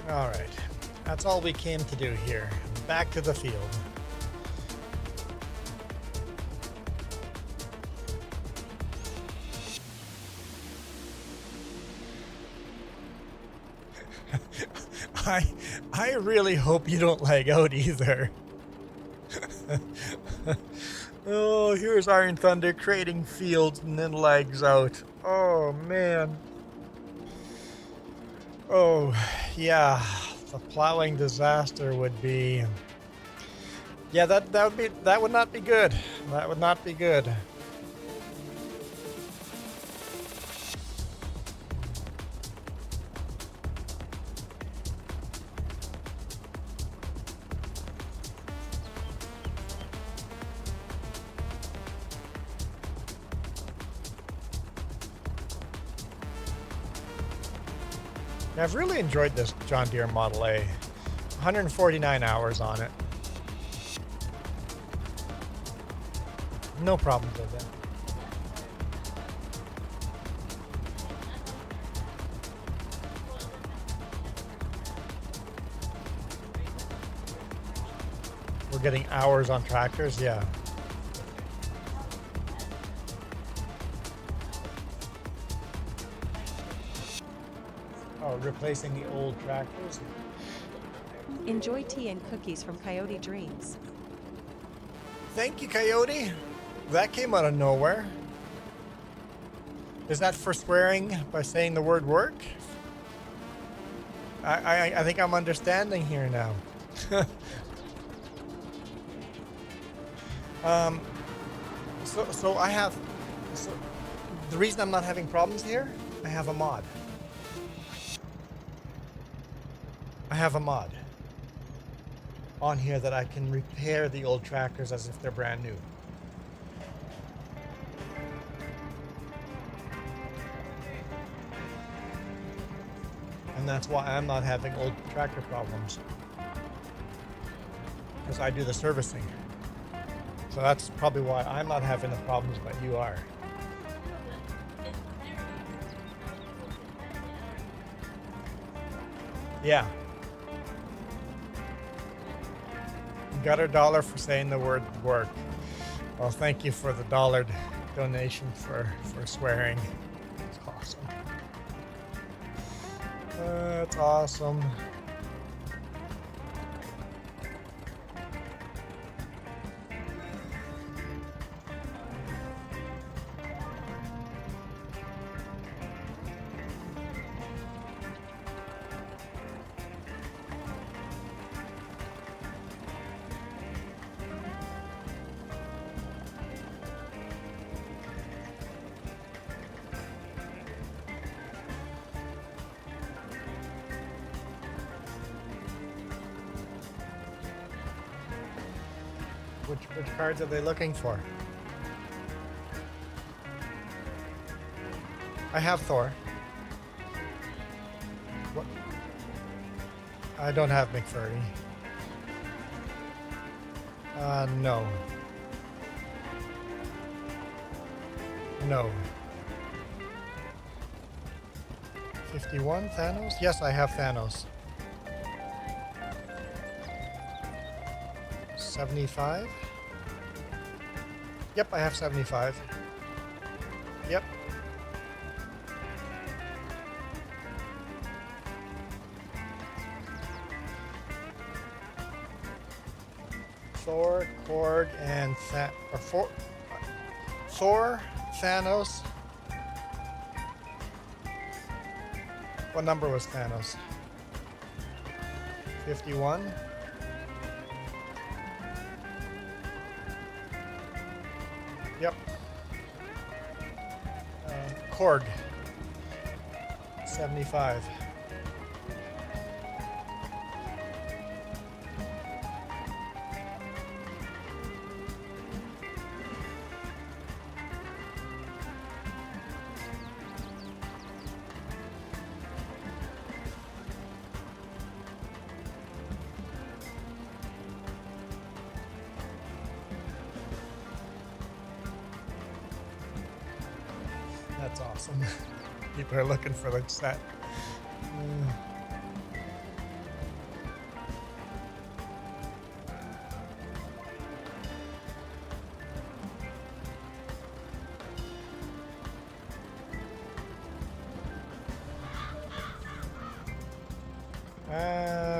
S4: All right, that's all we came to do here. Back to the field. I really hope you don't lag out either. Oh, here's Iron Thunder creating fields and then lags out. Oh man. Oh, yeah, the plowing disaster would be. Yeah, that would not be good. That would not be good. I've really enjoyed this John Deere Model A. 149 hours on it. No problems with it. We're getting hours on tractors, yeah. Oh, replacing the old tractors.
S2: Enjoy tea and cookies from Coyote Dreams.
S4: Thank you, Coyote. That came out of nowhere. Is that for swearing by saying the word work? I think I'm understanding here now. So I have, so the reason I'm not having problems here, I have a mod. I have a mod on here that I can repair the old tractors as if they're brand new. And that's why I'm not having old tractor problems. Because I do the servicing. So that's probably why I'm not having the problems that you are. Yeah. Got a $1 for saying the word work. Well, thank you for the $1 donation for swearing. It's awesome. That's awesome. Which cards are they looking for? I have Thor. What? I don't have McFurry. No. No. 51 Thanos? Yes, I have Thanos. 75? Yep, I have 75. Yep. Thor, Korg, and Thor, Thanos. What number was Thanos? 51? Yep. Korg. 75. That's awesome. People are looking for the set.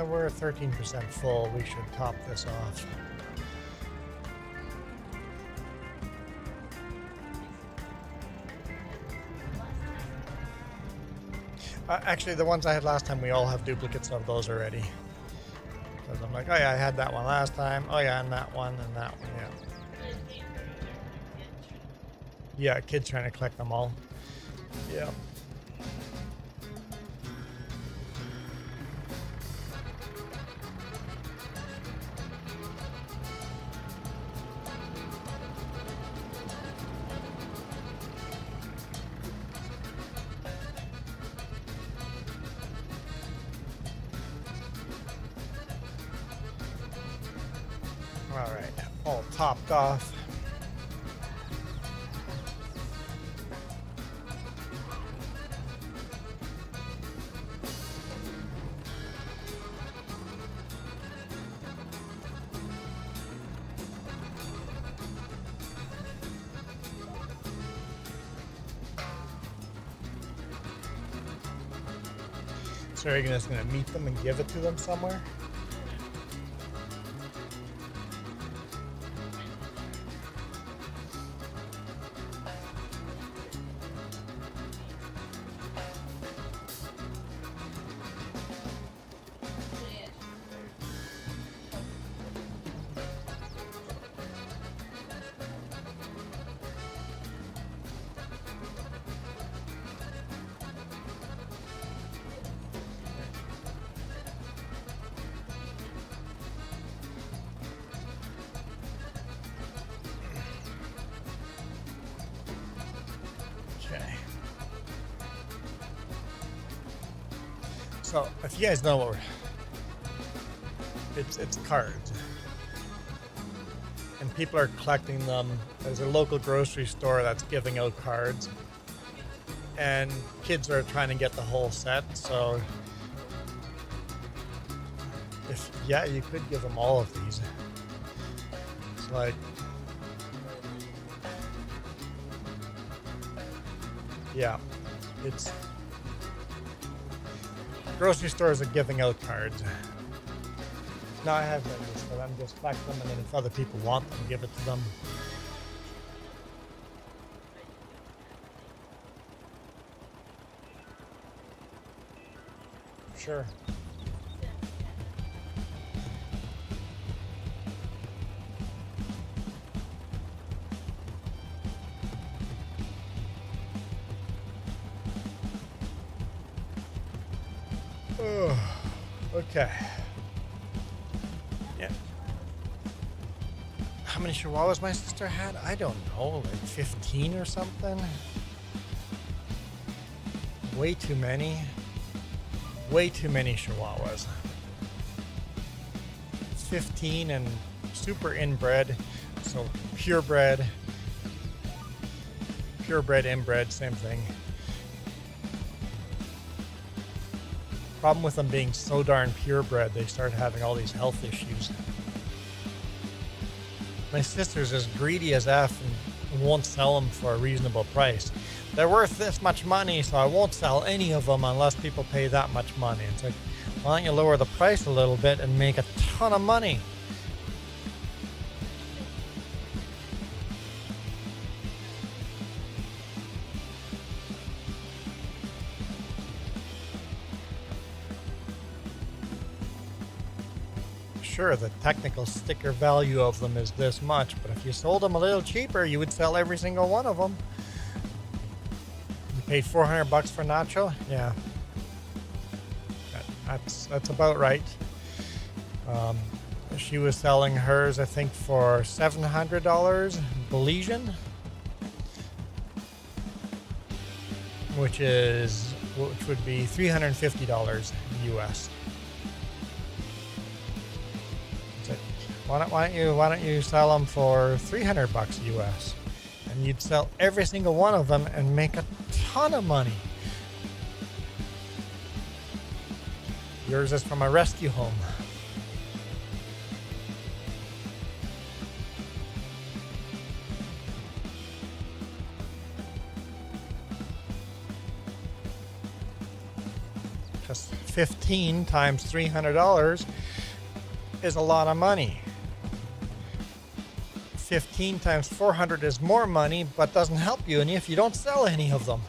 S4: We're 13% full. We should top this off. Actually, the ones I had last time, we all have duplicates of those already. Because I'm like, oh yeah, I had that one last time. Oh yeah, and that one, yeah. Yeah, kids trying to collect them all. Yeah. All right, all topped off. So are you just gonna meet them and give it to them somewhere? So if you guys know what it's cards. And people are collecting them. There's a local grocery store that's giving out cards. And kids are trying to get the whole set, so you could give them all of these. It's like, yeah, it's grocery stores are giving out cards. No, I have no use for them. Just collect them, and then if other people want them, give it to them. Sure. Oh, okay. Yeah. How many chihuahuas my sister had? I don't know, like 15 or something. Way too many. Way too many chihuahuas. 15 and super inbred, so purebred, inbred, same thing. Problem with them being so darn purebred, they start having all these health issues. My sister's as greedy as F and won't sell them for a reasonable price. They're worth this much money, so I won't sell any of them unless people pay that much money. It's like, why don't you lower the price a little bit and make a ton of money? Sure, the technical sticker value of them is this much, but if you sold them a little cheaper, you would sell every single one of them. Paid $400 for Nacho? Yeah, that's about right. She was selling hers, I think, for $700 Belizean, which would be $350 US. So why don't you sell them for $300 US? And you'd sell every single one of them and make a ton of money. Yours is from a rescue home. Just 15 times $300 is a lot of money. 15 times 400 is more money, but doesn't help you any if you don't sell any of them.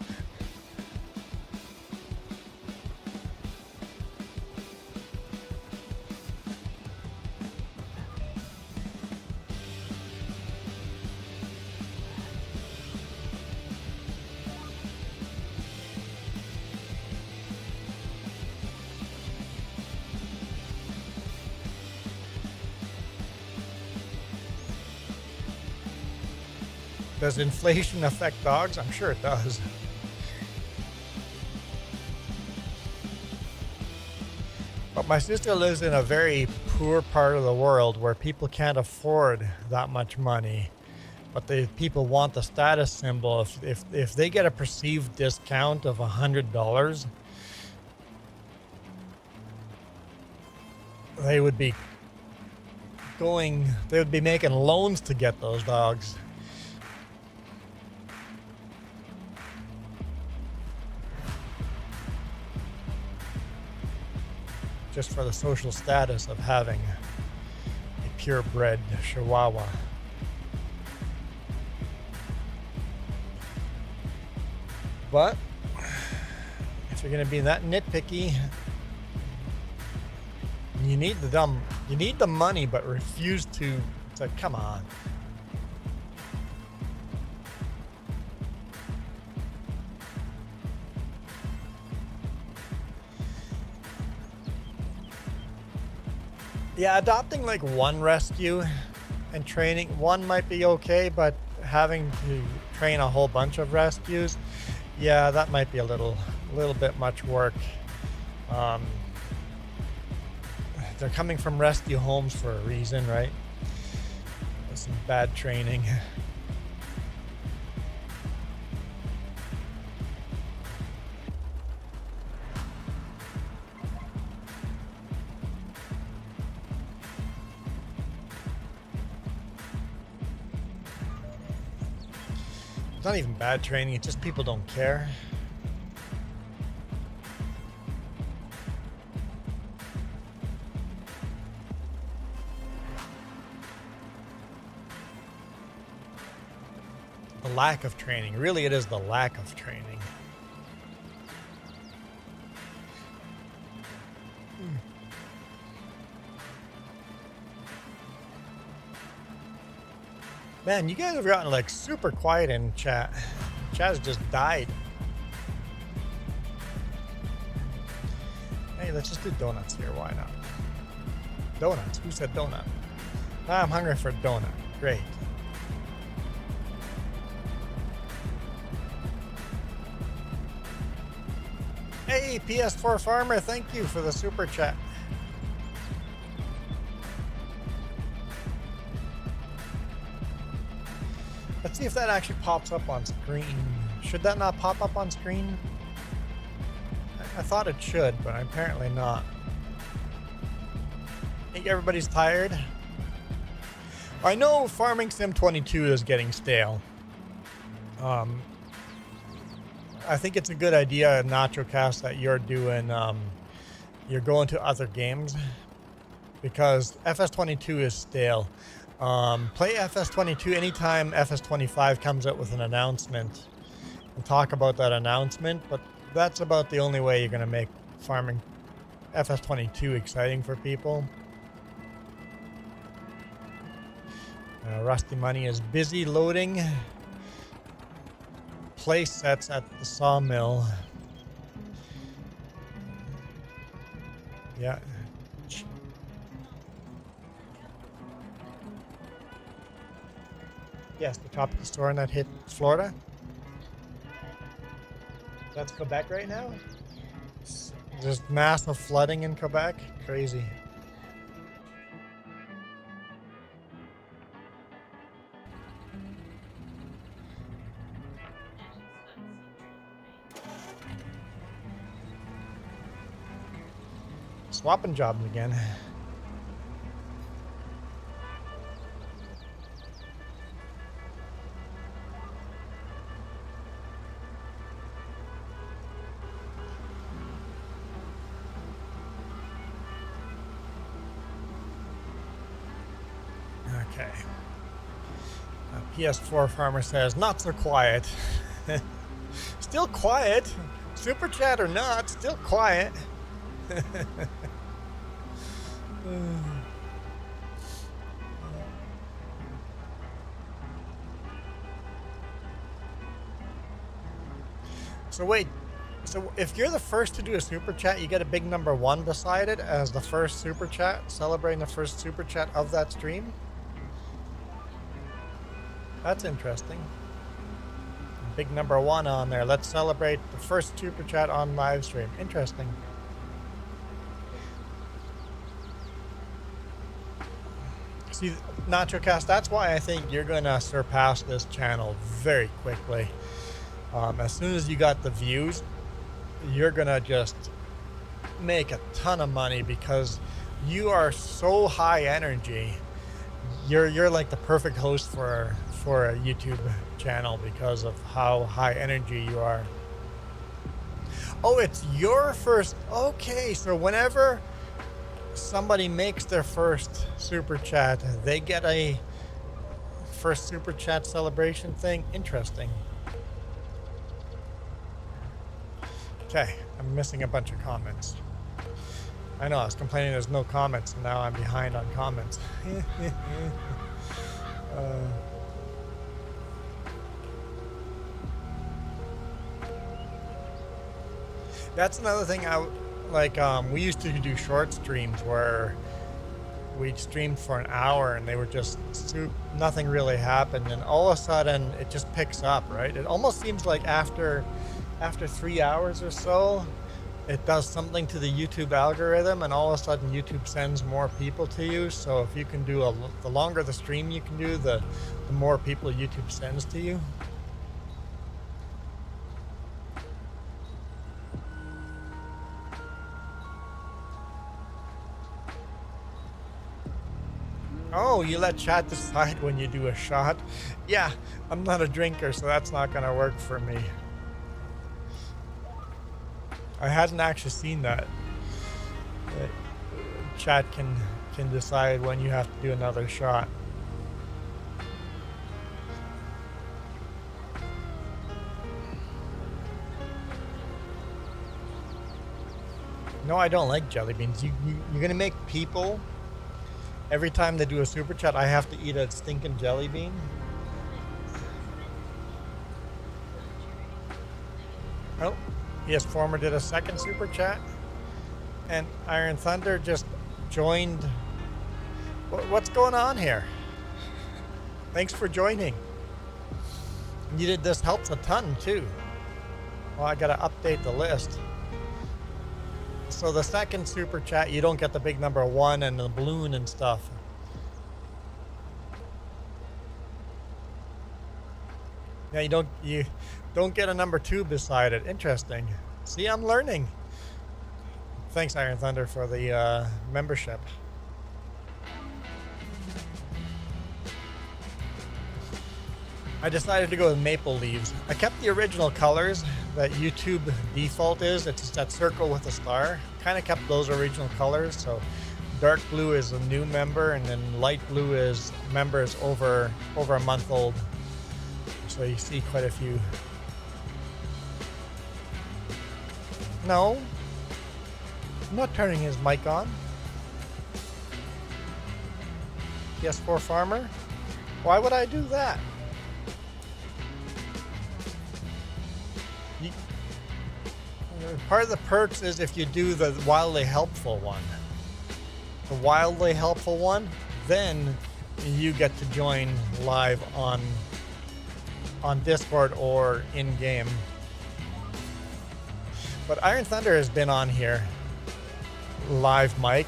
S4: Does inflation affect dogs? I'm sure it does. But my sister lives in a very poor part of the world where people can't afford that much money. But the people want the status symbol. If they get a perceived discount of $100, they would be making loans to get those dogs. Just for the social status of having a purebred Chihuahua. But if you're going to be that nitpicky, you need the money, but refuse to. It's like, come on. Yeah, adopting like one rescue and training one might be okay, but having to train a whole bunch of rescues, yeah, that might be a little bit much work. They're coming from rescue homes for a reason, right? With some bad training. It's not even bad training, it's just people don't care. The lack of training. Really, it is the lack of training. Man, you guys have gotten like super quiet in chat. Chat has just died. Hey, let's just do donuts here. Why not? Donuts. Who said donut? I'm hungry for a donut. Great. Hey, PS4 Farmer, thank you for the super chat. Let's see if that actually pops up on screen. Should that not pop up on screen? I thought it should, but apparently not. Think everybody's tired? I know Farming Sim 22 is getting stale. I think it's a good idea, NachoCast, that you're doing, you're going to other games, because FS22 is stale. Play FS22 anytime FS25 comes out with an announcement and talk about that announcement, but that's about the only way you're going to make farming FS22 exciting for people. Rusty Money is busy loading place sets at the sawmill. Yeah. Yes, the tropical storm that hit Florida. That's Quebec right now? There's massive flooding in Quebec. Crazy. Swapping jobs again. Okay. PS4 Farmer says, not so quiet. Still quiet. Super chat or not, still quiet. So wait, so if you're the first to do a super chat, you get a big number 1 beside it as the first super chat, celebrating the first super chat of that stream? That's interesting. Big number 1 on there. Let's celebrate the first super chat on live stream. Interesting. See, NachoCast, that's why I think you're going to surpass this channel very quickly. As soon as you got the views, you're going to just make a ton of money because you are so high energy. You're like the perfect host for a YouTube channel because of how high energy you are. Oh, it's your first. Okay, so whenever somebody makes their first super chat, they get a first super chat celebration thing. Interesting. Okay, I'm missing a bunch of comments. I know, I was complaining there's no comments, and now I'm behind on comments. That's another thing we used to do short streams where we'd stream for an hour and they were just nothing really happened, and all of a sudden it just picks up, right? It almost seems like after 3 hours or so, it does something to the YouTube algorithm, and all of a sudden YouTube sends more people to you. So if you can do the longer the stream you can do, the more people YouTube sends to you. Oh, you let chat decide when you do a shot? Yeah, I'm not a drinker, so that's not gonna work for me. I hadn't actually seen that. Chat can decide when you have to do another shot. No, I don't like jelly beans. You're gonna make people, every time they do a super chat, I have to eat a stinking jelly bean. Oh, yes, Former did a second super chat, and Iron Thunder just joined. What's going on here? Thanks for joining. This helps a ton too. Well, I gotta update the list. So the second super chat, you don't get the big number 1 and the balloon and stuff. Yeah, you don't get a number 2 beside it. Interesting. See, I'm learning. Thanks, Iron Thunder, for the membership. I decided to go with maple leaves. I kept the original colors that YouTube default is. It's that circle with a star. Kind of kept those original colors. So dark blue is a new member, and then light blue is members over a month old. So you see quite a few. No, I'm not turning his mic on. PS4 Farmer? Why would I do that? Part of the perks is if you do the wildly helpful one. The wildly helpful one, then you get to join live on Discord or in-game. But Iron Thunder has been on here live mic.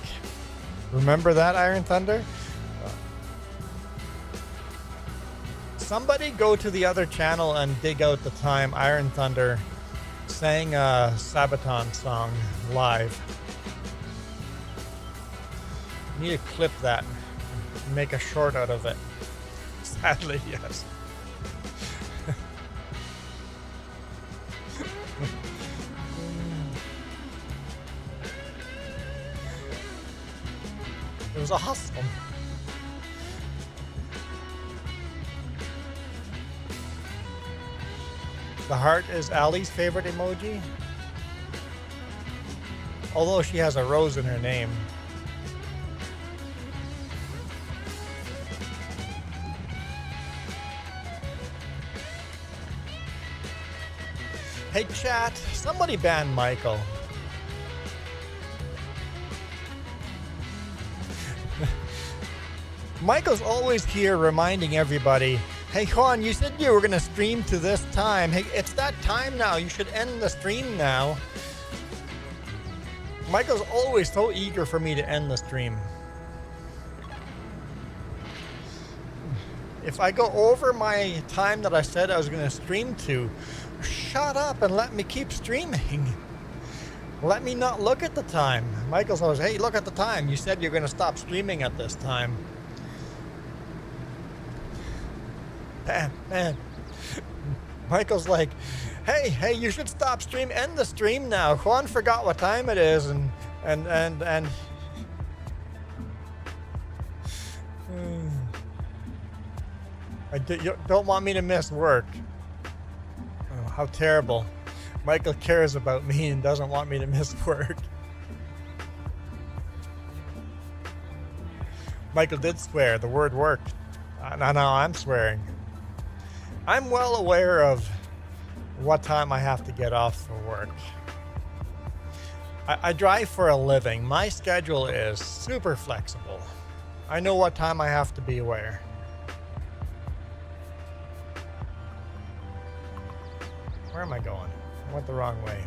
S4: Remember that, Iron Thunder? Somebody go to the other channel and dig out the time Iron Thunder sang a Sabaton song live. You need to clip that and make a short out of it. Sadly, yes. It was awesome. The heart is Ali's favorite emoji, although she has a rose in her name. Hey chat, somebody ban Michael. Michael's always here reminding everybody, hey Juan, you said you were going to stream to this time. Hey, it's that time now. You should end the stream now. Michael's always so eager for me to end the stream. If I go over my time that I said I was going to stream to, shut up and let me keep streaming. Let me not look at the time. Michael's always, hey, look at the time. You said you're going to stop streaming at this time. Man. Michael's like, hey, you should stop stream. End the stream now. Juan forgot what time it is, and you don't want me to miss work. Oh, how terrible. Michael cares about me and doesn't want me to miss work. Michael did swear. The word worked. Now I'm swearing. I'm well aware of what time I have to get off for work. I drive for a living. My schedule is super flexible. I know what time I have to be where. Where am I going? I went the wrong way.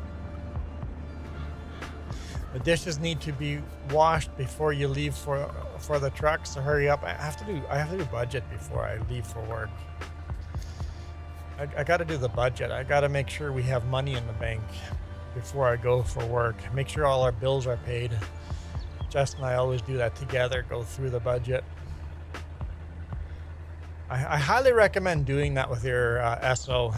S4: The dishes need to be washed before you leave for the truck, so hurry up. I have to do budget before I leave for work. I got to do the budget. I got to make sure we have money in the bank before I go for work. Make sure all our bills are paid. Jess and I always do that together, go through the budget. I highly recommend doing that with your SO.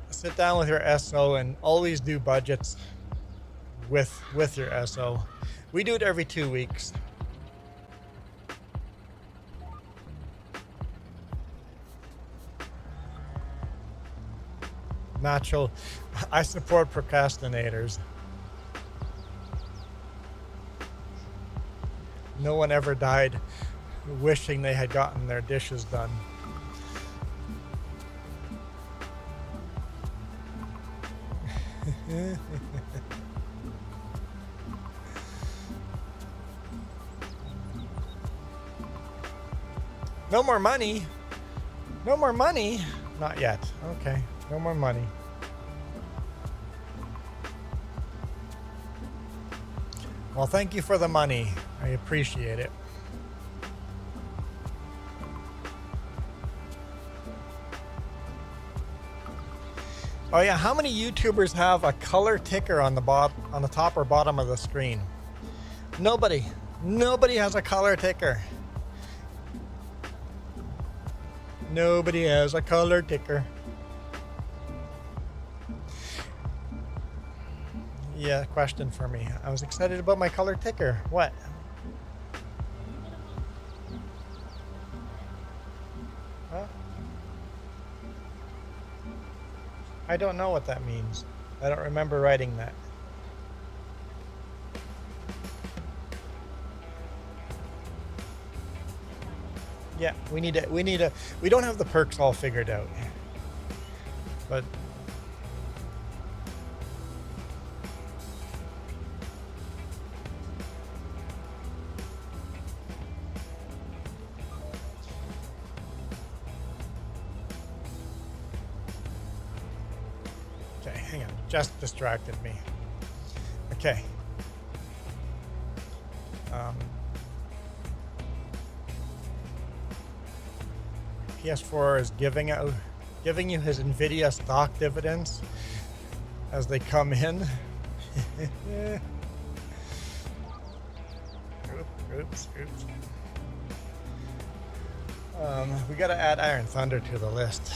S4: Sit down with your SO and always do budgets with your SO. We do it every 2 weeks. Nacho, I support procrastinators. No one ever died wishing they had gotten their dishes done. No more money. No more money. Not yet. Okay. No more money. Well, thank you for the money. I appreciate it. Oh yeah, how many YouTubers have a color ticker on the top or bottom of the screen? Nobody. Nobody has a color ticker. Nobody has a color ticker. Yeah, question for me. I was excited about my color ticker. What? Huh? I don't know what that means. I don't remember writing that. Yeah, we don't have the perks all figured out. But okay, hang on. Just distracted me. Okay. PS4 is giving you his Nvidia stock dividends as they come in. Oops. We gotta add Iron Thunder to the list.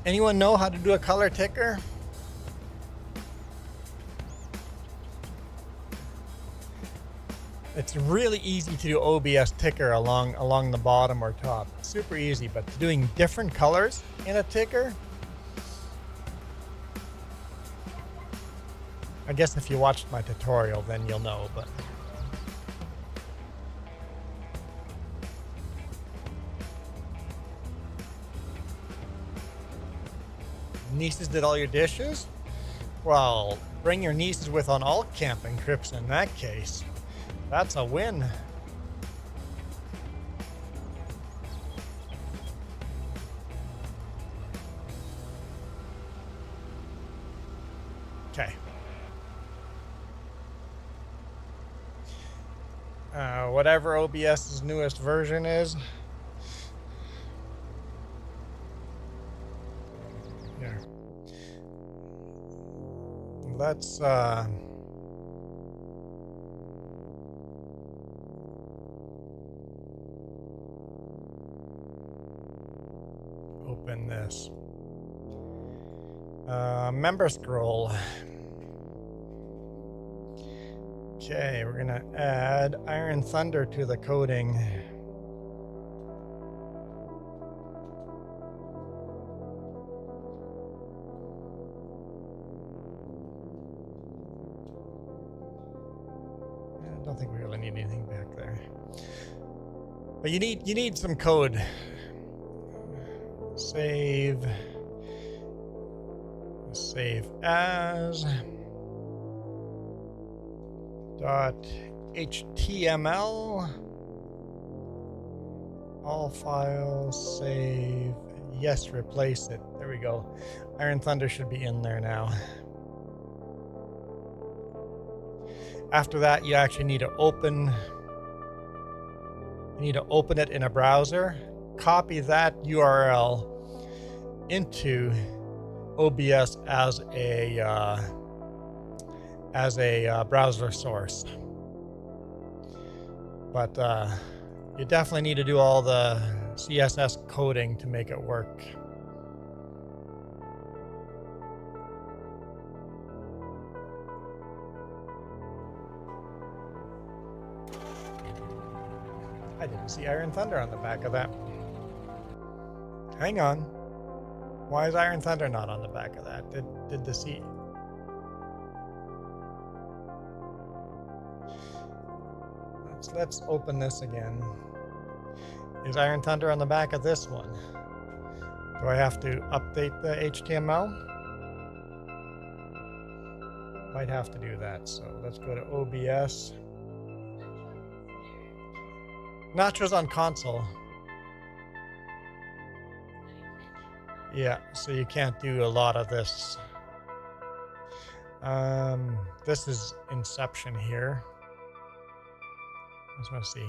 S4: Anyone know how to do a color ticker? It's really easy to do OBS ticker along the bottom or top. Super easy, but doing different colors in a ticker, I guess if you watched my tutorial, then you'll know, but nieces did all your dishes? Well, bring your nieces with on all camping trips in that case. That's a win. Okay. Whatever OBS's newest version is. Here. Let's open this. Member scroll. Okay, we're gonna add Iron Thunder to the coding. I don't think we really need anything back there. But you need some code. Save as .html, all files, save, yes, replace it. There we go. Iron Thunder should be in there now. After that, you actually need to open it in a browser, copy that URL into OBS as a browser source. But you definitely need to do all the CSS coding to make it work. I didn't see Iron Thunder on the back of that. Hang on. Why is Iron Thunder not on the back of that? Did the C... Let's open this again. Is Iron Thunder on the back of this one? Do I have to update the HTML? Might have to do that. So let's go to OBS. Nacho's on console. Yeah, so you can't do a lot of this. This is Inception here. I just want to see.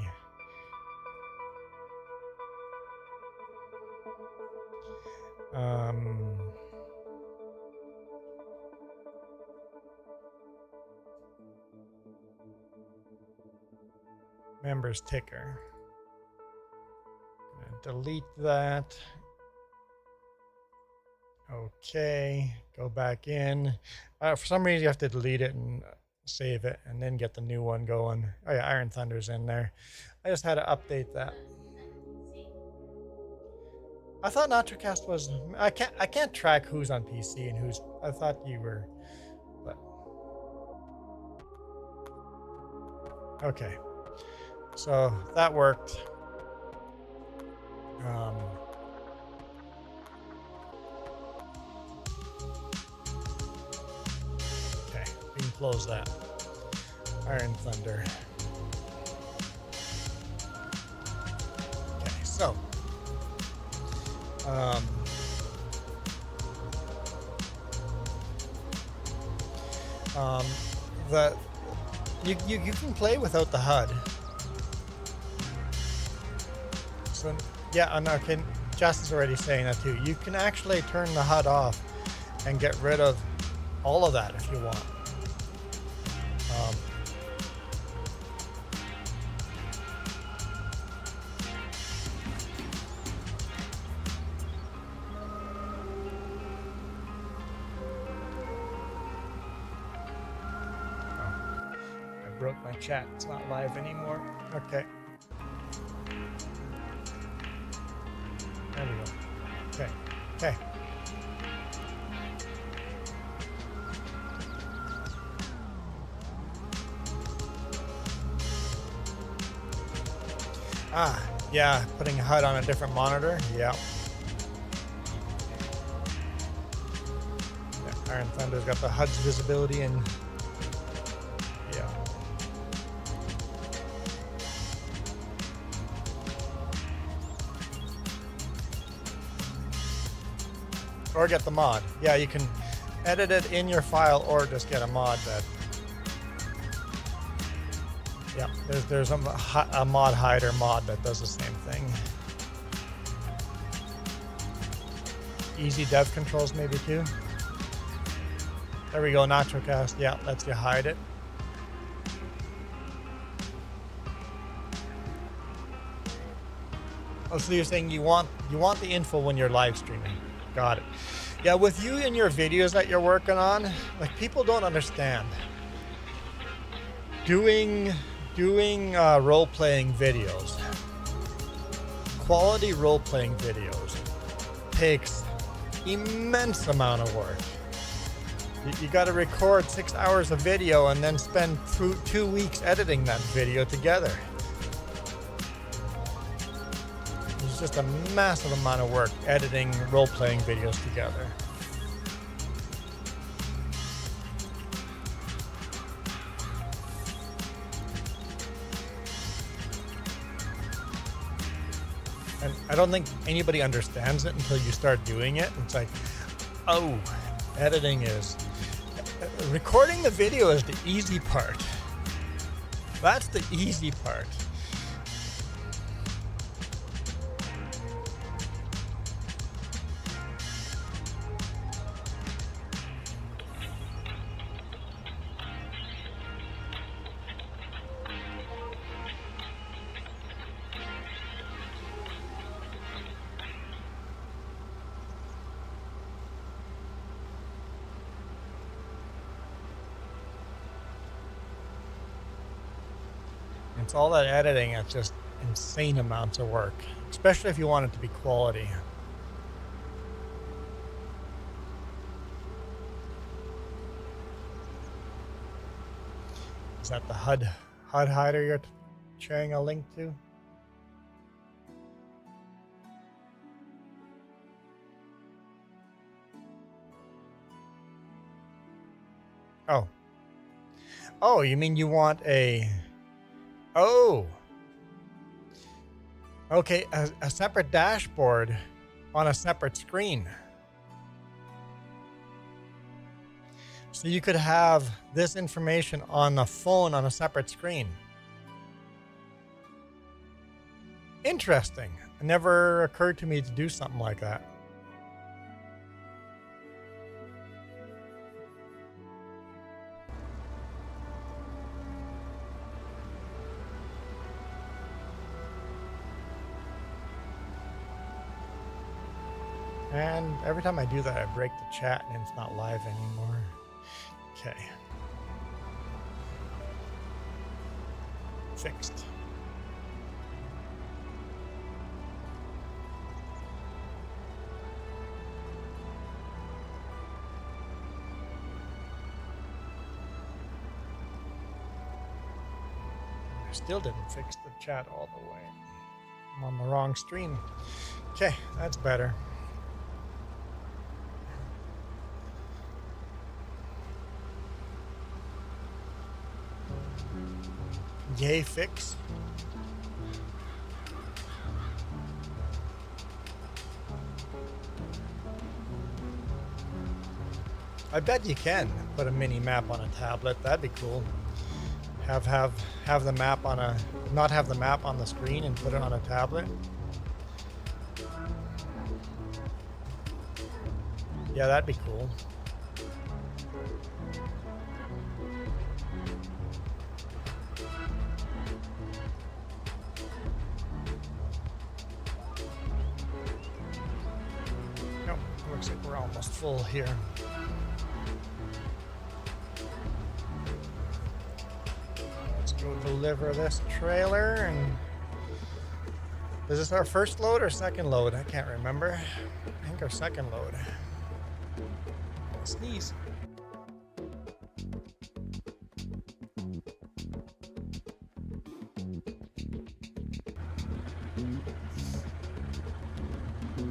S4: Members ticker. Delete that. Okay, go back in. For some reason you have to delete it and save it and then get the new one going. Oh yeah, Iron Thunder's in there. I just had to update that. I thought NachoCast was... I can't track who's on PC and who's... I thought you were... But... Okay. So that worked. Okay, we can close that. Iron Thunder. Okay, so you can play without the HUD. So yeah, and okay, Jess is already saying that too. You can actually turn the HUD off and get rid of all of that if you want. I broke my chat. It's not live anymore. Okay. There we go. Okay. Okay. Ah, yeah, putting a HUD on a different monitor. Yeah. Iron Thunder's got the HUD's visibility and yeah. Or get the mod. Yeah, you can edit it in your file or just get a mod that. Yeah, there's a mod hider mod that does the same thing. Easy dev controls maybe too. There we go, NachoCast. Yeah, lets you hide it. Oh, so you're saying you want the info when you're live streaming. Got it. Yeah, with you and your videos that you're working on, like people don't understand. Doing role-playing videos, quality role-playing videos takes immense amount of work. You got to record 6 hours of video and then spend 2 weeks editing that video together. It's just a massive amount of work editing role-playing videos together. And I don't think anybody understands it until you start doing it. It's like, oh, editing is... Recording the video is the easy part. That's the easy part. It's all that editing. It's just insane amounts of work, especially if you want it to be quality. Is that the HUD hider you're sharing a link to? Oh. Oh, you mean you want a... Oh. Okay, a separate dashboard on a separate screen. So you could have this information on the phone on a separate screen. Interesting. It never occurred to me to do something like that. And every time I do that, I break the chat and it's not live anymore. Okay. Fixed. I still didn't fix the chat all the way. I'm on the wrong stream. Okay, that's better. Yay, fix. I bet you can put a mini map on a tablet. That'd be cool. Have the map on a, not have the map on the screen and put it on a tablet. Yeah, that'd be cool. Nope, looks like we're almost full here. Let's go deliver this trailer. And is this our first load or second load? I can't remember. I think our second load. Sneeze.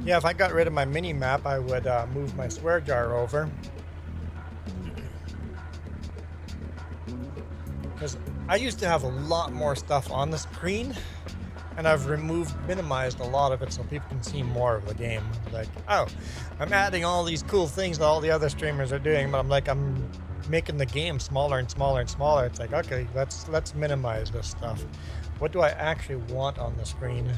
S4: Yeah, if I got rid of my mini map, I would move my swear jar over. Because I used to have a lot more stuff on the screen, and I've minimized a lot of it so people can see more of the game. Like, oh, I'm adding all these cool things that all the other streamers are doing, but I'm making the game smaller and smaller and smaller. It's like, okay, let's minimize this stuff. What do I actually want on the screen?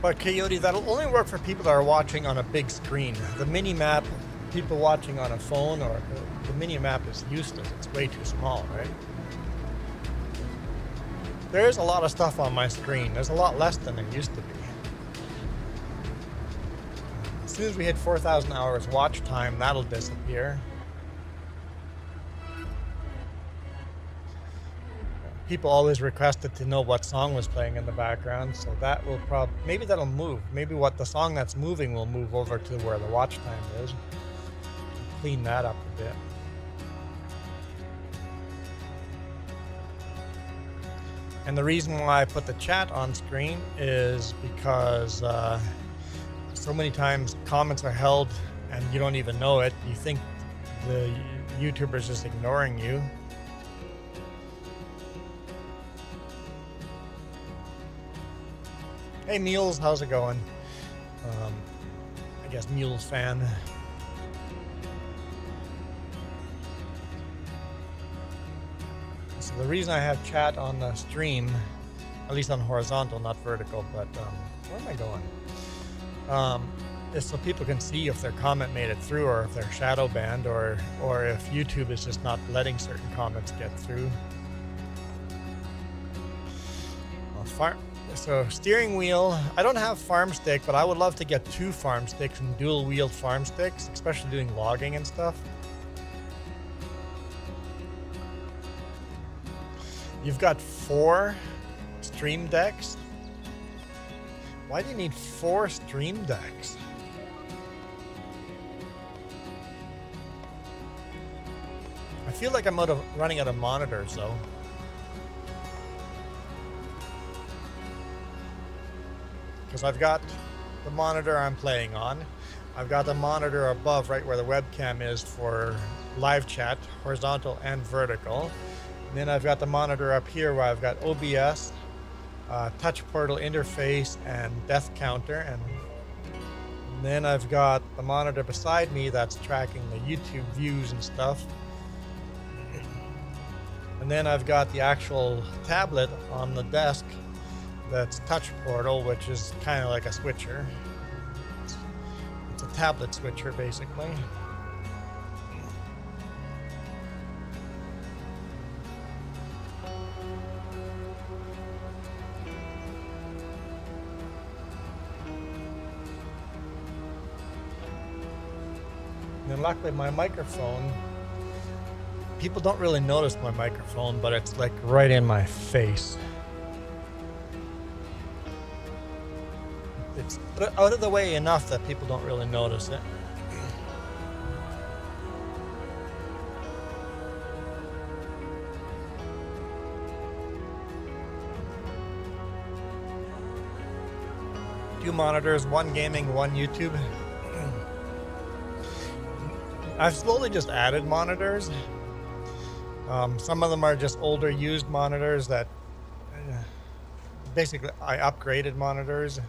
S4: But Coyote, that'll only work for people that are watching on a big screen. The mini map, people watching on a phone, or the mini map is useless. It's way too small, right? There's a lot of stuff on my screen. There's a lot less than there used to be. As soon as we hit 4,000 hours watch time, that'll disappear. People always requested to know what song was playing in the background, so that will maybe that'll move. Maybe what the song that's moving will move over to where the watch time is. Clean that up a bit. And the reason why I put the chat on screen is because so many times comments are held and you don't even know it. You think the YouTuber's just ignoring you. Hey Mules, how's it going? I guess Mules fan. So the reason I have chat on the stream, at least on horizontal, not vertical, but where am I going? Is so people can see if their comment made it through, or if they're shadow banned, or if YouTube is just not letting certain comments get through. So steering wheel, I don't have farm stick, but I would love to get 2 farm sticks and dual wheeled farm sticks, especially doing logging and stuff. You've got 4 stream decks. Why do you need 4 stream decks? I feel like I'm running out of monitors though. Because I've got the monitor I'm playing on. I've got the monitor above, right where the webcam is, for live chat, horizontal and vertical. And then I've got the monitor up here where I've got OBS, touch portal interface, and death counter. And then I've got the monitor beside me that's tracking the YouTube views and stuff. And then I've got the actual tablet on the desk that's touch portal, which is kind of like a switcher. It's a tablet switcher, basically. And then luckily my microphone, people don't really notice my microphone, but it's like right in my face. It's out of the way enough that people don't really notice it. Two monitors, one gaming, one YouTube. I've slowly just added monitors. Some of them are just older used monitors that basically I upgraded monitors.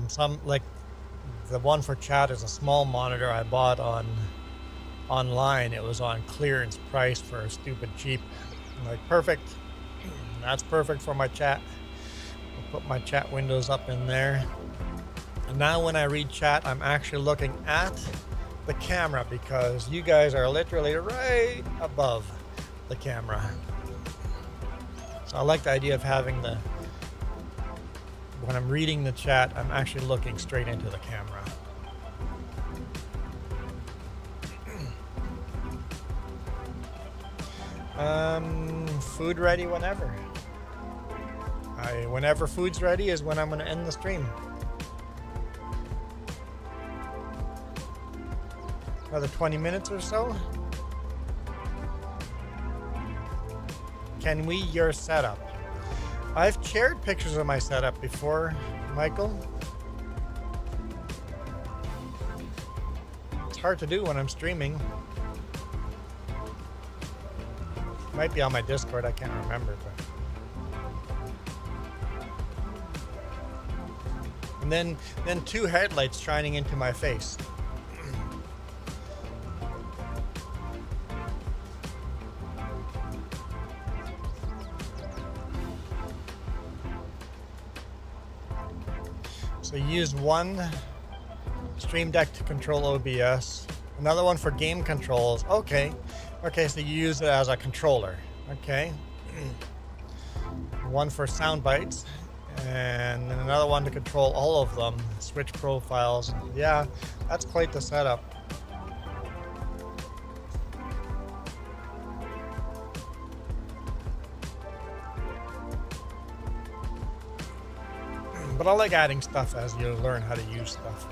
S4: Some, like the one for chat, is a small monitor I bought online. It was on clearance price for stupid cheap. I'm like, perfect. That's perfect for my chat. I'll put my chat windows up in there. And now when I read chat, I'm actually looking at the camera because you guys are literally right above the camera. So I like the idea of having when I'm reading the chat, I'm actually looking straight into the camera. Food ready whenever. Whenever food's ready is when I'm going to end the stream. Another 20 minutes or so. Can we your setup? I've shared pictures of my setup before, Michael. It's hard to do when I'm streaming. Might be on my Discord, I can't remember. And then 2 headlights shining into my face. So use one stream deck to control OBS, another one for game controls. Okay, so you use it as a controller. Okay, one for sound bites, and then another one to control all of them, switch profiles. Yeah, that's quite the setup. But I like adding stuff as you learn how to use stuff.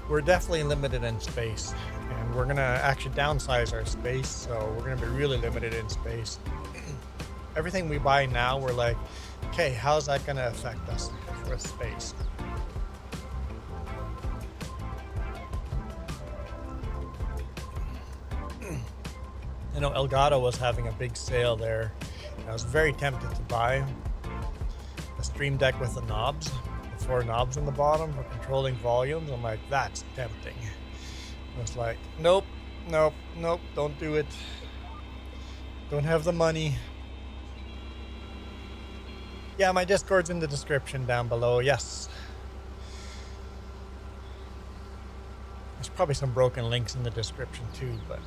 S4: We're definitely limited in space, and we're gonna actually downsize our space, so we're gonna be really limited in space. Everything we buy now, we're like, Okay, how's that going to affect us with space? I know Elgato was having a big sale there. I was very tempted to buy a Stream Deck with the knobs, the 4 knobs on the bottom for controlling volumes. I'm like, that's tempting. I was like, nope, nope, nope, don't do it. Don't have the money. Yeah, my Discord's in the description down below, yes. There's probably some broken links in the description too, but...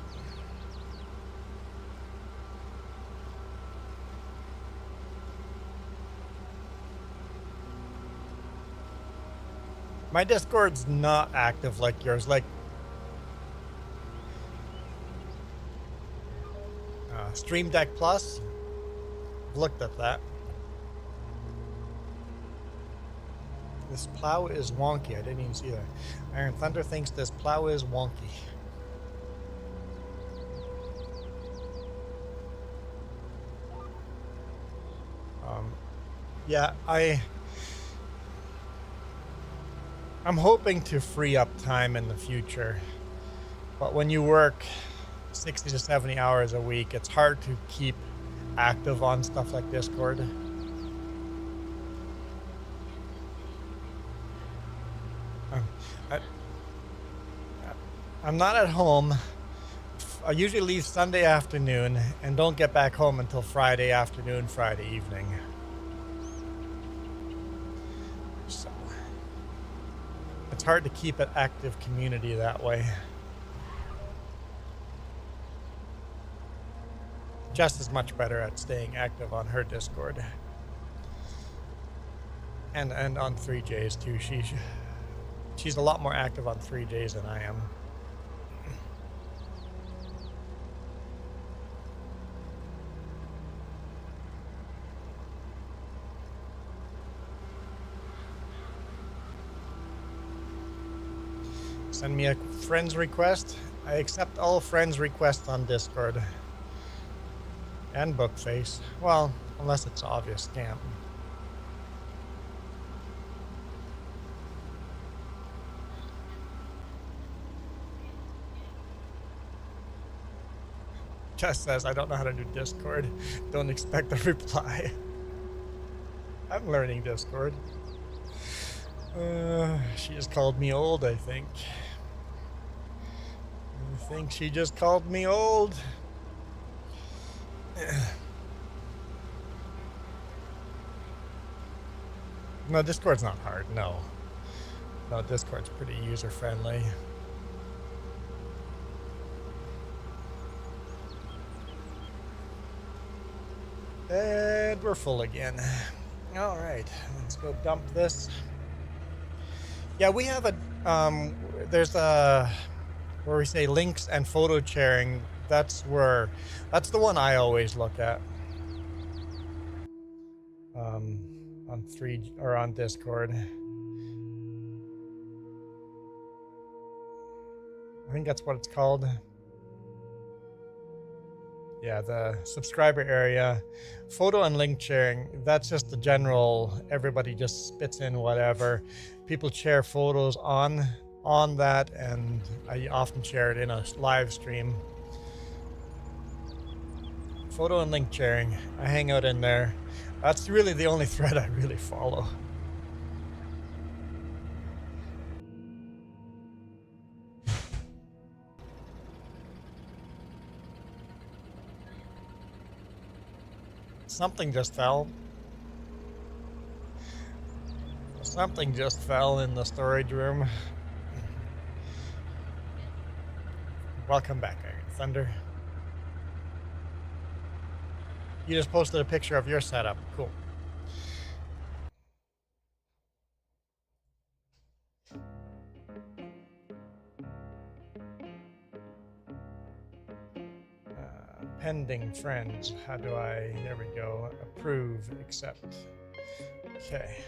S4: my Discord's not active like yours. Like, Stream Deck Plus, I've looked at that. This plow is wonky. I didn't even see that. Iron Thunder thinks this plow is wonky. Yeah, I'm hoping to free up time in the future, but when you work 60 to 70 hours a week, it's hard to keep active on stuff like Discord. I'm not at home. I usually leave Sunday afternoon and don't get back home until Friday afternoon, Friday evening. So it's hard to keep an active community that way. Jess is much better at staying active on her Discord. And on 3J's too. She's a lot more active on 3J's than I am. Send me a friend's request. I accept all friends' requests on Discord. And Bookface. Well, unless it's obvious scam. Jess says, I don't know how to do Discord. Don't expect a reply. I'm learning Discord. She just called me old, I think. I think she just called me old. No, Discord's not hard, no. No, Discord's pretty user-friendly. And we're full again. All right, let's go dump this. Yeah, we have a, there's a, where we say links and photo sharing. That's the one I always look at. On Discord. I think that's what it's called. Yeah, the subscriber area. Photo and link sharing, that's just the general, everybody just spits in whatever. People share photos on that, and I often share it in a live stream. Photo and link sharing, I hang out in there. That's really the only thread I really follow. Something just fell. Something just fell in the storage room. Welcome back, Iron Thunder. You just posted a picture of your setup. Cool. Pending friends. How do I, there we go. Approve, accept. Okay.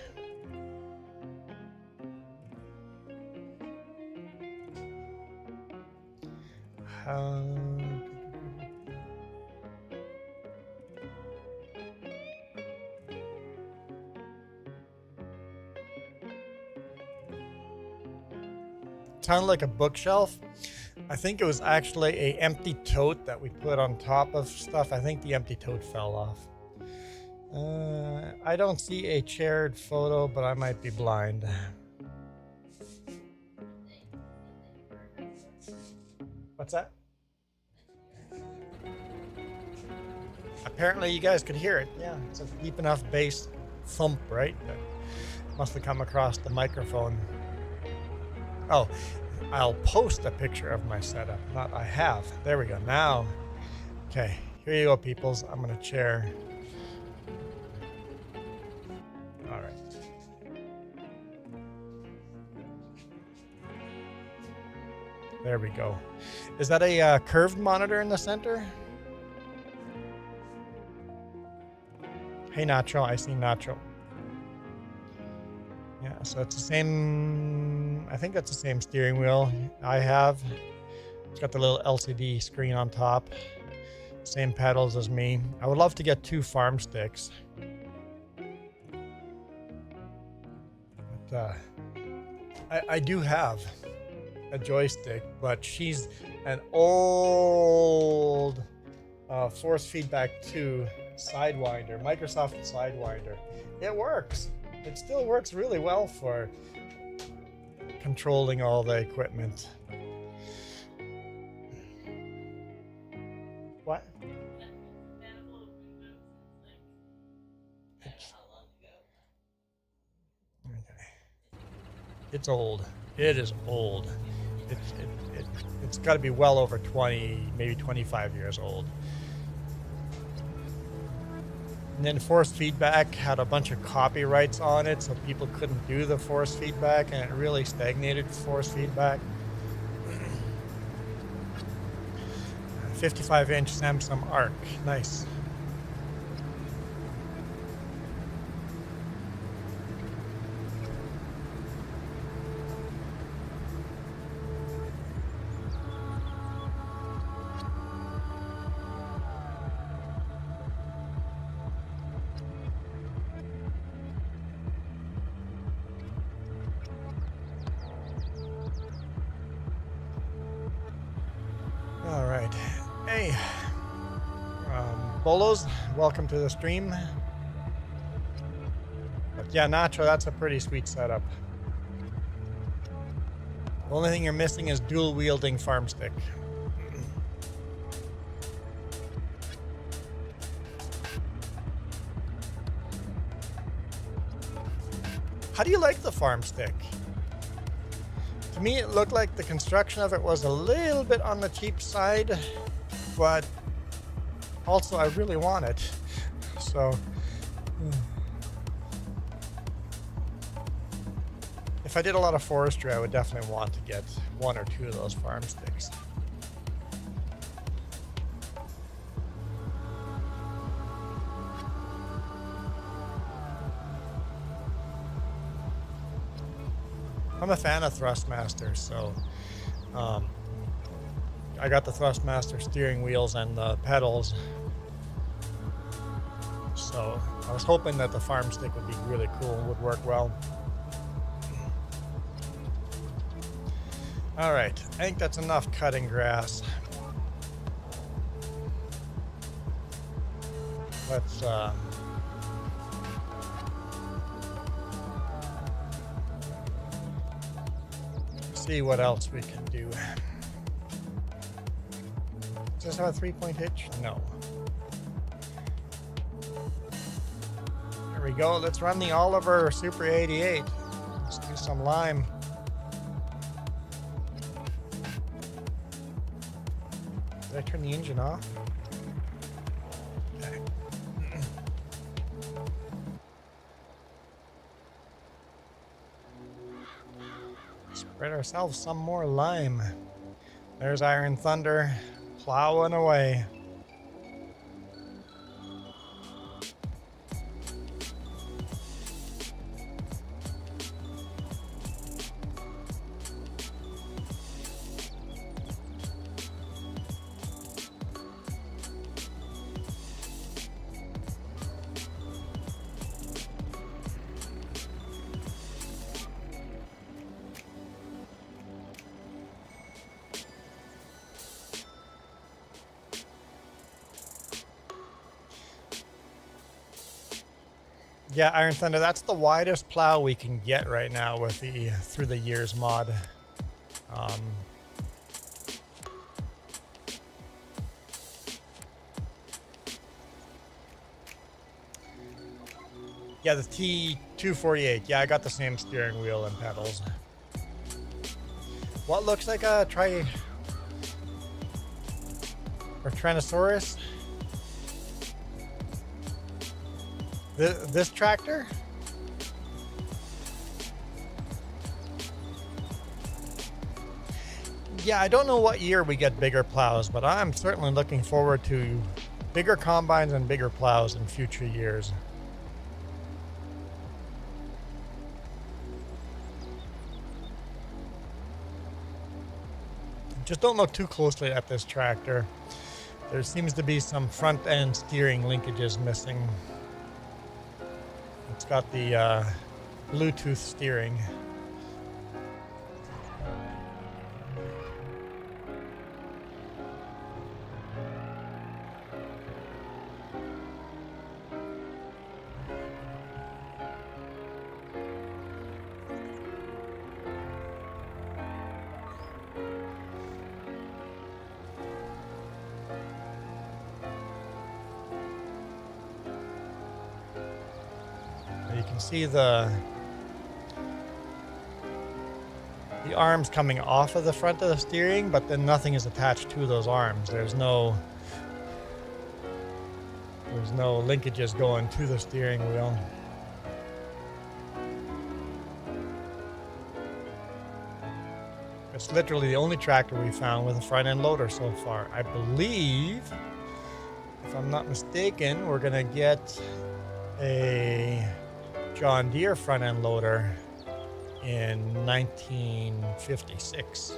S4: sounded like a bookshelf. I think it was actually a empty tote that we put on top of stuff. I think the empty tote fell off. I don't see a shared photo, but I might be blind. What's that? Apparently you guys could hear it. Yeah, it's a deep enough bass thump, right? That must have come across the microphone. Oh, I'll post a picture of my setup. Not I have. There we go. Now, okay, here you go, peoples. I'm gonna chair. All right. There we go. Is that a curved monitor in the center? Hey, Nacho. I see Nacho. Yeah, so it's the same. I think that's the same steering wheel I have. It's got the little LCD screen on top. Same pedals as me. I would love to get 2 farm sticks. But I do have a joystick, but she's an old force feedback 2 Sidewinder, Microsoft Sidewinder. It works. It still works really well for controlling all the equipment. What? It's old. It is old. It's got to be well over 20, maybe 25 years old. And then force feedback had a bunch of copyrights on it, so people couldn't do the force feedback, and it really stagnated force feedback. 55-inch Samsung Arc. Nice. All right. Hey, Bolos, welcome to the stream. But yeah, Nacho, that's a pretty sweet setup. The only thing you're missing is dual wielding farm stick. How do you like the farm stick? To me, it looked like the construction of it was a little bit on the cheap side, but also I really want it. So, if I did a lot of forestry, I would definitely want to get 1 or 2 of those farm sticks. I'm a fan of Thrustmaster, so I got the Thrustmaster steering wheels and the pedals. So I was hoping that the farm stick would be really cool and would work well. All right, I think that's enough cutting grass. Let's see what else we can do. Does this have a 3-point hitch? No. There we go. Let's run the Oliver Super 88. Let's do some lime. Did I turn the engine off? Okay. Spread ourselves some more lime. There's Iron Thunder plowing away. Yeah, Iron Thunder, that's the widest plow we can get right now with the Through the Years mod. Yeah, the T248. Yeah, I got the same steering wheel and pedals. What looks like a Tyrannosaurus? This tractor? Yeah, I don't know what year we get bigger plows, but I'm certainly looking forward to bigger combines and bigger plows in future years. Just don't look too closely at this tractor. There seems to be some front end steering linkages missing. It's got the Bluetooth steering. You can see the arms coming off of the front of the steering, but then nothing is attached to those arms. There's no linkages going to the steering wheel. It's literally the only tractor we found with a front end loader so far. I believe, if I'm not mistaken, we're gonna get a John Deere front end loader in 1956.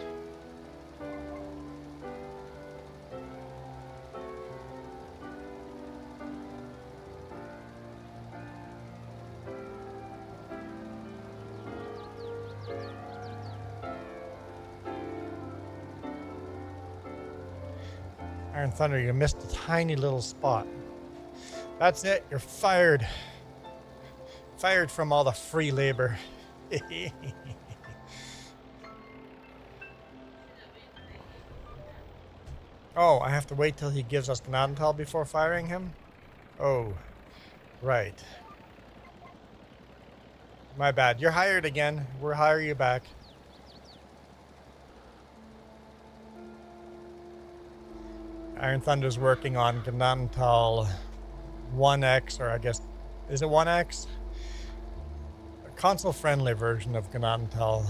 S4: Iron Thunder, you missed a tiny little spot. That's it, you're fired. Fired from all the free labor. Oh, I have to wait till he gives us Gnadenthal before firing him? Oh, right. My bad. You're hired again. We'll hire you back. Iron Thunder's working on Gnadenthal 1X, or I guess, is it 1X? A console-friendly version of Gnadenthal.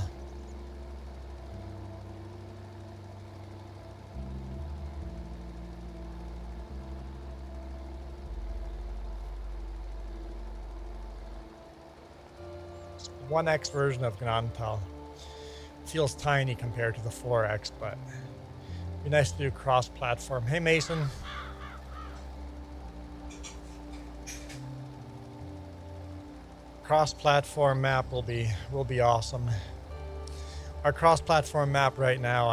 S4: It's 1X version of Gnadenthal. Feels tiny compared to the 4X, but it'd be nice to do cross-platform. Hey, Mason. Cross-platform map will be awesome. Our cross-platform map right now,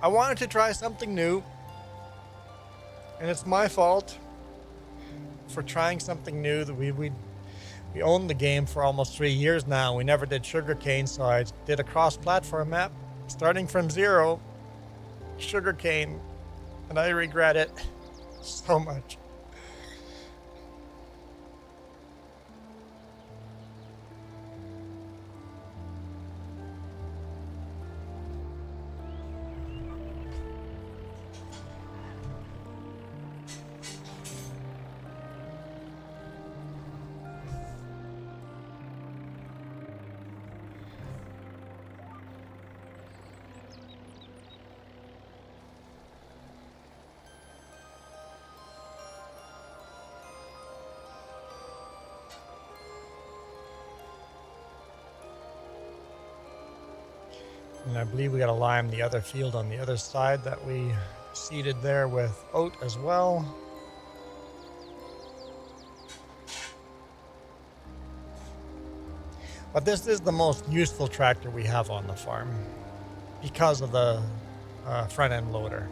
S4: I wanted to try something new, and it's my fault for trying something new. That we owned the game for almost 3 years now. We never did sugarcane, so I did a cross-platform map starting from zero. Sugarcane, and I regret it so much. And I believe we got to lime the other field on the other side that we seeded there with oat as well. But this is the most useful tractor we have on the farm because of the front end loader.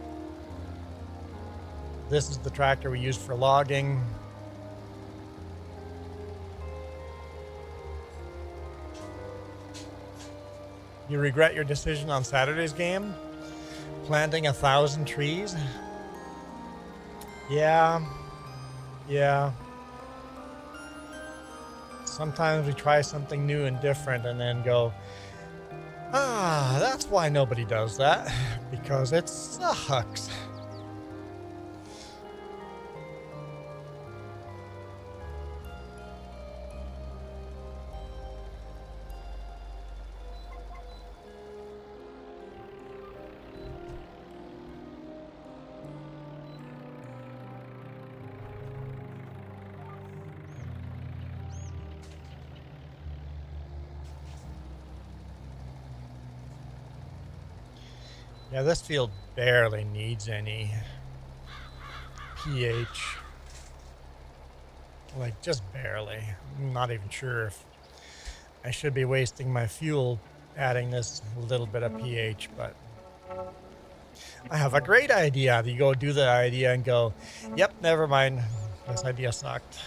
S4: This is the tractor we use for logging. You regret your decision on Saturday's game? Planting 1,000 trees? Yeah. Sometimes we try something new and different and then go, that's why nobody does that. Because it sucks. Yeah, this field barely needs any pH. Like, just barely. I'm not even sure if I should be wasting my fuel adding this little bit of pH, but I have a great idea. You go do the idea and go, yep, never mind. This idea sucked.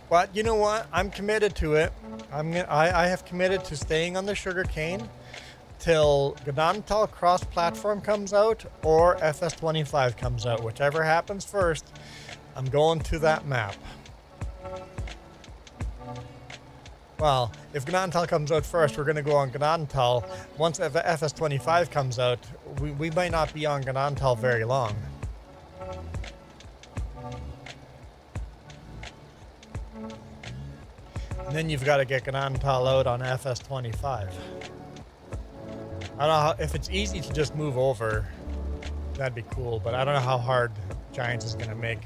S4: But you know what? I'm committed to it. I have committed to staying on the sugarcane till Gnantal cross-platform comes out or FS25 comes out. Whichever happens first, I'm going to that map. Well, if Gnantal comes out first, we're going to go on Gnantal. Once FS25 comes out, we might not be on Gnantal very long. And then you've got to get Gnantal out on FS25. I don't know if it's easy to just move over. That'd be cool, but I don't know how hard Giants is going to make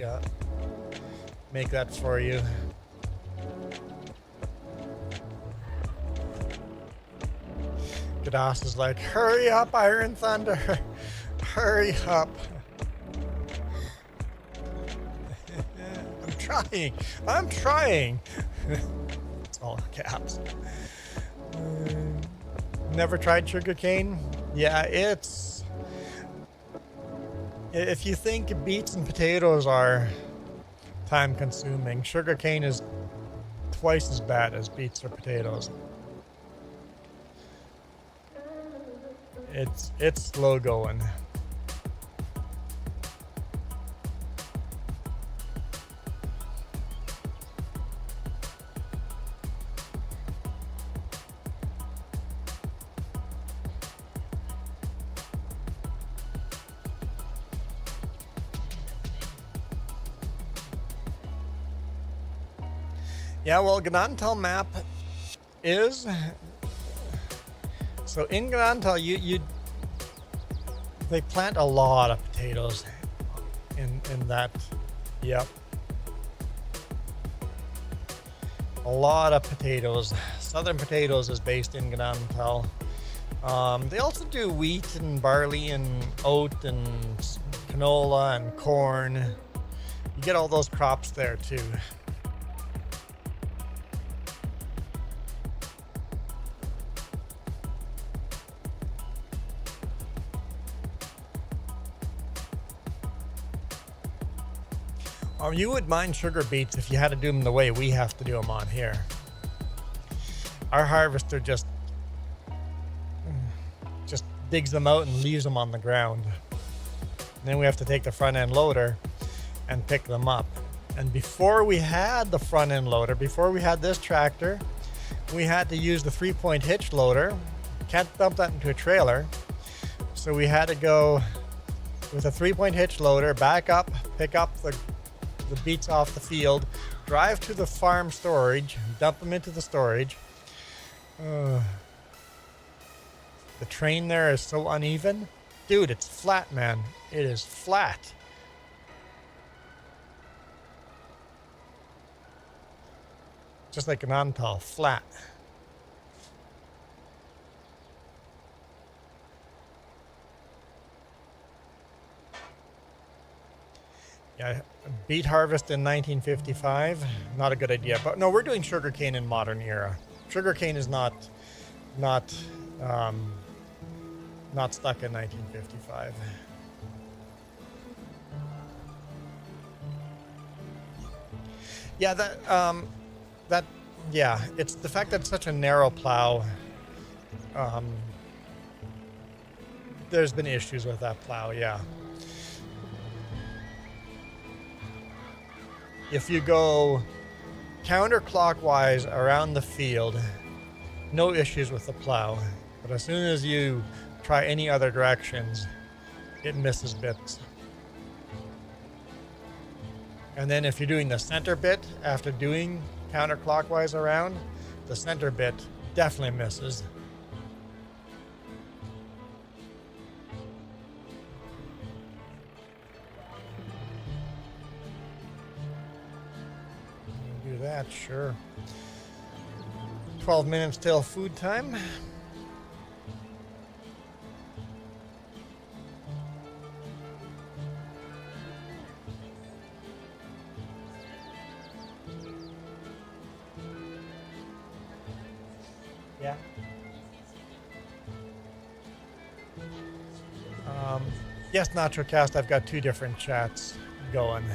S4: that for you. Gadas is like, hurry up, Iron Thunder. Hurry up. I'm trying. It's all caps. Never tried sugarcane? Yeah, it's... If you think beets and potatoes are time consuming, sugarcane is twice as bad as beets or potatoes. It's slow going. Yeah, well, Gnantal map is... So in Gnantal, they plant a lot of potatoes in that. Yep. A lot of potatoes. Southern Potatoes is based in Gnantal. They also do wheat and barley and oat and canola and corn. You get all those crops there too. You would mind sugar beets if you had to do them the way we have to do them on here. Our harvester just digs them out and leaves them on the ground. And then we have to take the front end loader and pick them up. And before we had the front end loader, before we had this tractor, we had to use the 3-point hitch loader. Can't dump that into a trailer. So we had to go with a 3-point hitch loader, back up, pick up the beets off the field, drive to the farm storage, dump them into the storage. The train there is so uneven. Dude, it's flat, man. It is flat. Just like an Gnantal, flat. Yeah, beet harvest in 1955, not a good idea. But no, we're doing sugarcane in modern era. Sugarcane is not stuck in 1955. Yeah, yeah, it's the fact that it's such a narrow plow there's been issues with that plow, yeah. If you go counterclockwise around the field, no issues with the plow. But as soon as you try any other directions, it misses bits. And then if you're doing the center bit after doing counterclockwise around, the center bit definitely misses. Do that, sure. 12 minutes till food time. Yeah. Yes, NachoCast, I've got two different chats going.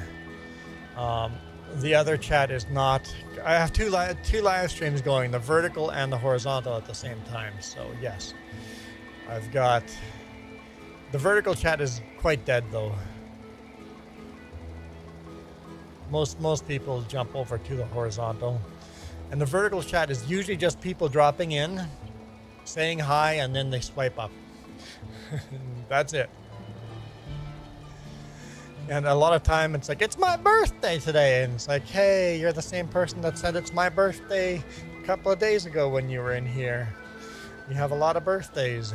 S4: The other chat is not. I have two live streams going, the vertical and the horizontal at the same time. So yes, I've got. The vertical chat is quite dead though. Most people jump over to the horizontal, and the vertical chat is usually just people dropping in, saying hi, and then they swipe up. That's it. And a lot of time it's like, it's my birthday today. And it's like, hey, you're the same person that said it's my birthday a couple of days ago when you were in here. You have a lot of birthdays.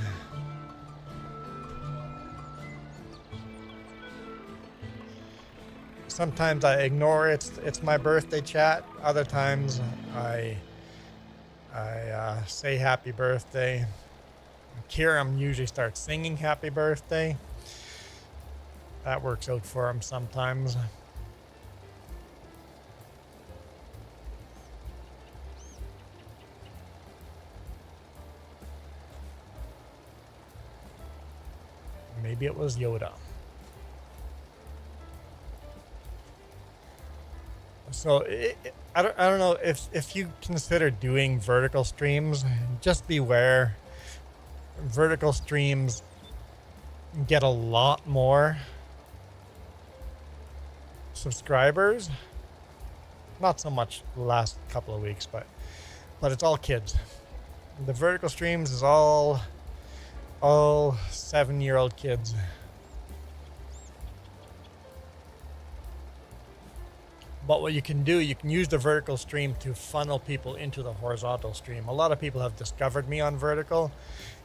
S4: Sometimes I ignore it's my birthday chat. Other times I say happy birthday. Kieran usually starts singing happy birthday. That works out for him sometimes. Maybe it was Yoda. So I don't know if you consider doing vertical streams, just beware. Vertical streams get a lot more subscribers. Not so much the last couple of weeks, but it's all kids. The vertical streams is all 7-year-old kids. But what you can do, you can use the vertical stream to funnel people into the horizontal stream. A lot of people have discovered me on vertical,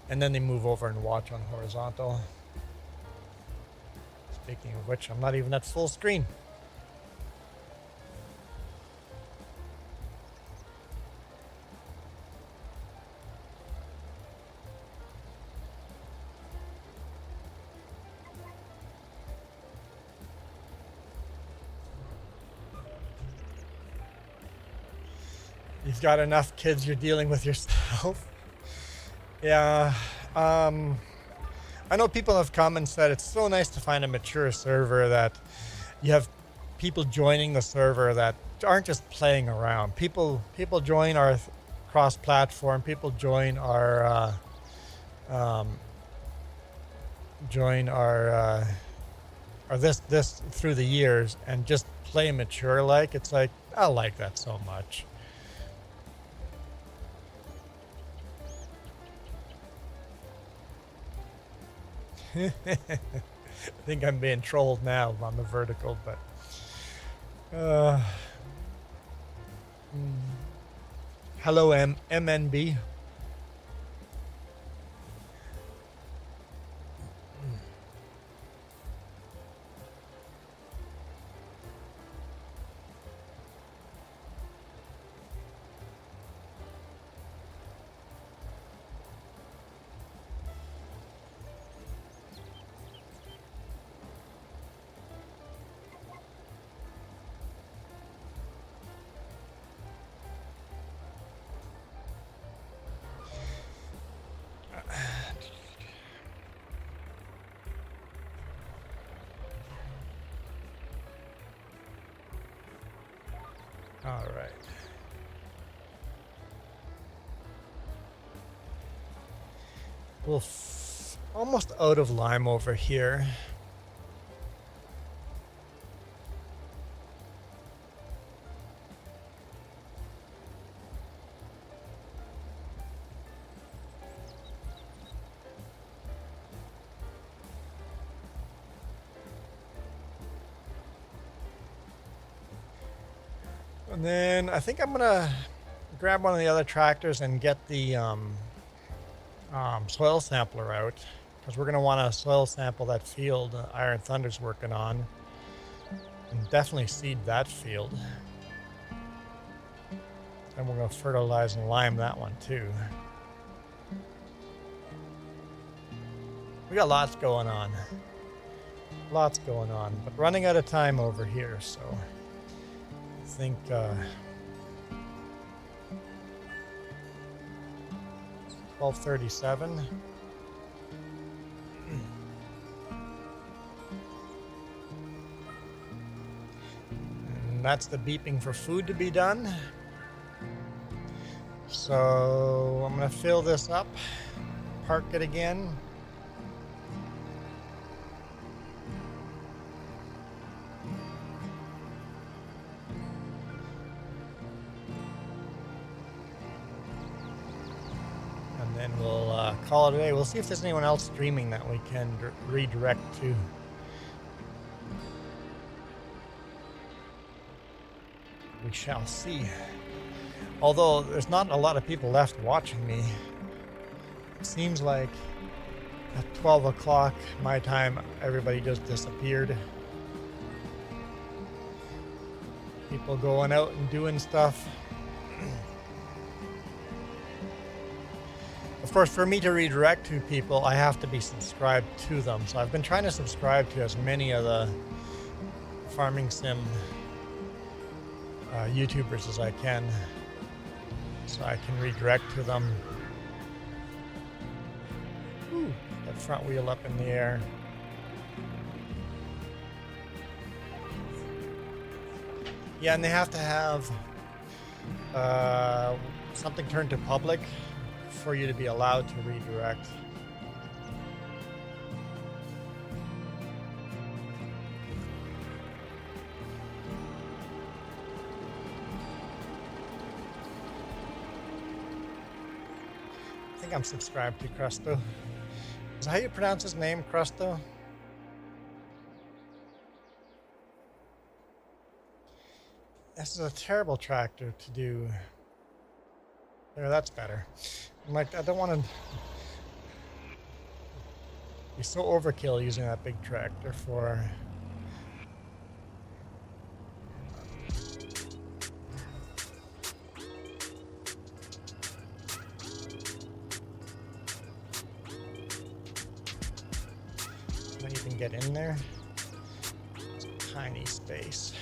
S4: and then they move over and watch on horizontal. Speaking of which, I'm not even at full screen. You've got enough kids you're dealing with yourself. Yeah. I know people have come and said it's so nice to find a mature server that you have people joining the server that aren't just playing around. People join our cross-platform. People join our this through the years and just play mature. Like it's like I like that so much. I think I'm being trolled now on the vertical, but hello MNB. All right. We're almost out of lime over here. And then I think I'm gonna grab one of the other tractors and get the soil sampler out, because we're gonna want to soil sample that field Iron Thunder's working on, and definitely seed that field. And we're gonna fertilize and lime that one too. We got lots going on. Lots going on, but running out of time over here, so I think 12:37. And that's the beeping for food to be done. So I'm gonna fill this up, park it again. And then we'll call it a day. We'll see if there's anyone else streaming that we can redirect to. We shall see. Although there's not a lot of people left watching me. It seems like at 12 o'clock my time, everybody just disappeared. People going out and doing stuff. Of course, for me to redirect to people, I have to be subscribed to them. So I've been trying to subscribe to as many of the farming sim YouTubers as I can, so I can redirect to them. Ooh, that front wheel up in the air. Yeah, and they have to have something turned to public for you to be allowed to redirect. I think I'm subscribed to Crusto. Is that how you pronounce his name, Crusto? This is a terrible tractor to do. There, that's better. I'm like, I don't want to be so overkill using that big tractor for... Can I even get in there? It's a tiny space.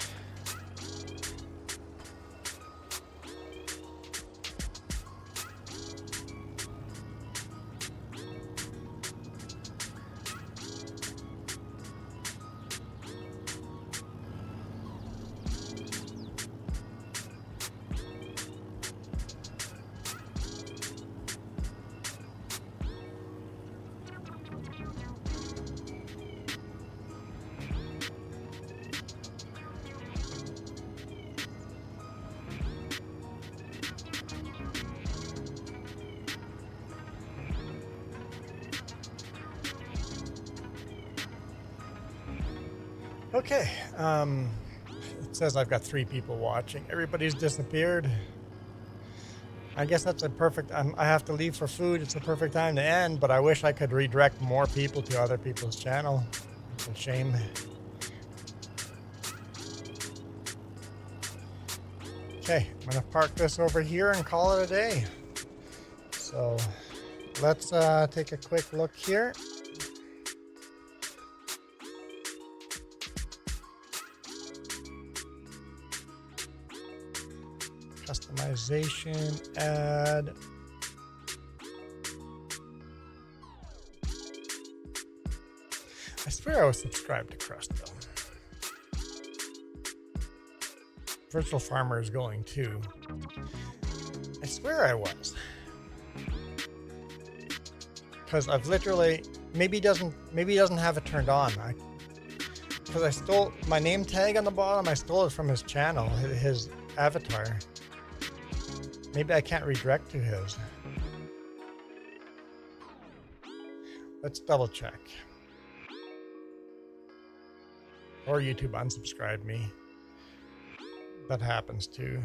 S4: Okay, it says I've got 3 people watching. Everybody's disappeared. I guess that's a perfect, I have to leave for food. It's a perfect time to end, but I wish I could redirect more people to other people's channel. It's a shame. Okay, I'm gonna park this over here and call it a day. So let's take a quick look here. Customization, add. I swear I was subscribed to Crusto. Virtual Farmer is going too. I swear I was. because I've literally maybe he doesn't have it turned on. Because I stole my name tag on the bottom. I stole it from his channel, his avatar. Maybe I can't redirect to his. Let's double check. Or YouTube unsubscribed me. That happens too.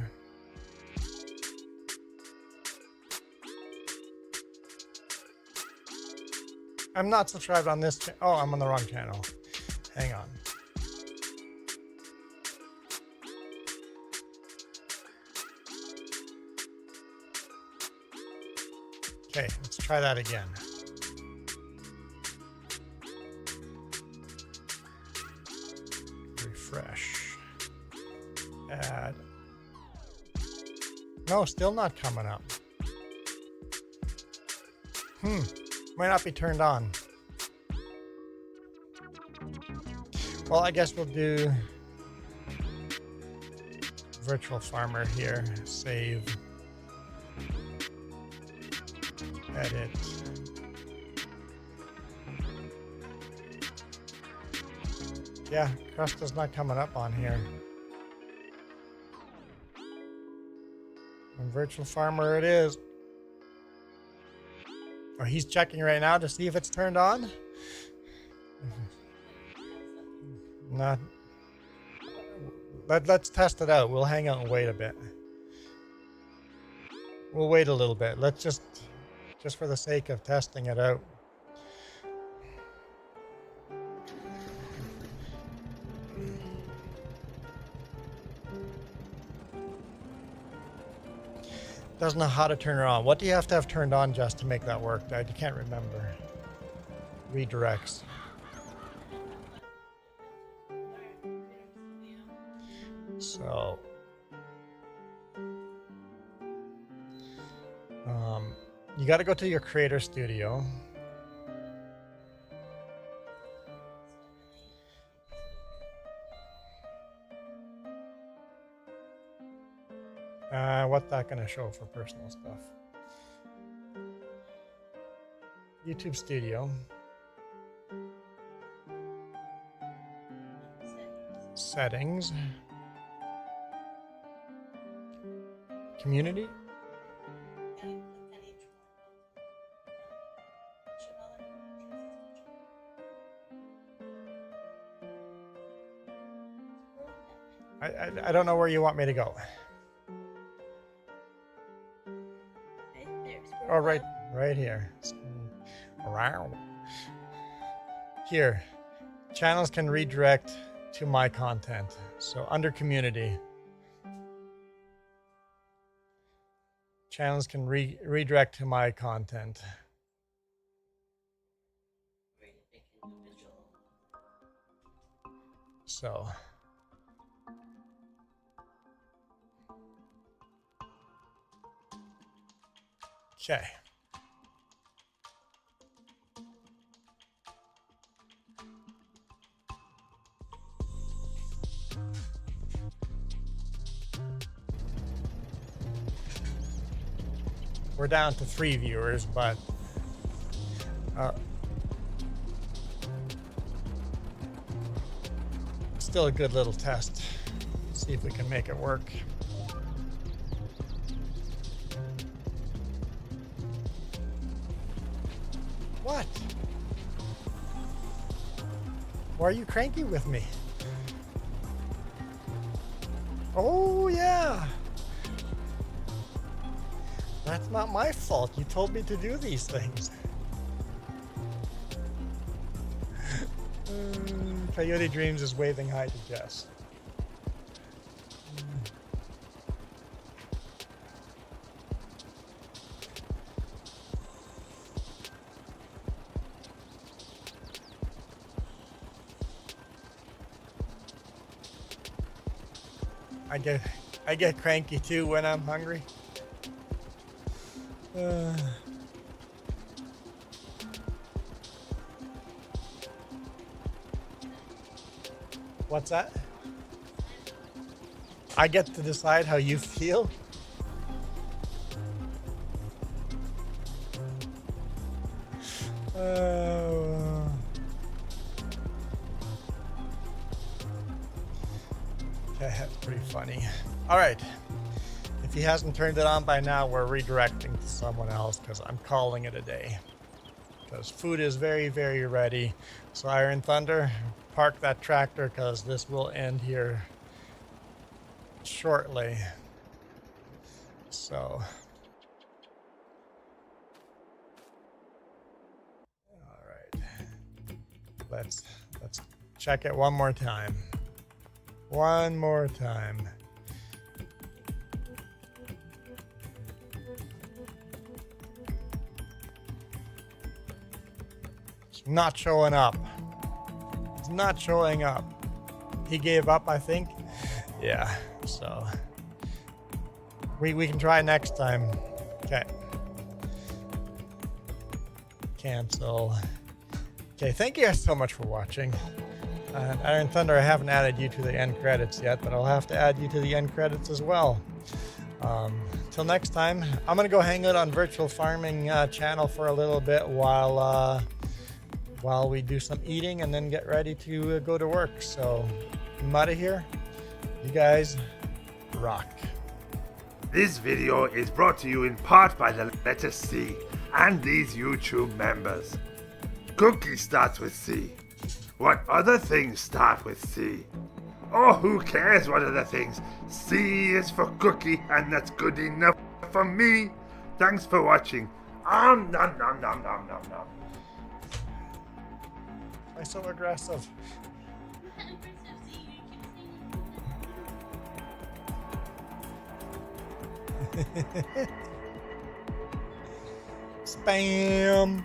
S4: I'm not subscribed on this channel. Oh, I'm on the wrong channel. Hang on. Okay, let's try that again. Refresh. Add. No, still not coming up. Might not be turned on. Well, I guess we'll do virtual farmer here. Save. Edit. Yeah, crust is not coming up on here. And virtual farmer it is. Oh, he's checking right now to see if it's turned on. Not. Let's test it out. We'll hang out and wait a bit. We'll wait a little bit. Let's just for the sake of testing it out. Doesn't know how to turn it on. What do you have to have turned on just to make that work? I can't remember. Redirects. So, you got to go to your Creator Studio. What's that going to show for personal stuff? YouTube Studio. Settings. Community. I don't know where you want me to go. Oh, right here. Around. Here, channels can redirect to my content. So under community, channels can redirect to my content. So. Okay. We're down to 3 viewers, but still a good little test. See if we can make it work. What? Why are you cranky with me? Oh, yeah. That's not my fault. You told me to do these things. Coyote Dreams is waving hi to Jess. I get cranky too when I'm hungry. What's that? I get to decide how you feel? Okay, that's pretty funny. All right. If he hasn't turned it on by now, we're redirecting to someone else because I'm calling it a day. Because food is very, very ready. So Iron Thunder, park that tractor because this will end here shortly. So, all right. Let's check it one more time. One more time. It's not showing up. It's not showing up. He gave up, I think. Yeah, so we can try next time. Okay. Cancel. Okay, thank you guys so much for watching. Iron Thunder, I haven't added you to the end credits yet, but I'll have to add you to the end credits as well. Till next time, I'm gonna go hang out on Virtual Farming channel for a little bit while we do some eating and then get ready to go to work. So I'm out of here. You guys rock.
S3: This video is brought to you in part by the letter C and these YouTube members. Cookie starts with C. What other things start with C? Oh, who cares what other things? C is for cookie, and that's good enough for me. Thanks for watching. Nom nom nom nom nom nom.
S4: Why so aggressive? Spam.